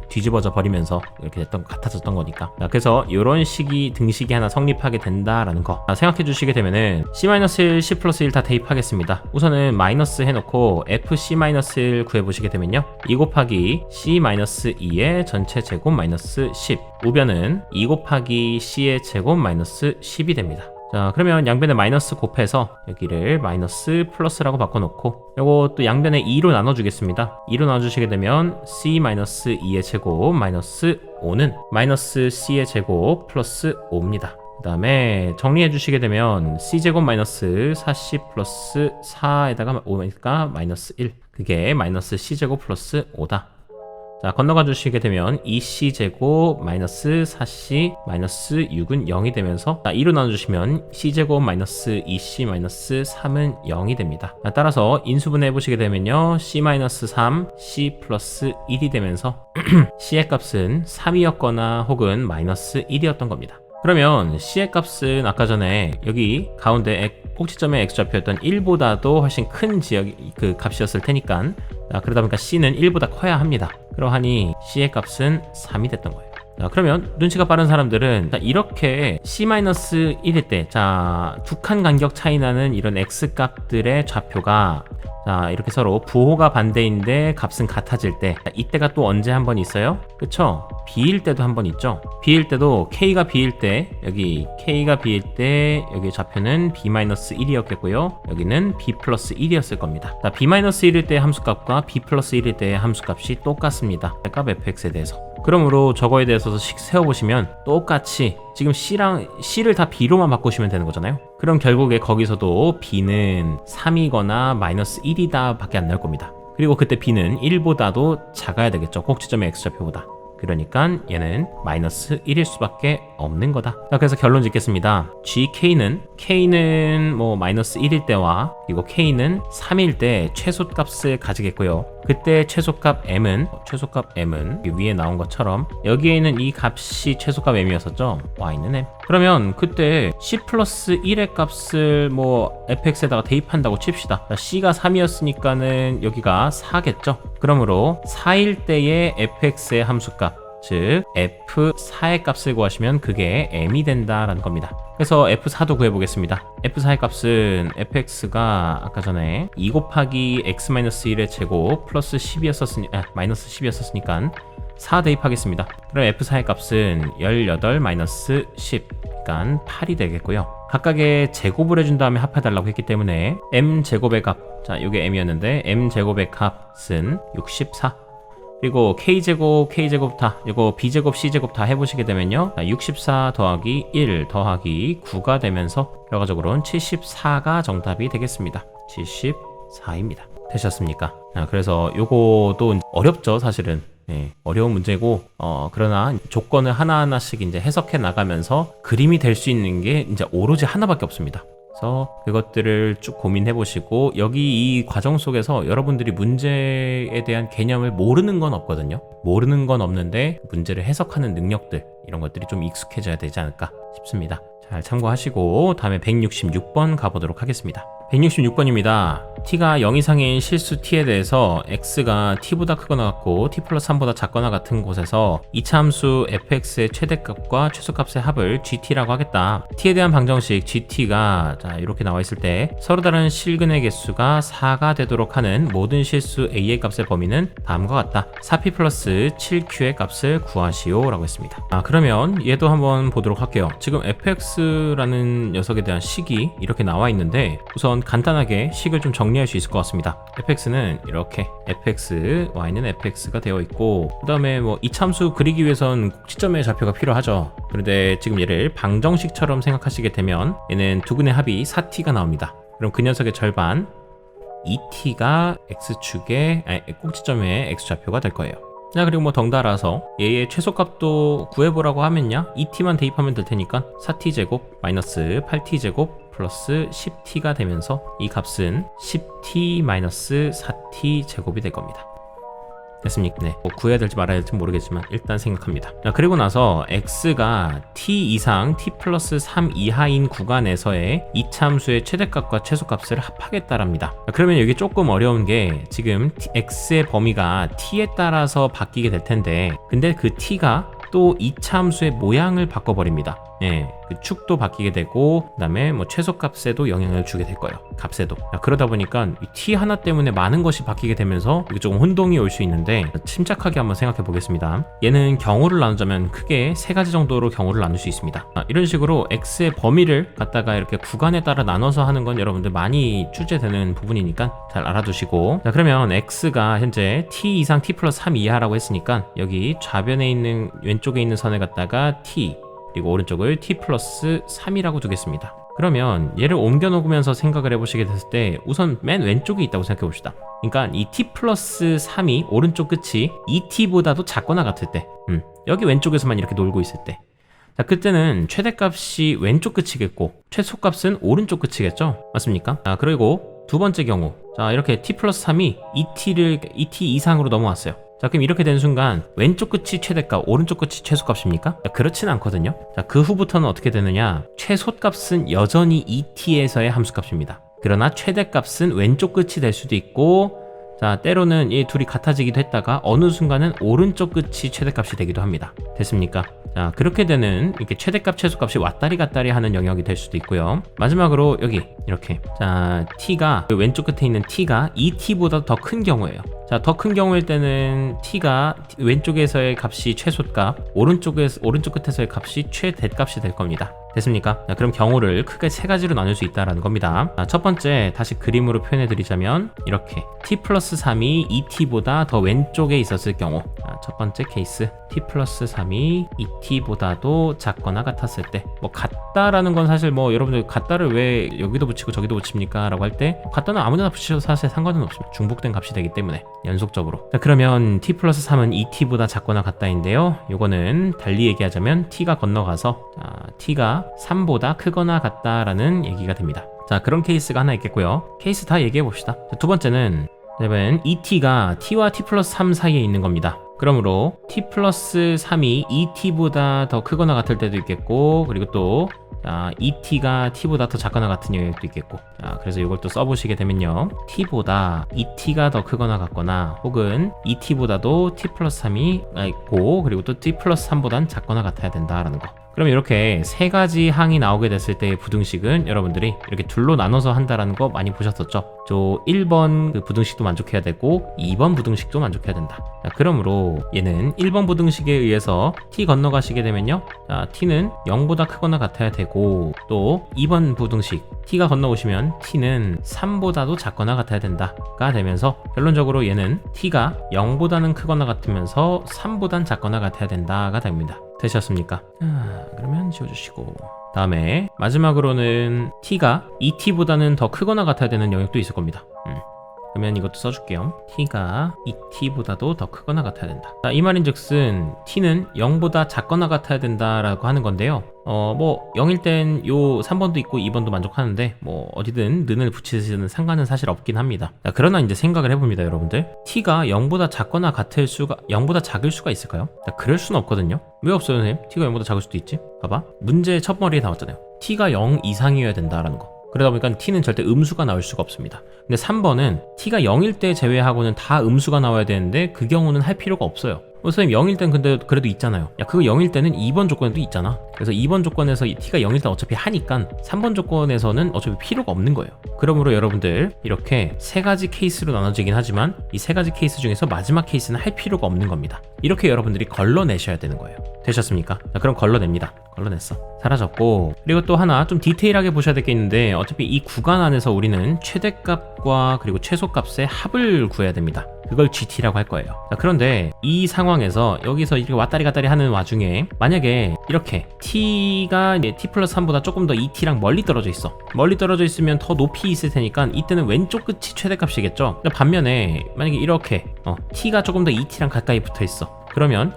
뒤집어져 버리면서 이렇게 같아졌던 거니까. 그래서 이런 식이 등식이 하나 성립하게 된다라는 거 생각해 주시게 되면은 C-1, C+1 다 대입하겠습니다. 우선은 마이너스 해놓고 FC-1 구해보시게 되면요, 2 곱하기 C-2의 전체 제곱 마이너스 10, 우변은 2 곱하기 C의 제곱 마이너스 10이 됩니다. 자, 그러면 양변에 마이너스 곱해서 여기를 마이너스 플러스라고 바꿔놓고 요거 또 양변에 2로 나눠주겠습니다. 2로 나눠주시게 되면 C-2의 제곱 마이너스 5는 마이너스 C의 제곱 플러스 5입니다. 그 다음에 정리해 주시게 되면 C제곱 마이너스 4C 플러스 4에다가 5니까 마이너스 1, 그게 마이너스 C제곱 플러스 5다. 자, 건너가 주시게 되면 2C제곱 마이너스 4C 마이너스 6은 0이 되면서, 자, 2로 나눠주시면 C제곱 마이너스 2C 마이너스 3은 0이 됩니다. 자, 따라서 인수분해 해보시게 되면요, C-3, C 플러스 1이 되면서 C의 값은 3이었거나 혹은 마이너스 1이었던 겁니다. 그러면 C의 값은 아까 전에 여기 가운데 꼭지점의 X좌표였던 1보다도 훨씬 큰 그 값이었을 테니까, 그러다 보니까 C는 1보다 커야 합니다. 그러하니 C의 값은 3이 됐던 거예요. 자, 그러면 눈치가 빠른 사람들은 이렇게 C-1일 때, 자, 두 칸 간격 차이 나는 이런 X 값들의 좌표가, 자, 이렇게 서로 부호가 반대인데 값은 같아질 때, 이때가 또 언제 한 번 있어요? 그쵸? B일 때도 한 번 있죠? B일 때도 K가 B일 때, 여기 K가 B일 때 여기 좌표는 B-1이었겠고요, 여기는 B 플러스 1이었을 겁니다. 자, B-1일 때 함수값과 B 플러스 1일 때의 함수값이 똑같습니다. 값 fx에 대해서. 그러므로 저거에 대해서 세워보시면 똑같이 지금 C를 다 B로만 바꾸시면 되는 거잖아요. 그럼 결국에 거기서도 B는 3이거나 마이너스 1이다 밖에 안 나올 겁니다. 그리고 그때 B는 1보다도 작아야 되겠죠, 꼭지점의 X좌표보다. 그러니까 얘는 마이너스 1일 수밖에 없는 거다. 자, 그래서 결론 짓겠습니다. K는 뭐 마이너스 1일 때와 그리고 K는 3일 때 최소값을 가지겠고요. 그때 최소값 M은 위에 나온 것처럼 여기에는 이 값이 최소값 M이었었죠. Y는 M. 그러면 그때 C 플러스 1의 값을 뭐 fx에다가 대입한다고 칩시다. 자, C가 3이었으니까는 여기가 4겠죠. 그러므로 4일 때의 fx의 함수값, 즉 F4의 값을 구하시면 그게 M이 된다라는 겁니다. 그래서 F4도 구해보겠습니다. F4의 값은 fx가 아까 전에 2 곱하기 x-1의 제곱 플러스 10이었었으니, 마이너스 10이었으니까 4 대입하겠습니다. 그럼 F4의 값은 18 마이너스 10, 그러니까 8이 되겠고요. 각각의 제곱을 해준 다음에 합해달라고 했기 때문에 m제곱의 값, 자, 이게 m이었는데 m제곱의 값은 64. 그리고 k제곱 다, 이거 b제곱 c제곱 다 해보시게 되면요, 64 더하기 1 더하기 9가 되면서 결과적으로는 74가 정답이 되겠습니다. 74입니다. 되셨습니까? 그래서 요거도 어렵죠, 사실은. 어려운 문제고, 그러나 조건을 하나하나씩 이제 해석해 나가면서 그림이 될 수 있는 게 이제 오로지 하나밖에 없습니다. 그래서 그것들을 쭉 고민해 보시고, 여기 이 과정 속에서 여러분들이 문제에 대한 개념을 모르는 건 없거든요. 모르는 건 없는데 문제를 해석하는 능력들, 이런 것들이 좀 익숙해져야 되지 않을까 싶습니다. 잘 참고하시고 다음에 166번 가보도록 하겠습니다. 166번입니다. t가 0 이상인 실수 t에 대해서 x가 t보다 크거나 같고 t 플러스 3보다 작거나 같은 곳에서 2차 함수 fx의 최대값과 최소값의 합을 gt라고 하겠다. t에 대한 방정식 gt가 자 이렇게 나와 있을 때 서로 다른 실근의 개수가 4가 되도록 하는 모든 실수 a의 값의 범위는 다음과 같다. 4p 플러스 7q의 값을 구하시오 라고 했습니다. 그러면 얘도 한번 보도록 할게요. 지금 fx라는 녀석에 대한 식이 이렇게 나와 있는데, 우선 간단하게 식을 좀 정리할 수 있을 것 같습니다. fx는 이렇게 fx, y는 fx가 되어 있고, 그 다음에 뭐 이참수 그리기 위해선 꼭지점의 좌표가 필요하죠. 그런데 지금 얘를 방정식처럼 생각하시게 되면 얘는 두근의 합이 4t가 나옵니다. 그럼 그 녀석의 절반 2t가 x축의 꼭지점의 x좌표가 될 거예요. 자, 그리고 뭐 덩달아서 얘의 최소값도 구해보라고 하면요, 2t만 대입하면 될 테니까 4t제곱 마이너스 8t제곱 플러스 10t가 되면서 이 값은 10t 마이너스 4t 제곱이 될 겁니다. 됐습니까? 네. 뭐 구해야 될지 말아야 될지 모르겠지만 일단 생각합니다. 자, 그리고 나서 x가 t 이상 t 플러스 3 이하인 구간에서의 이차함수의 최대값과 최소값을 합하겠다랍니다. 자, 그러면 여기 조금 어려운 게 지금 x의 범위가 t에 따라서 바뀌게 될 텐데, 근데 그 t가 또 이차함수의 모양을 바꿔버립니다. 예, 그 축도 바뀌게 되고, 그 다음에 뭐 최소값에도 영향을 주게 될 거예요. 값에도. 그러다 보니까 이 t 하나 때문에 많은 것이 바뀌게 되면서 이게 조금 혼동이 올 수 있는데, 침착하게 한번 생각해 보겠습니다. 얘는 경우를 나누자면 크게 세 가지 정도로 경우를 나눌 수 있습니다. 이런 식으로 x의 범위를 갖다가 이렇게 구간에 따라 나눠서 하는 건 여러분들 많이 출제되는 부분이니까 잘 알아두시고, 자, 그러면 x가 현재 t 이상 t 플러스 3 이하라고 했으니까 여기 좌변에 있는 왼쪽에 있는 선을 갖다가 t, 그리고 오른쪽을 t 플러스 3이라고 두겠습니다. 그러면 얘를 옮겨 놓으면서 생각을 해보시게 됐을 때 우선 맨 왼쪽에 있다고 생각해 봅시다. 그러니까 이 t 플러스 3이 오른쪽 끝이 2t보다도 작거나 같을 때, 여기 왼쪽에서만 이렇게 놀고 있을 때, 자, 그때는 최대값이 왼쪽 끝이겠고 최소값은 오른쪽 끝이겠죠? 맞습니까? 그리고 두 번째 경우, 자, 이렇게 t 플러스 3이 2t 이상으로 넘어왔어요. 자, 그럼 이렇게 된 순간 왼쪽 끝이 최대값, 오른쪽 끝이 최소값입니까? 그렇진 않거든요. 자, 그 후부터는 어떻게 되느냐? 최소값은 여전히 2t에서의 함수값입니다. 그러나 최대값은 왼쪽 끝이 될 수도 있고, 자, 때로는 이 둘이 같아지기도 했다가 어느 순간은 오른쪽 끝이 최대값이 되기도 합니다. 됐습니까? 자, 그렇게 되는 이렇게 최대값, 최소값이 왔다리 갔다리 하는 영역이 될 수도 있고요. 마지막으로 여기 이렇게, 자, t가 왼쪽 끝에 있는 t가 2t보다 더 큰 경우예요. 자, 더 큰 경우일 때는 t가 왼쪽에서의 값이 최소값, 오른쪽 끝에서의 값이 최대값이 될 겁니다. 됐습니까? 자, 그럼 경우를 크게 세 가지로 나눌 수 있다는 겁니다. 자, 첫 번째 다시 그림으로 표현해 드리자면 이렇게 t 플러스 3이 2t보다 더 왼쪽에 있었을 경우, 자, 첫 번째 케이스 t 플러스 3이 2t보다도 작거나 같았을 때, 뭐 같다라는 건 사실 뭐 여러분들 같다를 왜 여기도 붙이고 저기도 붙입니까? 라고 할 때 같다는 아무데나 붙이셔도 사실 상관은 없습니다. 중복된 값이 되기 때문에 연속적으로. 자, 그러면 t 플러스 3은 2t보다 작거나 같다인데요, 요거는 달리 얘기하자면 t가 건너가서, 자, t가 3보다 크거나 같다라는 얘기가 됩니다. 자, 그런 케이스가 하나 있겠고요. 케이스 다 얘기해 봅시다. 자, 두 번째는 이 t가 t와 t 플러스 3 사이에 있는 겁니다. 그러므로 t 플러스 3이 2t보다 더 크거나 같을 때도 있겠고, 그리고 또, 자, 2t가 t보다 더 작거나 같은 영역도 있겠고, 자, 그래서 이걸 또 써보시게 되면요, t보다 2t가 더 크거나 같거나, 혹은 2t보다도 t 플러스 3이 있고, 그리고 또 t 플러스 3보단 작거나 같아야 된다라는 거. 그럼 이렇게 세 가지 항이 나오게 됐을 때의 부등식은 여러분들이 이렇게 둘로 나눠서 한다라는 거 많이 보셨었죠? 저 1번 그 부등식도 만족해야 되고 2번 부등식도 만족해야 된다. 자, 그러므로 얘는 1번 부등식에 의해서 t 건너가시게 되면요, 자, t는 0보다 크거나 같아야 되고, 또 2번 부등식 t가 건너오시면 t는 3보다도 작거나 같아야 된다가 되면서 결론적으로 얘는 t가 0보다는 크거나 같으면서 3보단 작거나 같아야 된다가 됩니다. 되셨습니까? 그러면 지워주시고, 다음에 마지막으로는 t가 2t보다는 더 크거나 같아야 되는 영역도 있을 겁니다. 그러면 이것도 써줄게요. t가 2t보다도 더 크거나 같아야 된다. 자, 이 말인즉슨 t는 0보다 작거나 같아야 된다라고 하는 건데요. 뭐 0일 땐 요 3번도 있고 2번도 만족하는데, 뭐 어디든 는을 붙이시는 상관은 사실 없긴 합니다. 자, 그러나 이제 생각을 해봅니다, 여러분들. t가 0보다 작거나 같을 수가, 0보다 작을 수가 있을까요? 자, 그럴 수는 없거든요. 왜 없어요, 선생님? t가 0보다 작을 수도 있지? 봐봐, 문제 첫 머리에 나왔잖아요. t가 0 이상이어야 된다라는 거. 그러다 보니까 t는 절대 음수가 나올 수가 없습니다. 근데 3번은 t가 0일 때 제외하고는 다 음수가 나와야 되는데 그 경우는 할 필요가 없어요. 선생님 0일 땐 근데 그래도 있잖아요. 야, 그거 0일 때는 2번 조건에도 있잖아. 그래서 2번 조건에서 t가 0일 때 어차피 하니까 3번 조건에서는 어차피 필요가 없는 거예요. 그러므로 여러분들 이렇게 세 가지 케이스로 나눠지긴 하지만 이 세 가지 케이스 중에서 마지막 케이스는 할 필요가 없는 겁니다. 이렇게 여러분들이 걸러내셔야 되는 거예요. 되셨습니까? 자, 그럼 걸러냅니다. 걸러냈어. 사라졌고, 그리고 또 하나 좀 디테일하게 보셔야 될 게 있는데, 어차피 이 구간 안에서 우리는 최대값과 그리고 최소값의 합을 구해야 됩니다. 그걸 GT라고 할 거예요. 자, 그런데 이 상황에서 여기서 이렇게 왔다리 갔다리 하는 와중에 만약에 이렇게 t가 이제 t 플러스 3보다 조금 더 2t랑 멀리 떨어져 있어. 멀리 떨어져 있으면 더 높이 있을 테니까 이때는 왼쪽 끝이 최대값이겠죠. 반면에 만약에 이렇게 t가 조금 더 2t랑 가까이 붙어 있어. 그러면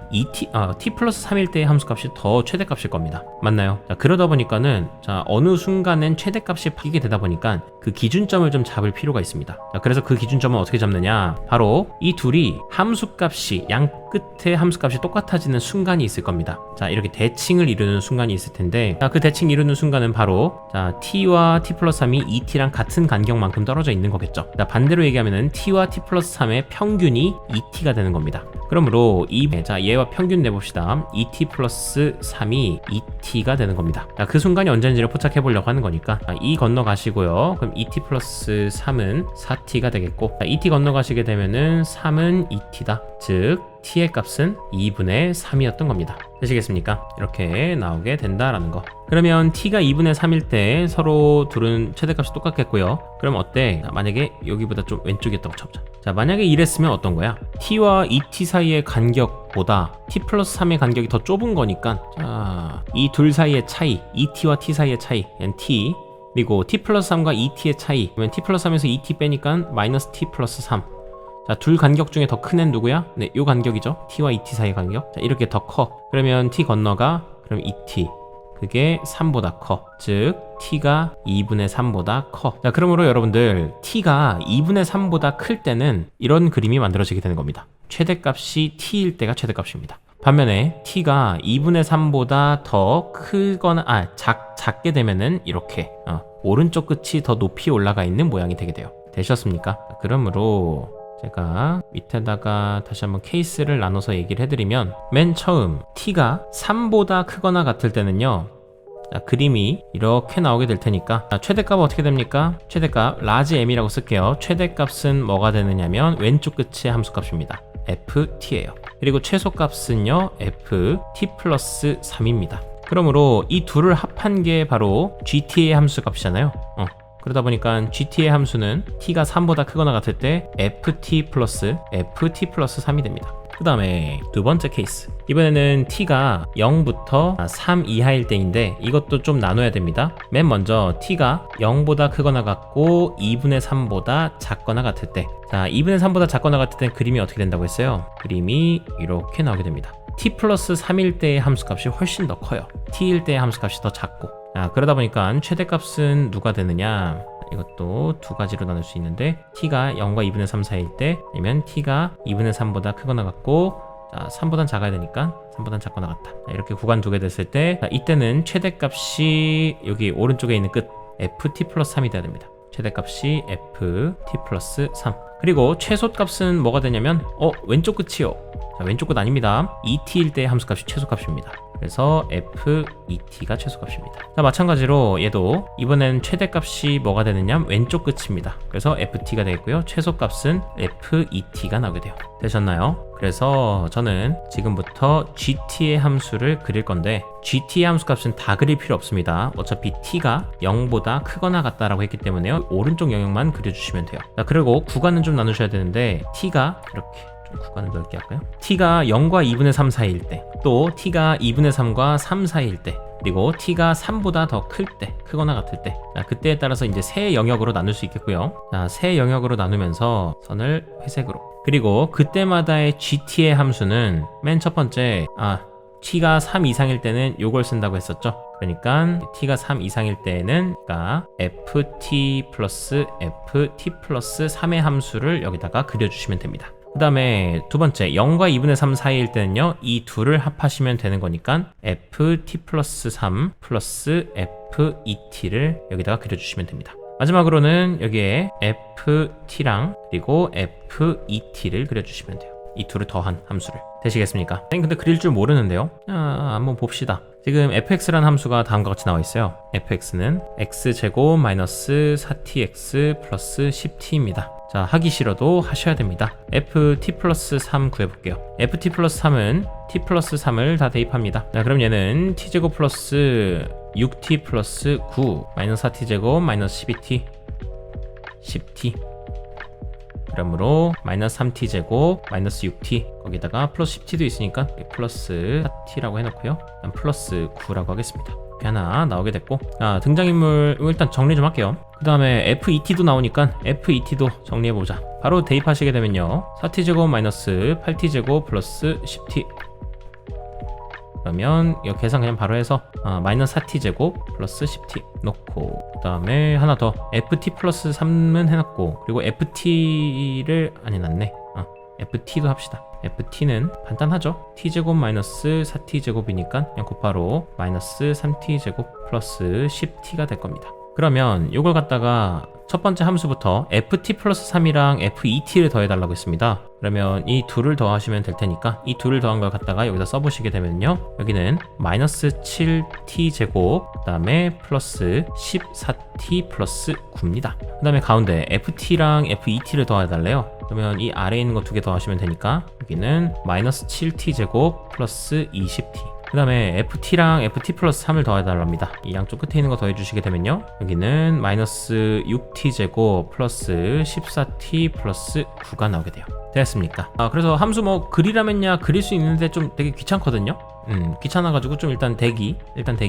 t 플러스 3일 때의 함수값이 더 최대값일 겁니다. 맞나요? 자, 그러다 보니까는, 자, 어느 순간엔 최대값이 바뀌게 되다 보니까 그 기준점을 좀 잡을 필요가 있습니다. 자, 그래서 그 기준점은 어떻게 잡느냐, 바로 이 둘이 함수값이 양 끝에 함수값이 똑같아지는 순간이 있을 겁니다. 자, 이렇게 대칭을 이루는 순간이 있을 텐데, 자, 그 대칭 이루는 순간은 바로 자 t와 t 플러스 3이 2t랑 같은 간격만큼 떨어져 있는 거겠죠. 자, 반대로 얘기하면은 t와 t 플러스 3의 평균이 2t가 되는 겁니다. 그러므로 자, 얘와 평균 내봅시다. 2t 플러스 3이 2t가 되는 겁니다. 자, 그 순간이 언제인지를 포착해 보려고 하는 거니까, 자, 2 건너가시고요. 그럼 2t 플러스 3은 4t가 되겠고, 자, 2t 건너가시게 되면은 3은 2t다. 즉 t의 값은 2분의 3이었던 겁니다. 되시겠습니까? 이렇게 나오게 된다라는 거. 그러면 t가 2분의 3일 때 서로 둘은 최대값이 똑같겠고요. 그럼 어때? 자, 만약에 여기보다 좀 왼쪽이었다고 쳐보자. 자, 만약에 이랬으면 어떤 거야? t와 2t 사이의 간격보다 t 플러스 3의 간격이 더 좁은 거니까, 자, 이 둘 사이의 차이, 2t와 t 사이의 차이, 얘는 t, 그리고 t 플러스 3과 2t의 차이, 그러면 t 플러스 3에서 2t 빼니까 마이너스 t 플러스 3. 자, 둘 간격 중에 더 큰 애는 누구야? 네, 요 간격이죠. t와 2t 사이 간격. 자, 이렇게 더 커. 그러면 t 건너가, 그럼 2t. 그게 3보다 커. 즉 t가 2분의 3보다 커. 자, 그러므로 여러분들 t가 2분의 3보다 클 때는 이런 그림이 만들어지게 되는 겁니다. 최대값이 t일 때가 최대값입니다. 반면에 t가 2분의 3보다 더 크거나 작게 되면은 이렇게 오른쪽 끝이 더 높이 올라가 있는 모양이 되게 돼요. 되셨습니까? 그러므로 제가 밑에다가 다시 한번 케이스를 나눠서 얘기를 해드리면, 맨 처음 t가 3보다 크거나 같을 때는요, 자, 그림이 이렇게 나오게 될 테니까, 자, 최대값은 어떻게 됩니까? 최대값 라지 m이라고 쓸게요. 최대값은 뭐가 되느냐면 왼쪽 끝의 함수값입니다. ft예요. 그리고 최소값은요 ft 플러스 3입니다. 그러므로 이 둘을 합한 게 바로 gt의 함수값이잖아요. 그러다 보니까 gt의 함수는 t가 3보다 크거나 같을 때 ft 플러스 3이 됩니다. 그 다음에 두 번째 케이스, 이번에는 t가 0부터 3 이하일 때인데 이것도 좀 나눠야 됩니다. 맨 먼저 t가 0보다 크거나 같고 2분의 3보다 작거나 같을 때, 자, 2분의 3보다 작거나 같을 때 그림이 어떻게 된다고 했어요? 그림이 이렇게 나오게 됩니다. t 플러스 3일 때의 함수값이 훨씬 더 커요. t일 때의 함수값이 더 작고, 그러다 보니까 최대값은 누가 되느냐, 이것도 두 가지로 나눌 수 있는데, t가 0과 2분의 3 사이일 때, 아니면 t가 2분의 3보다 크거나 같고, 자, 3보단 작아야 되니까 3보단 작거나 같다. 이렇게 구간 두게 됐을 때, 자, 이때는 최대값이 여기 오른쪽에 있는 끝 ft 플러스 3이 돼야 됩니다. 최대값이 ft 플러스 3. 그리고 최소값은 뭐가 되냐면 왼쪽 끝이요. 자, 왼쪽 끝 아닙니다. 2t일 때 함수값이 최소값입니다. 그래서 f2t가 최소값입니다. 자, 마찬가지로 얘도 이번엔 최대값이 뭐가 되느냐, 왼쪽 끝입니다. 그래서 ft가 되겠고요. 최소값은 f2t가 나오게 돼요. 되셨나요? 그래서 저는 지금부터 gt의 함수를 그릴 건데, gt의 함수값은 다 그릴 필요 없습니다. 어차피 t가 0보다 크거나 같다라고 했기 때문에 오른쪽 영역만 그려주시면 돼요. 자, 그리고 구간은 좀 나누셔야 되는데, t가 이렇게 구간을 넓게 할까요? t가 0과 2분의 3 사이일 때, 또 t가 2분의 3과 3 사이일 때, 그리고 t가 3보다 더 클 때, 크거나 같을 때, 자, 그때에 따라서 이제 세 영역으로 나눌 수 있겠고요. 자, 세 영역으로 나누면서 선을 회색으로, 그리고 그때마다의 gt의 함수는 맨 첫 번째, t가 3 이상일 때는 요걸 쓴다고 했었죠. 그러니까 t가 3 이상일 때는 그러니까 ft 플러스 3의 함수를 여기다가 그려주시면 됩니다. 그 다음에 두 번째, 0과 2분의 3 사이일 때는요, 이 둘을 합하시면 되는 거니까 ft 플러스 3 플러스 f2t를 여기다가 그려주시면 됩니다. 마지막으로는 여기에 ft랑 그리고 f2t를 그려주시면 돼요. 이 둘을 더한 함수를. 되시겠습니까? 아니, 근데 그릴 줄 모르는데요? 한번 봅시다. 지금 fx라는 함수가 다음과 같이 나와 있어요. fx는 x제곱 마이너스 4tx 플러스 10t입니다. 자, 하기 싫어도 하셔야 됩니다. ft 플러스 3 구해볼게요. ft 플러스 3은 t 플러스 3을 다 대입합니다. 자, 그럼 얘는 t제곱 플러스 6t 플러스 9 마이너스 4t제곱 마이너스 12t 10t, 그러므로 마이너스 3t제곱 마이너스 6t, 거기다가 플러스 10t도 있으니까 플러스 4t라고 해놓고요. 플러스 9라고 하겠습니다. 이렇게 하나 나오게 됐고, 등장인물 일단 정리 좀 할게요. 그 다음에 f2t도 나오니까 f2t도 정리해보자. 바로 대입하시게 되면요, 4t제곱 마이너스 8t제곱 플러스 10t 그러면 이거 계산 그냥 바로 해서 마이너스 4t 제곱 플러스 10t 넣고, 그 다음에 하나 더 ft 플러스 3은 해놨고, 그리고 ft를 아니 놨네. ft도 합시다. ft는 간단하죠. t제곱 마이너스 4t제곱이니까 그냥 곱하로 마이너스 3t제곱 플러스 10t가 될 겁니다. 그러면 이걸 갖다가 첫 번째 함수부터 ft 플러스 3이랑 f2t를 더해달라고 했습니다. 그러면 이 둘을 더하시면 될 테니까 이 둘을 더한 걸 갖다가 여기다 써보시게 되면요, 여기는 마이너스 7t 제곱 그 다음에 플러스 14t 플러스 9입니다. 그 다음에 가운데 ft랑 f2t를 더해달래요. 그러면 이 아래에 있는 거 두 개 더하시면 되니까 여기는 마이너스 7t 제곱 플러스 20t, 그 다음에 ft랑 ft 플러스 3을 더해달랍니다. 이 양쪽 끝에 있는 거 더해주시게 되면요, 여기는 마이너스 6t 제곱 플러스 14t 플러스 9가 나오게 돼요. 되었습니까? 그래서 함수 뭐 그리라면야 그릴 수 있는데 좀 되게 귀찮거든요. 귀찮아가지고 좀 일단 대기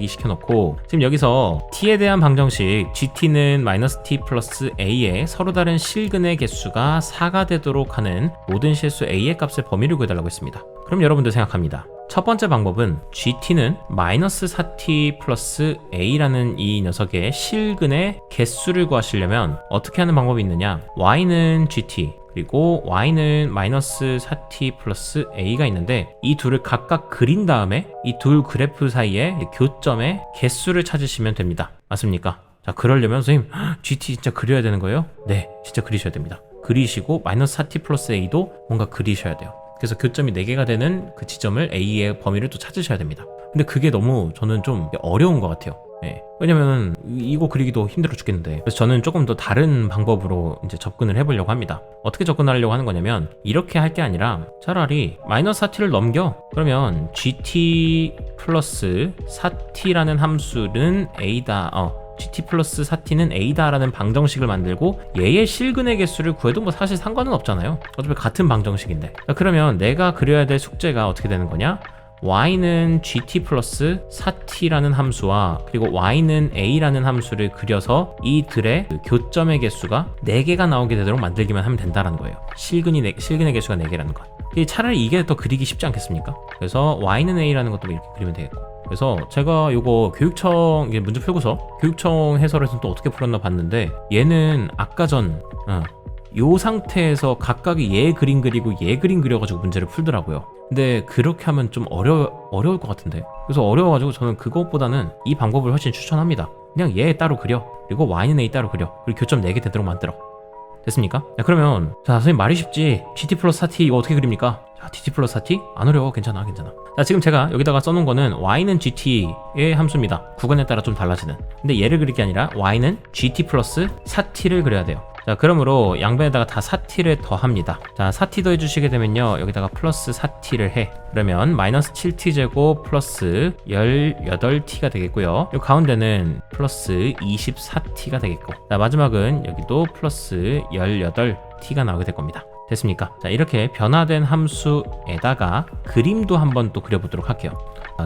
시켜놓고, 지금 여기서 t에 대한 방정식 gt는 마이너스 t 플러스 a에 서로 다른 실근의 개수가 4가 되도록 하는 모든 실수 a의 값의 범위를 구해달라고 했습니다. 그럼 여러분들 생각합니다. 첫 번째 방법은 gt는 마이너스 4t 플러스 a라는 이 녀석의 실근의 개수를 구하시려면 어떻게 하는 방법이 있느냐, y는 gt 그리고 y는 마이너스 4t 플러스 a가 있는데, 이 둘을 각각 그린 다음에 이 둘 그래프 사이에 교점의 개수를 찾으시면 됩니다. 맞습니까? 자, 그러려면 선생님 gt 진짜 그려야 되는 거예요? 네, 진짜 그리셔야 됩니다. 그리시고 마이너스 4t 플러스 a도 뭔가 그리셔야 돼요. 그래서 교점이 4개가 되는 그 지점을 a의 범위를 또 찾으셔야 됩니다. 근데 그게 너무 저는 좀 어려운 것 같아요. 왜냐면 이거 그리기도 힘들어 죽겠는데, 그래서 저는 조금 더 다른 방법으로 이제 접근을 해보려고 합니다. 어떻게 접근하려고 하는 거냐면, 이렇게 할 게 아니라 차라리 마이너스 4t를 넘겨. 그러면 gt 플러스 4t라는 함수는 a다, gt 플러스 4t는 a다 라는 방정식을 만들고 얘의 실근의 개수를 구해도 뭐 사실 상관은 없잖아요. 어차피 같은 방정식인데. 그러면 내가 그려야 될 숙제가 어떻게 되는 거냐, y는 gt 플러스 4t라는 함수와 그리고 y는 a라는 함수를 그려서 이들의 그 교점의 개수가 4개가 나오게 되도록 만들기만 하면 된다는 거예요. 실근의 개수가 4개라는 것. 차라리 이게 더 그리기 쉽지 않겠습니까? 그래서 y는 a라는 것도 이렇게 그리면 되겠고, 그래서 제가 요거 교육청 문제 풀고서 교육청 해설에서는 또 어떻게 풀었나 봤는데, 얘는 아까 전 요 상태에서 각각이 얘 그림 그리고 얘 그림 그려가지고 문제를 풀더라고요. 근데 그렇게 하면 좀 어려울 것 같은데, 그래서 어려워가지고 저는 그것보다는 이 방법을 훨씬 추천합니다. 그냥 얘 따로 그려, 그리고 y는 a 따로 그려, 그리고 교점 4개 되도록 만들어. 됐습니까? 자, 그러면 자, 선생님 말이 쉽지, gt 플러스 4t 이거 어떻게 그립니까? 자, gt 플러스 4t? 안 어려워. 괜찮아. 자, 지금 제가 여기다가 써놓은 거는 y는 gt의 함수입니다. 구간에 따라 좀 달라지는. 근데 얘를 그릴 게 아니라 y는 gt 플러스 4t를 그려야 돼요. 자, 그러므로 양변에다가 다 4t를 더합니다. 자, 4t 더해주시게 되면요, 여기다가 플러스 4t를 해. 그러면 마이너스 7t 제곱 플러스 18t가 되겠고요. 이 가운데는 플러스 24t가 되겠고, 자, 마지막은 여기도 플러스 18t가 나오게 될 겁니다. 됐습니까? 자, 이렇게 변화된 함수에다가 그림도 한번 또 그려보도록 할게요.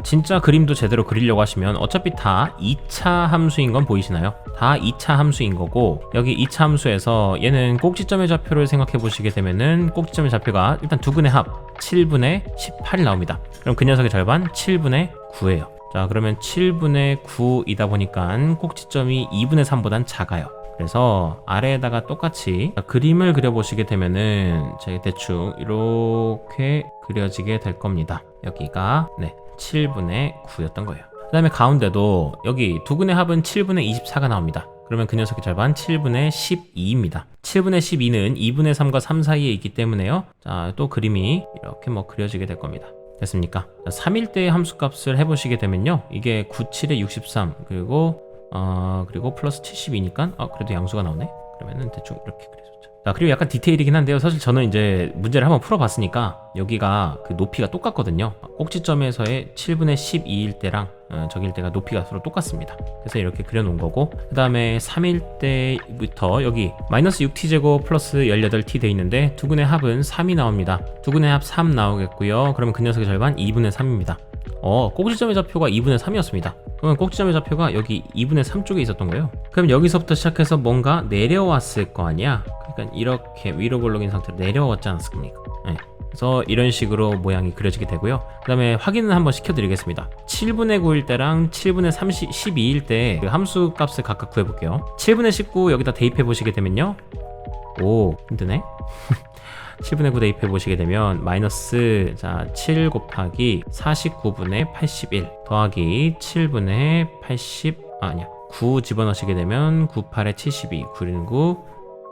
진짜 그림도 제대로 그리려고 하시면 어차피 다 2차 함수인 건 보이시나요? 다 2차 함수인 거고, 여기 2차 함수에서 얘는 꼭지점의 좌표를 생각해 보시게 되면은 꼭지점의 좌표가 일단 두근의 합 7분의 18이 나옵니다. 그럼 그 녀석의 절반 7분의 9예요. 자, 그러면 7분의 9이다 보니까 꼭지점이 2분의 3보단 작아요. 그래서 아래에다가 똑같이 그림을 그려보시게 되면은 제가 대충 이렇게 그려지게 될 겁니다. 여기가 7분의 9였던 거예요. 그 다음에 가운데도 여기 두근의 합은 7분의 24가 나옵니다. 그러면 그 녀석의 절반 7분의 12입니다. 7분의 12는 2분의 3과 3 사이에 있기 때문에요. 자, 또 그림이 이렇게 그려지게 될 겁니다. 됐습니까? 3일대의 함수값을 해보시게 되면요, 이게 9, 7에 63 그리고 플러스 72니까 그래도 양수가 나오네. 그러면은 대충 이렇게 그려줬죠. 자, 그리고 약간 디테일이긴 한데요, 사실 저는 이제 문제를 한번 풀어봤으니까 여기가 그 높이가 똑같거든요. 꼭지점에서의 7분의 12일 때랑 저기일 때가 높이가 서로 똑같습니다. 그래서 이렇게 그려놓은 거고, 그 다음에 3일 때부터 여기 마이너스 6t제곱 플러스 18t 돼 있는데 두근의 합은 3이 나옵니다. 두근의 합 3 나오겠고요. 그러면 그 녀석의 절반 2분의 3입니다. 꼭지점의 좌표가 2분의 3이었습니다. 그러면 꼭지점의 좌표가 여기 2분의 3 쪽에 있었던 거예요. 그럼 여기서부터 시작해서 뭔가 내려왔을 거 아니야? 그러니까 이렇게 위로 볼록인 상태로 내려왔지 않았습니까? 그래서 이런 식으로 모양이 그려지게 되고요. 그 다음에 확인을 한번 시켜드리겠습니다. 7분의 9일 때랑 7분의 12일 때 그 함수 값을 각각 구해볼게요. 7분의 19 여기다 대입해 보시게 되면요, 오 힘드네. 7분의 9 대입해 보시게 되면 마이너스, 자, 7 곱하기 49분의 81 더하기 7분의 9 집어넣으시게 되면 98에 72, 9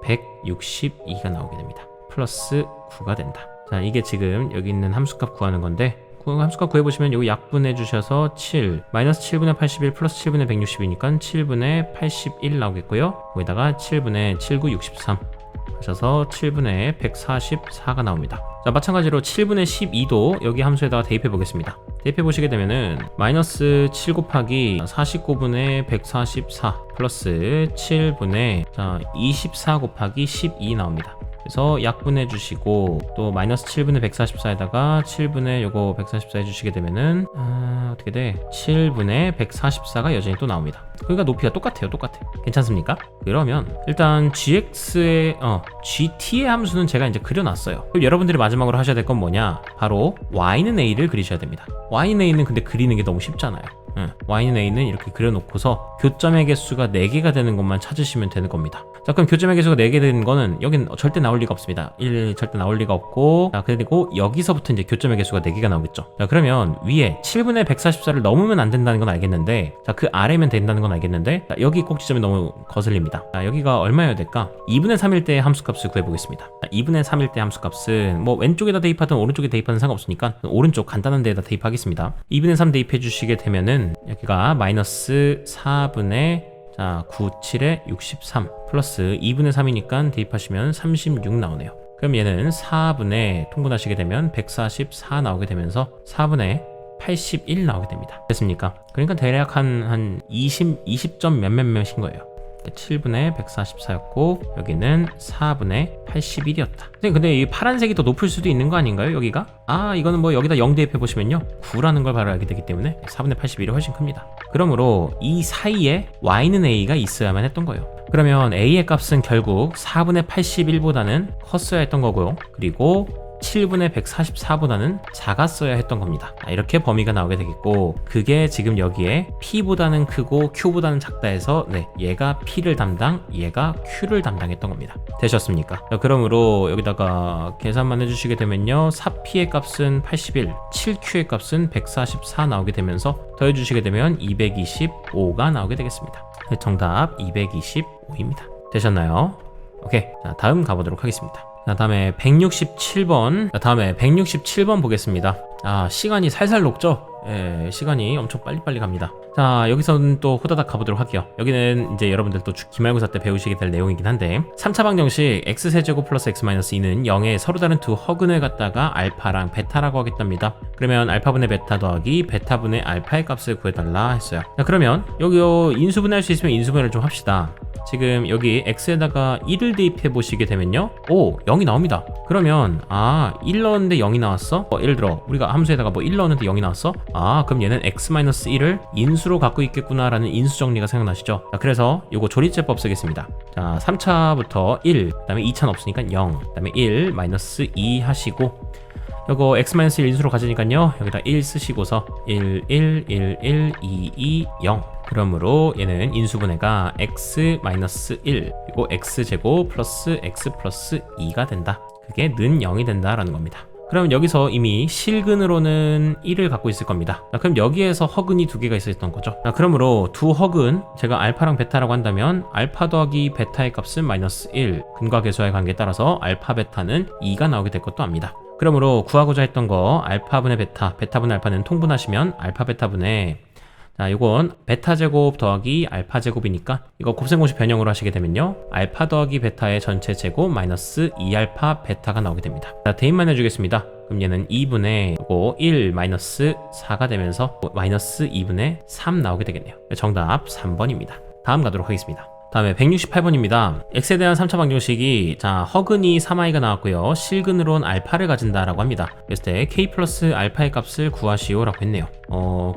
162가 나오게 됩니다. 플러스 9가 된다. 자, 이게 지금 여기 있는 함수값 구하는 건데, 함수값 구해보시면 요거 약분해 주셔서 7 마이너스 7분의 81 플러스 7분의 160이니까 7분의 81 나오겠고요. 거기다가 7분의 79 63 하셔서 7분의 144가 나옵니다. 자, 마찬가지로 7분의 12도 여기 함수에다가 대입해 보겠습니다. 대입해 보시게 되면은 마이너스 7 곱하기 49분의 144 플러스 7분의 24 곱하기 12 나옵니다. 그래서 약분해 주시고 또 마이너스 7분의 144에다가 7분의 요거 144 해주시게 되면은 어떻게 돼? 7분의 144가 여전히 또 나옵니다. 그러니까 높이가 똑같아요. 괜찮습니까? 그러면 일단 gx의 gt의 함수는 제가 이제 그려놨어요. 그럼 여러분들이 마지막으로 하셔야 될 건 뭐냐? 바로 y는 a를 그리셔야 됩니다. y는 a는 근데 그리는 게 너무 쉽잖아요. y는 a는 이렇게 그려놓고서 교점의 개수가 4개가 되는 것만 찾으시면 되는 겁니다. 자, 그럼 교점의 개수가 4개 되는 거는 여긴 절대 나올 리가 없습니다. 1 절대 나올 리가 없고, 자, 그리고 여기서부터 이제 교점의 개수가 4개가 나오겠죠. 자, 그러면 위에 7분의 144를 넘으면 안 된다는 건 알겠는데, 자, 그 아래면 된다는 건 알겠는데, 자, 여기 꼭 지점이 너무 거슬립니다. 자, 여기가 얼마여야 될까? 2분의 3일 때 함수값을 구해보겠습니다. 자, 2분의 3일 때 함수값은 뭐 왼쪽에다 대입하든 오른쪽에 대입하든 상관없으니까 오른쪽 간단한 데에다 대입하겠습니다. 2분의 3 대입해 주시게 되면은 여기가 마이너스 4분의 9, 7에 63 플러스 2분의 3이니까 대입하시면 36 나오네요. 그럼 얘는 4분의 통분하시게 되면 144 나오게 되면서 4분의 81 나오게 됩니다. 됐습니까? 그러니까 대략 한 20점 몇몇몇인 거예요. 7분의 144였고 여기는 4분의 81이었다. 근데 이 파란색이 더 높을 수도 있는 거 아닌가요? 여기가? 이거는 뭐 여기다 0 대입해 보시면요, 9라는 걸 바로 알게 되기 때문에 4분의 81이 훨씬 큽니다. 그러므로 이 사이에 y는 a가 있어야만 했던 거예요. 그러면 a의 값은 결국 4분의 81보다는 컸어야 했던 거고요. 그리고 7분의 144보다는 작았어야 했던 겁니다. 이렇게 범위가 나오게 되겠고, 그게 지금 여기에 P보다는 크고 Q보다는 작다 해서 얘가 P를 담당, 얘가 Q를 담당했던 겁니다. 되셨습니까? 자, 그러므로 여기다가 계산만 해주시게 되면요, 4P의 값은 81, 7Q의 값은 144 나오게 되면서 더해주시게 되면 225가 나오게 되겠습니다. 정답 225입니다. 되셨나요? 오케이, 자, 다음 가보도록 하겠습니다. 자, 다음에 167번 보겠습니다. 시간이 살살 녹죠? 예, 시간이 엄청 빨리빨리 갑니다. 자, 여기서는 또 호다닥 가보도록 할게요. 여기는 이제 여러분들 또 기말고사 때 배우시게 될 내용이긴 한데, 3차 방정식 x세제곱 플러스 x-2는 0에 서로 다른 두 허근을 갖다가 알파랑 베타라고 하겠답니다. 그러면 알파분의 베타 더하기 베타분의 알파의 값을 구해달라 했어요. 자, 그러면 여기 인수분해할 수 있으면 인수분해를 좀 합시다. 지금 여기 x에다가 1을 대입해 보시게 되면요, 0이 나옵니다. 그러면 1 넣었는데 0이 나왔어? 예를 들어 우리가 함수에다가 1 넣었는데 0이 나왔어? 그럼 얘는 x-1을 인수로 갖고 있겠구나 라는 인수 정리가 생각나시죠? 자, 그래서 요거 조리제법 쓰겠습니다. 자, 3차부터 1, 그 다음에 2차는 없으니까 0, 그 다음에 1, 마이너스 2 하시고, 요거 x-1 인수로 가지니까요, 여기다 1 쓰시고서 1, 1, 1, 1, 2, 2, 0. 그러므로 얘는 인수분해가 x-1 그리고 x제곱 플러스 x 플러스 2가 된다. 그게 는 0이 된다라는 겁니다. 그럼 여기서 이미 실근으로는 1을 갖고 있을 겁니다. 자, 그럼 여기에서 허근이 2개가 있었던 거죠. 자, 그러므로 두 허근, 제가 알파랑 베타라고 한다면 알파 더하기 베타의 값은 마이너스 1, 근과 계수와의 관계에 따라서 알파 베타는 2가 나오게 될 것도 압니다. 그러므로 구하고자 했던 거 알파분의 베타, 베타분의 알파는 통분하시면 알파 베타분의, 자, 요건 베타 제곱 더하기 알파 제곱이니까 이거 곱셈공식 변형으로 하시게 되면요, 알파 더하기 베타의 전체 제곱 마이너스 2알파 베타가 나오게 됩니다. 자, 대입만 해주겠습니다. 그럼 얘는 2분의 요거 1 마이너스 4가 되면서 마이너스 2분의 3 나오게 되겠네요. 정답 3번입니다. 다음 가도록 하겠습니다. 다음에 168번입니다. x에 대한 3차 방정식이, 자, 허근이 3i가 나왔고요, 실근으론 알파를 가진다라고 합니다. 그랬을 때 k 플러스 알파의 값을 구하시오라고 했네요.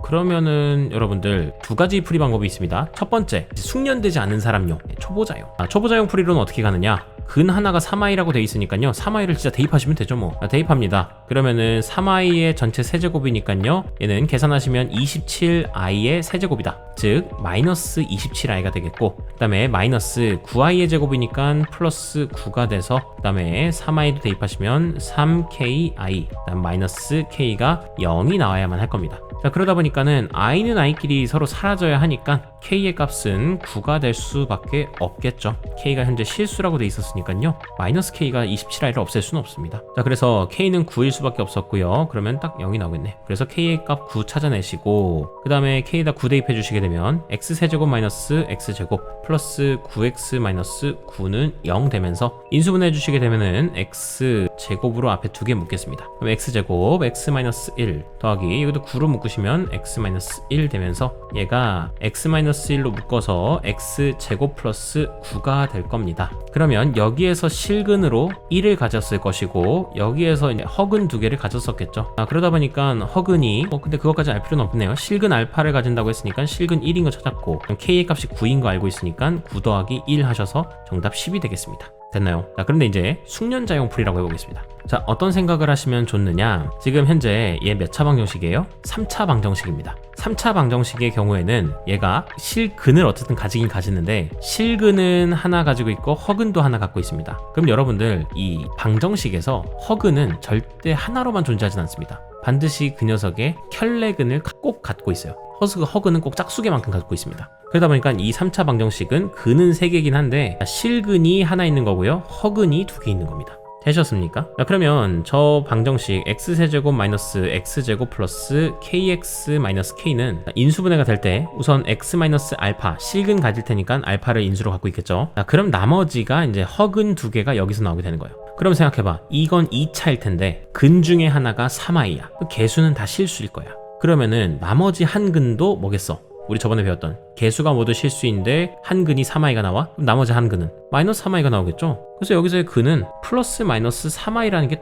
그러면은 여러분들 두 가지 풀이 방법이 있습니다. 첫 번째, 숙련되지 않은 사람용, 초보자용. 초보자용 풀이로는 어떻게 가느냐? 근 하나가 3i라고 돼 있으니까요 3i를 진짜 대입하시면 되죠 뭐. 대입합니다. 그러면은 3i의 전체 세제곱이니까요 얘는 계산하시면 27i의 세제곱이다. 즉 마이너스 27i가 되겠고, 그 다음에 마이너스 9i의 제곱이니까 플러스 9가 돼서, 그 다음에 3i도 대입하시면 3ki, 그 다음 마이너스 k가 0이 나와야만 할 겁니다. 자, 그러다 보니까는 i는 i끼리 서로 사라져야 하니까 k의 값은 9가 될 수밖에 없겠죠. k가 현재 실수라고 돼 있었으니까요 마이너스 k가 27i를 없앨 수는 없습니다. 자, 그래서 k는 9일 수밖에 없었고요. 그러면 딱 0이 나오겠네. 그래서 k의 값 9 찾아내시고, 그 다음에 k에다 9 대입해 주시게 되면 x세제곱 마이너스 x제곱 플러스 9x 마이너스 9는 0 되면서 인수분해 주시게 되면은 x제곱으로 앞에 2개 묶겠습니다. 그럼 x제곱 x 마이너스 1 더하기 여기도 9로 묶으시면 x 마이너스 1 되면서 얘가 x 마이너스 1로 묶어서 x제곱 플러스 9가 될 겁니다. 그러면 여기에서 실근으로 1을 가졌을 것이고 여기에서 이제 허근 2개를 가졌었겠죠. 그러다 보니까 허근이 근데 그것까지 알 필요는 없네요. 실근 알파를 가진다고 했으니까 실근 1인 거 찾았고 k의 값이 9인 거 알고 있으니까 9 더하기 1 하셔서 정답 10이 되겠습니다. 됐나요? 자, 그런데 이제 숙련자용 풀이라고 해보겠습니다. 자, 어떤 생각을 하시면 좋느냐, 지금 현재 얘 몇 차 방정식이에요? 3차 방정식입니다. 3차 방정식의 경우에는 얘가 실근을 어쨌든 가지긴 가지는데 실근은 하나 가지고 있고 허근도 하나 갖고 있습니다. 그럼 여러분들 이 방정식에서 허근은 절대 하나로만 존재하진 않습니다. 반드시 그 녀석의 켤레근을 꼭 갖고 있어요. 허근은 꼭 짝수개만큼 갖고 있습니다. 그러다 보니까 이 3차 방정식은 근은 3개긴 한데 실근이 하나 있는 거고요 허근이 2개 있는 겁니다. 되셨습니까? 자, 그러면 저 방정식 x세제곱 마이너스 x제곱 플러스 kx 마이너스 k는 인수분해가 될 때 우선 x 마이너스 알파 실근 가질 테니까 알파를 인수로 갖고 있겠죠. 자, 그럼 나머지가 이제 허근 2개가 여기서 나오게 되는 거예요. 그럼 생각해봐. 이건 2차일 텐데 근 중에 하나가 3i야. 개수는 다 실수일 거야. 그러면은 나머지 한 근도 뭐겠어? 우리 저번에 배웠던 개수가 모두 실수인데 한 근이 3i가 나와? 그럼 나머지 한 근은 마이너스 3i가 나오겠죠? 그래서 여기서의 근은 플러스 마이너스 3i라는 게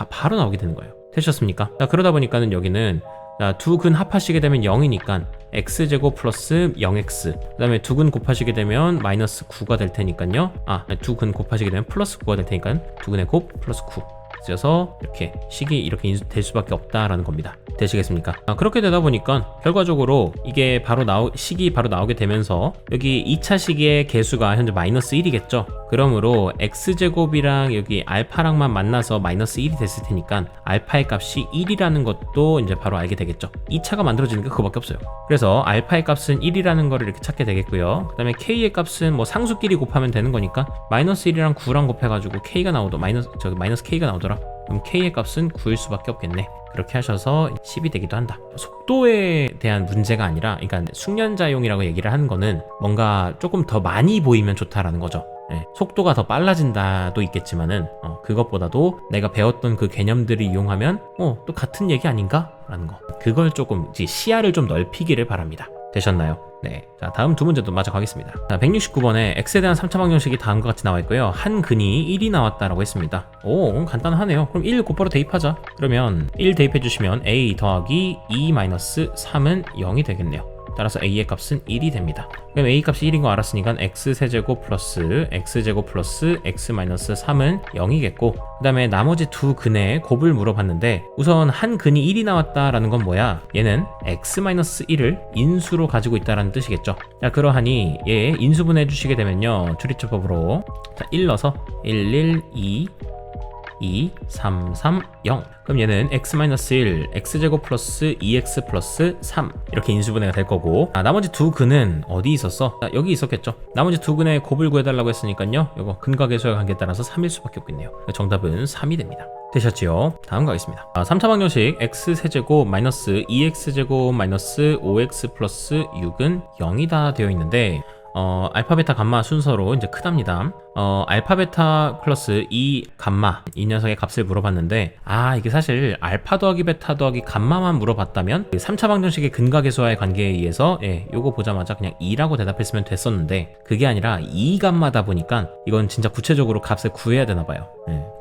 바로 나오게 되는 거예요. 되셨습니까? 자, 그러다 보니까는 여기는 두 근 합하시게 되면 0이니까 x제곱 플러스 0x, 그 다음에 두 근 곱하시게 되면 마이너스 9가 될 테니까요. 두 근 곱하시게 되면 플러스 9가 될 테니까 두 근의 곱 플러스 9 쓰여서 이렇게 식이 이렇게 될 수밖에 없다라는 겁니다. 되시겠습니까? 그렇게 되다 보니까 결과적으로 이게 식이 바로 나오게 되면서 여기 2차 식의 개수가 현재 마이너스 1이겠죠. 그러므로 x제곱이랑 여기 알파랑만 만나서 마이너스 1이 됐을 테니까 알파의 값이 1이라는 것도 이제 바로 알게 되겠죠. 2차가 만들어지는 게 그거밖에 없어요. 그래서 알파의 값은 1이라는 거를 이렇게 찾게 되겠고요. 그 다음에 k의 값은 뭐 상수끼리 곱하면 되는 거니까 마이너스 1이랑 9랑 곱해가지고 k가 마이너스 k가 나오더라. 그럼 k의 값은 9일 수밖에 없겠네. 그렇게 하셔서 10이 되기도 한다. 속도에 대한 문제가 아니라, 그러니까 숙련자용이라고 얘기를 하는 거는 뭔가 조금 더 많이 보이면 좋다라는 거죠. 네, 속도가 더 빨라진다도 있겠지만은 그것보다도 내가 배웠던 그 개념들을 이용하면 또 같은 얘기 아닌가? 라는 거. 그걸 조금 시야를 좀 넓히기를 바랍니다. 되셨나요? 네. 자, 다음 두 문제도 마저 가겠습니다. 자, 169번에 x에 대한 3차 방정식이 다음과 같이 나와 있고요. 한 근이 1이 나왔다라고 했습니다. 간단하네요. 그럼 1 곧바로 대입하자. 그러면 1 대입해 주시면 a 더하기 2-3은 0이 되겠네요. 따라서 a의 값은 1이 됩니다. 그럼 a 값이 1인 거 알았으니까 x세제곱 플러스 x제곱 플러스 x-3은 0이겠고, 그 다음에 나머지 두 근의 곱을 물어봤는데 우선 한 근이 1이 나왔다라는 건 뭐야? 얘는 x-1을 인수로 가지고 있다라는 뜻이겠죠. 자, 그러하니 얘 인수분해 주시게 되면요, 추리처법으로 1 넣어서 1, 1, 2 2, 3, 3, 0. 그럼 얘는 x-1, x제곱 플러스 2x 플러스 3 이렇게 인수분해가 될 거고, 나머지 두 근은 어디 있었어? 여기 있었겠죠. 나머지 두 근의 곱을 구해달라고 했으니까요, 이거 근과 계수의 관계에 따라서 3일 수밖에 없겠네요. 정답은 3이 됩니다. 되셨지요? 다음 가겠습니다. 3차 방정식 x세제곱 마이너스 2x제곱 마이너스 5x 플러스 6은 0이다 되어 있는데 알파, 베타, 감마 순서로 이제 크답니다. 알파, 베타 플러스 이 감마, 이 녀석의 값을 물어봤는데, 이게 사실 알파 더하기 베타 더하기 감마만 물어봤다면 3차 방정식의 근과 계수와의 관계에 의해서 요거 보자마자 그냥 2라고 대답했으면 됐었는데, 그게 아니라 2감마다 보니까 이건 진짜 구체적으로 값을 구해야 되나 봐요.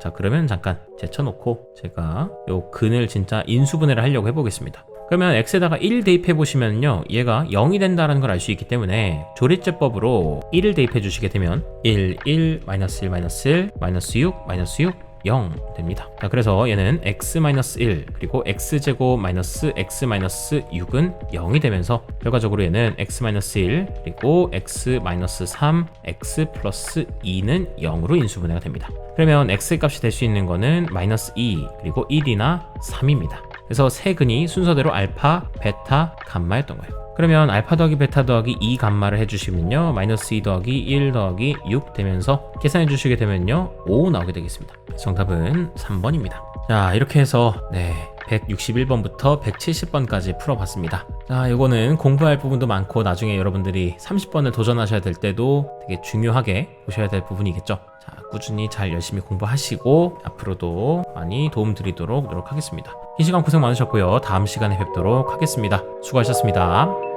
자, 그러면 잠깐 제쳐놓고 제가 요 근을 진짜 인수분해를 하려고 해보겠습니다. 그러면 x에다가 1 대입해 보시면요, 얘가 0이 된다는 걸 알 수 있기 때문에 조리제법으로 1을 대입해 주시게 되면 1, 1, 마이너스 1, 마이너스 1, 마이너스 6, 마이너스 6, 0 됩니다. 자, 그래서 얘는 x-1 그리고 x제곱 마이너스 x-6은 0이 되면서 결과적으로 얘는 x-1 그리고 x-3 x 플러스 2는 0으로 인수분해가 됩니다. 그러면 x 값이 될 수 있는 거는 마이너스 2 그리고 1이나 3입니다. 그래서 세 근이 순서대로 알파, 베타, 감마였던 거예요. 그러면 알파 더하기 베타 더하기 2 감마를 해주시면요, 마이너스 2 더하기 1 더하기 6 되면서 계산해 주시게 되면요, 5 나오게 되겠습니다. 정답은 3번입니다. 자, 이렇게 해서 161번부터 170번까지 풀어봤습니다. 자, 요거는 공부할 부분도 많고 나중에 여러분들이 30번을 도전하셔야 될 때도 되게 중요하게 보셔야 될 부분이겠죠. 자, 꾸준히 잘 열심히 공부하시고 앞으로도 많이 도움 드리도록 노력하겠습니다. 긴 시간 고생 많으셨고요. 다음 시간에 뵙도록 하겠습니다. 수고하셨습니다.